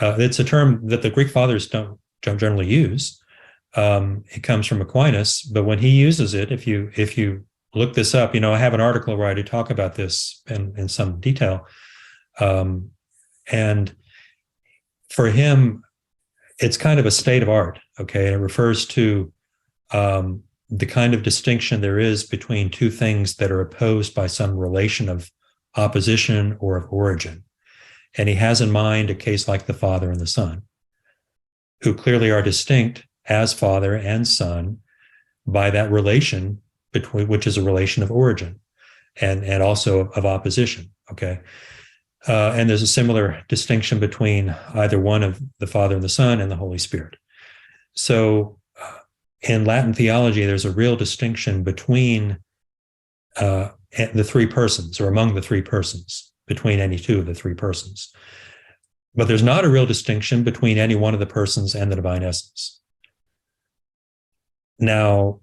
It's a term that the Greek fathers don't generally use. It comes from Aquinas, but when he uses it, if you look this up, I have an article where I do talk about this in some detail. And for him, it's kind of a state of art, okay? And it refers to the kind of distinction there is between two things that are opposed by some relation of opposition or of origin. And he has in mind a case like the Father and the Son, who clearly are distinct as Father and Son by that relation between, which is a relation of origin and also of opposition, okay? And there's a similar distinction between either one of the Father and the Son and the Holy Spirit. So in Latin theology, there's a real distinction between the three persons, or among the three persons, between any two of the three persons. But there's not a real distinction between any one of the persons and the divine essence. Now,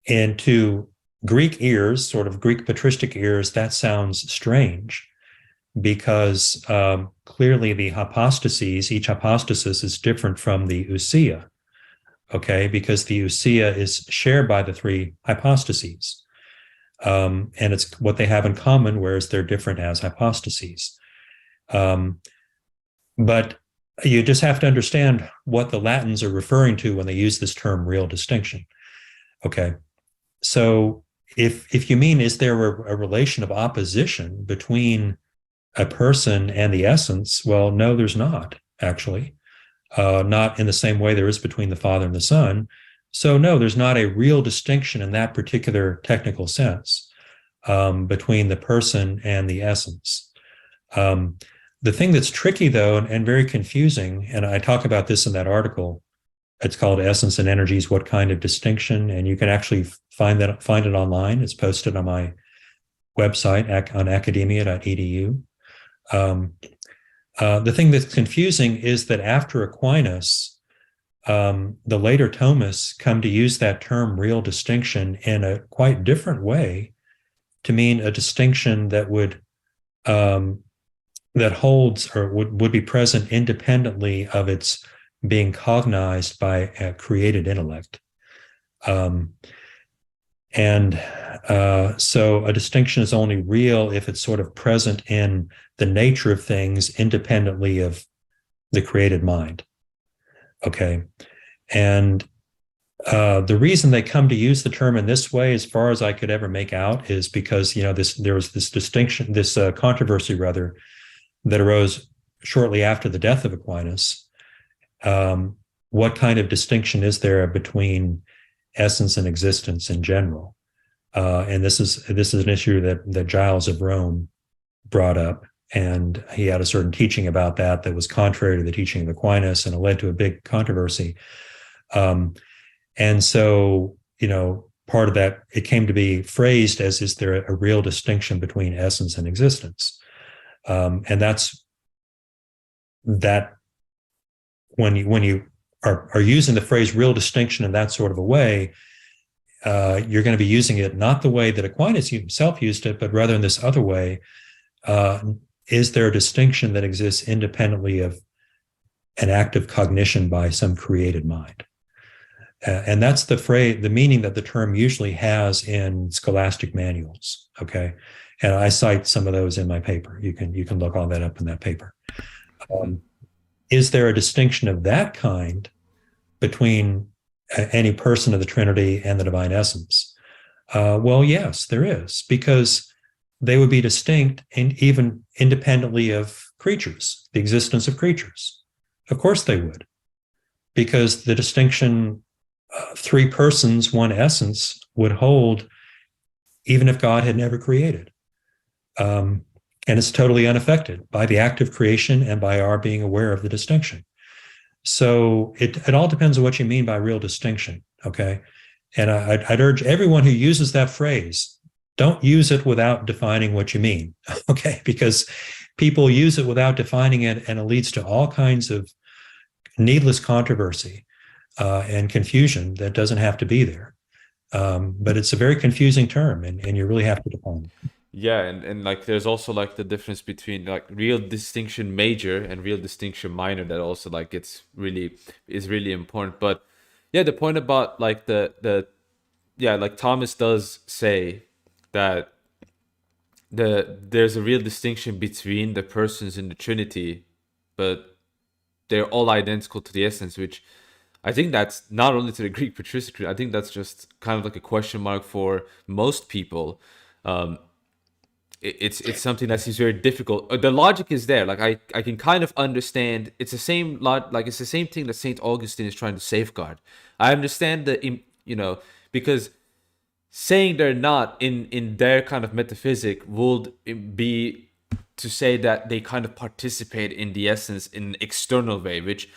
into Greek ears, sort of Greek patristic ears, that sounds strange, because clearly the hypostases, each hypostasis is different from the ousia, okay? Because the ousia is shared by the three hypostases. And it's what they have in common, whereas they're different as hypostases. But you just have to understand what the Latins are referring to when they use this term real distinction, okay? So if you mean, is there a relation of opposition between a person and the essence? Well, no, there's not, actually. Not in the same way there is between the Father and the Son. So no, there's not a real distinction in that particular technical sense between the person and the essence. The thing that's tricky, though, and very confusing, and I talk about this in that article, it's called Essence and Energies, What Kind of Distinction? And you can actually find it online. It's posted on my website on academia.edu. The thing that's confusing is that after Aquinas, the later Thomists come to use that term real distinction in a quite different way to mean a distinction that would that holds or would be present independently of its being cognized by a created intellect. So a distinction is only real if it's sort of present in the nature of things independently of the created mind. Okay. And the reason they come to use the term in this way, as far as I could ever make out, is because, there was this distinction, this controversy rather, that arose shortly after the death of Aquinas. What kind of distinction is there between essence and existence in general? And this is an issue that Giles of Rome brought up, and he had a certain teaching about that was contrary to the teaching of Aquinas, and it led to a big controversy. And so, part of that, it came to be phrased as, is there a real distinction between essence and existence? And that's that when you are using the phrase real distinction in that sort of a way, you're going to be using it not the way that Aquinas himself used it, but rather in this other way. Is there a distinction that exists independently of an act of cognition by some created mind? And that's the meaning that the term usually has in scholastic manuals, okay? And I cite some of those in my paper. You can look all that up in that paper. Is there a distinction of that kind between any person of the Trinity and the divine essence? Well, yes, there is, because they would be distinct and even independently of creatures, the existence of creatures. Of course they would, because the distinction, three persons, one essence, would hold even if God had never created. And it's totally unaffected by the act of creation and by our being aware of the distinction. So it all depends on what you mean by real distinction, okay? And I'd urge everyone who uses that phrase, don't use it without defining what you mean, okay? Because people use it without defining it, and it leads to all kinds of needless controversy and confusion that doesn't have to be there. But it's a very confusing term, and you really have to define it. Yeah, and like there's also like the difference between like real distinction major and real distinction minor that also like is really important. But yeah, the point about like the yeah, like Thomas does say that there's a real distinction between the persons in the Trinity, but they're all identical to the essence, which I think that's not only to the Greek patristic, I think that's just kind of like a question mark for most people. It's something that seems very difficult. The logic is there. Like I can kind of understand. It's the same lot. Like it's the same thing that Saint Augustine is trying to safeguard. I understand because saying they're not in their kind of metaphysic would be to say that they kind of participate in the essence in an external way, which,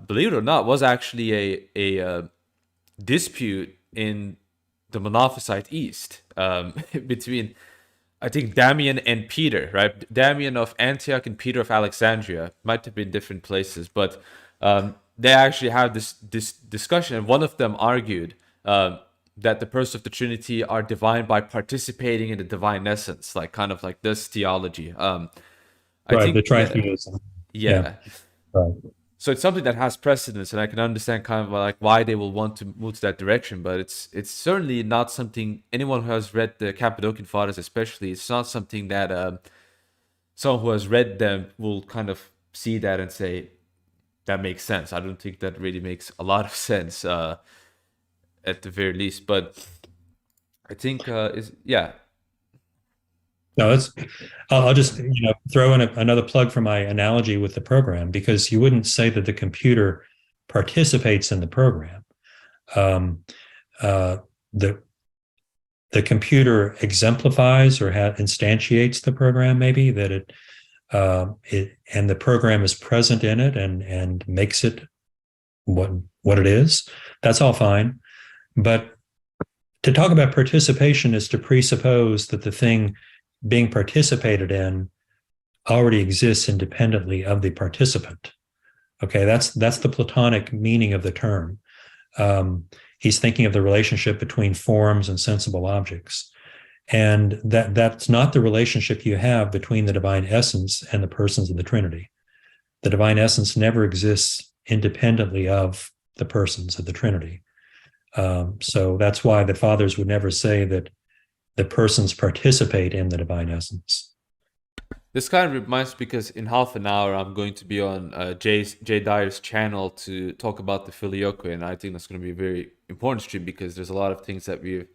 believe it or not, was actually a dispute in the Monophysite East between, I think, Damian and Peter, right? Damian of Antioch and Peter of Alexandria. Might have been different places, but they actually had this discussion, and one of them argued that the persons of the Trinity are divine by participating in the divine essence, like kind of like this theology. I Right, think the tritheism. yeah. Right. So it's something that has precedence, and I can understand kind of like why they will want to move to that direction. But it's certainly not something anyone who has read the Cappadocian Fathers, especially, it's not something that someone who has read them will kind of see that and say that makes sense. I don't think that really makes a lot of sense, at the very least. But I think is yeah. No, I'll just throw in another plug for my analogy with the program, because you wouldn't say that the computer participates in the program. The computer exemplifies or instantiates the program, maybe that it and the program is present in it and makes it what it is. That's all fine, but to talk about participation is to presuppose that the thing being participated in already exists independently of the participant. Okay, that's the Platonic meaning of the term. He's thinking of the relationship between forms and sensible objects, and that's not the relationship you have between the divine essence and the persons of the Trinity. The divine essence never exists independently of the persons of the Trinity. So that's why the fathers would never say that the persons participate in the divine essence. This kind of reminds me, because in half an hour I'm going to be on Jay Dyer's channel to talk about the Filioque, and I think that's going to be a very important stream because there's a lot of things that we've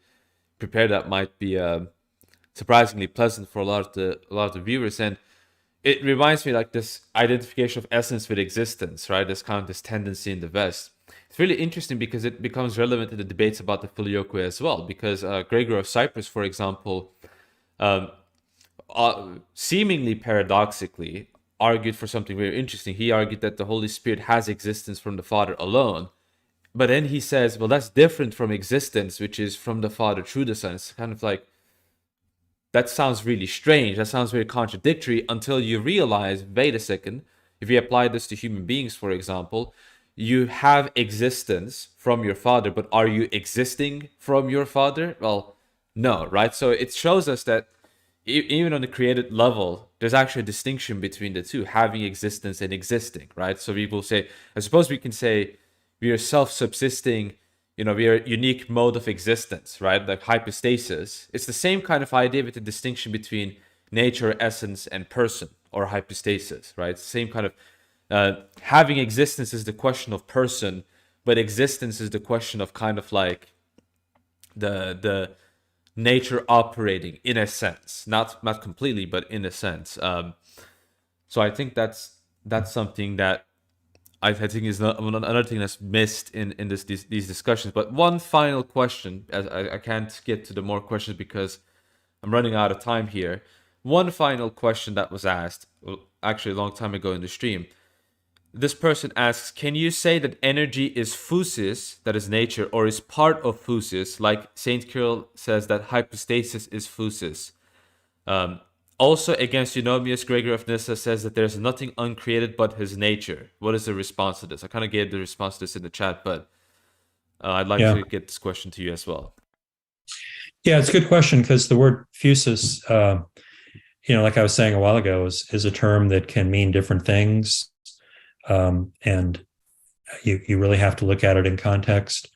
prepared that might be surprisingly pleasant for a lot of the viewers. And it reminds me like this identification of essence with existence, right? There's kind of this tendency in the West. It's really interesting because it becomes relevant in the debates about the Filioque as well. Because Gregor of Cyprus, for example, seemingly paradoxically argued for something very interesting. He argued that the Holy Spirit has existence from the Father alone. But then he says, well, that's different from existence, which is from the Father through the Son. It's kind of like, that sounds really strange. That sounds very contradictory until you realize, wait a second, if you apply this to human beings, for example, you have existence from your Father, but are you existing from your Father? Well, no, right? So it shows us that even on the created level, there's actually a distinction between the two, having existence and existing, right? So people say, I suppose we can say we are self-subsisting, we are a unique mode of existence, right? Like hypostasis. It's the same kind of idea with the distinction between nature, essence, and person, or hypostasis, right? Same kind of having existence is the question of person, but existence is the question of kind of like the nature operating in a sense, not completely, but in a sense. So I think that's something that I think is another thing that's missed in these discussions. But one final question, as I can't get to the more questions because I'm running out of time here. One final question that was asked, well, actually a long time ago in the stream. This person asks, can you say that energy is physis, that is nature, or is part of physis, like Saint Cyril says that hypostasis is physis? Also, against Eunomius, Gregory of Nyssa says that there's nothing uncreated but his nature. What is the response to this? I kind of gave the response to this in the chat, but I'd like Yeah. to get this question to you as well. Yeah, it's a good question because the word fusus, like I was saying a while ago, is a term that can mean different things. And you really have to look at it in context.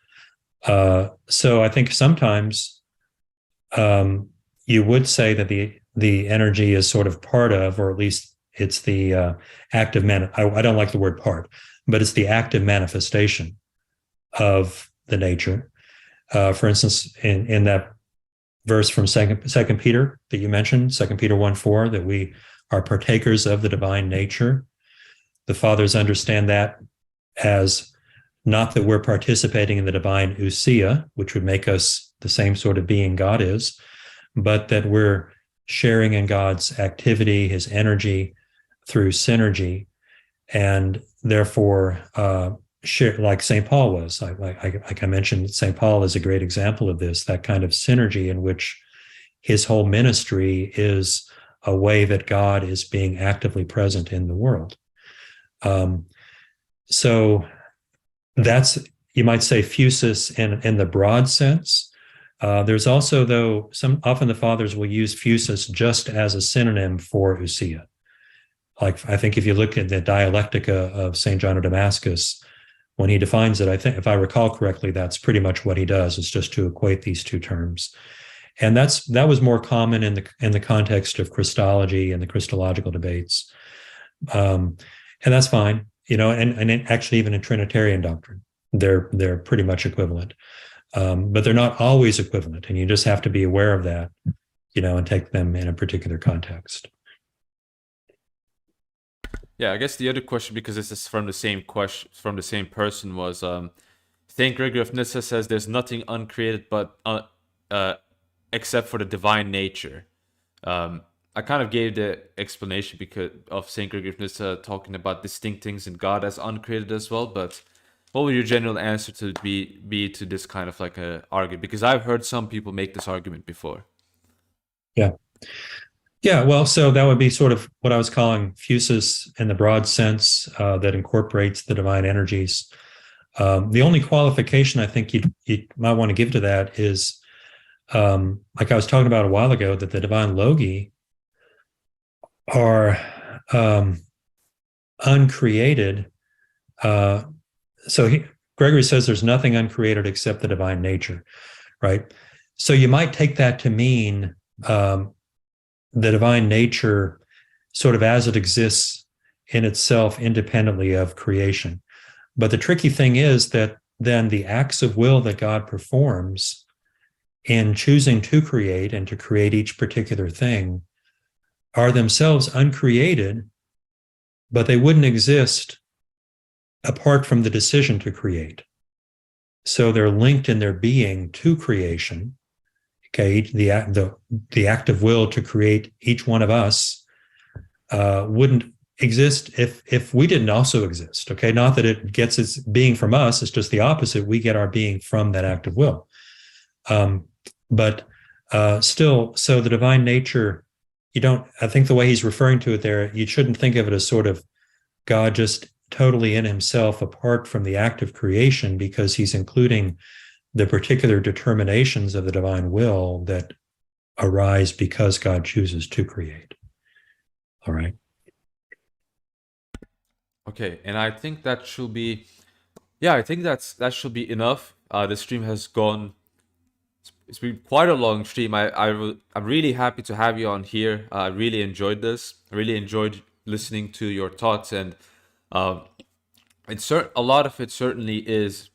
So I think sometimes you would say that the energy is sort of part of, or at least it's the active I don't like the word part, but it's the active manifestation of the nature. For instance, in that verse from Second Peter that you mentioned, 2 Peter 1:4, that we are partakers of the divine nature. The fathers understand that as not that we're participating in the divine Ousia, which would make us the same sort of being God is, but that we're sharing in God's activity, his energy through synergy, and therefore share, like St. Paul was. Like I mentioned, St. Paul is a great example of this, that kind of synergy in which his whole ministry is a way that God is being actively present in the world. So that's, you might say, fusus in the broad sense. There's also, though, often the fathers will use fusus just as a synonym for ousia. Like, I think if you look at the Dialectica of St. John of Damascus, when he defines it, I think, if I recall correctly, that's pretty much what he does, is just to equate these two terms. And that was more common in the context of Christology and the Christological debates. And that's fine, and actually even in Trinitarian doctrine, they're pretty much equivalent. But they're not always equivalent, and you just have to be aware of that, and take them in a particular context. Yeah, I guess the other question, because this is from the same person, was Saint Gregory of Nyssa says there's nothing uncreated but except for the divine nature. I kind of gave the explanation because of Saint Gregory of Nyssa talking about distinct things in God as uncreated as well. But what would your general answer to be to this kind of like a argument? Because I've heard some people make this argument before. Yeah, well, so that would be sort of what I was calling fusus in the broad sense, that incorporates the divine energies. The only qualification I think you might want to give to that is, like I was talking about a while ago, that the divine logi are uncreated. Gregory says there's nothing uncreated except the divine nature, right? So you might take that to mean the divine nature sort of as it exists in itself independently of creation. But the tricky thing is that then the acts of will that God performs in choosing to create and to create each particular thing are themselves uncreated, but they wouldn't exist apart from the decision to create. So they're linked in their being to creation. Okay, the act of will to create each one of us wouldn't exist if we didn't also exist. Okay, not that it gets its being from us; it's just the opposite. We get our being from that act of will. But still, so the divine nature, I think the way he's referring to it there, you shouldn't think of it as sort of God just totally in himself apart from the act of creation, because he's including the particular determinations of the divine will that arise because God chooses to create. All right. Okay, and I think that should be, yeah, I think that should be enough. The stream has gone, it's been quite a long stream. I'm really happy to have you on here. I really enjoyed this. I really enjoyed listening to your thoughts, and a lot of it certainly is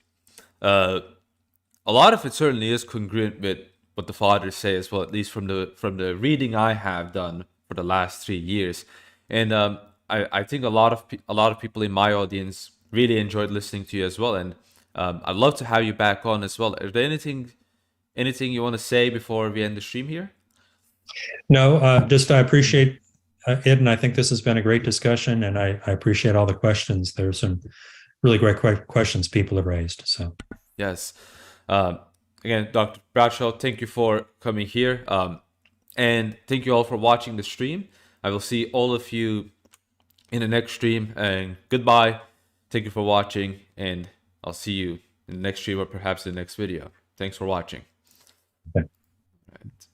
congruent with what the fathers say as well, at least from the reading I have done for the last 3 years. And I think a lot of people in my audience really enjoyed listening to you as well. And I'd love to have you back on as well. Is there anything you want to say before we end the stream here? No, just I appreciate it, and I think this has been a great discussion, and I appreciate all the questions. There's some really great questions people have raised. So yes. Again, Dr. Bradshaw, thank you for coming here. And thank you all for watching the stream. I will see all of you in the next stream. And goodbye. Thank you for watching. And I'll see you in the next stream or perhaps the next video. Thanks for watching. Okay.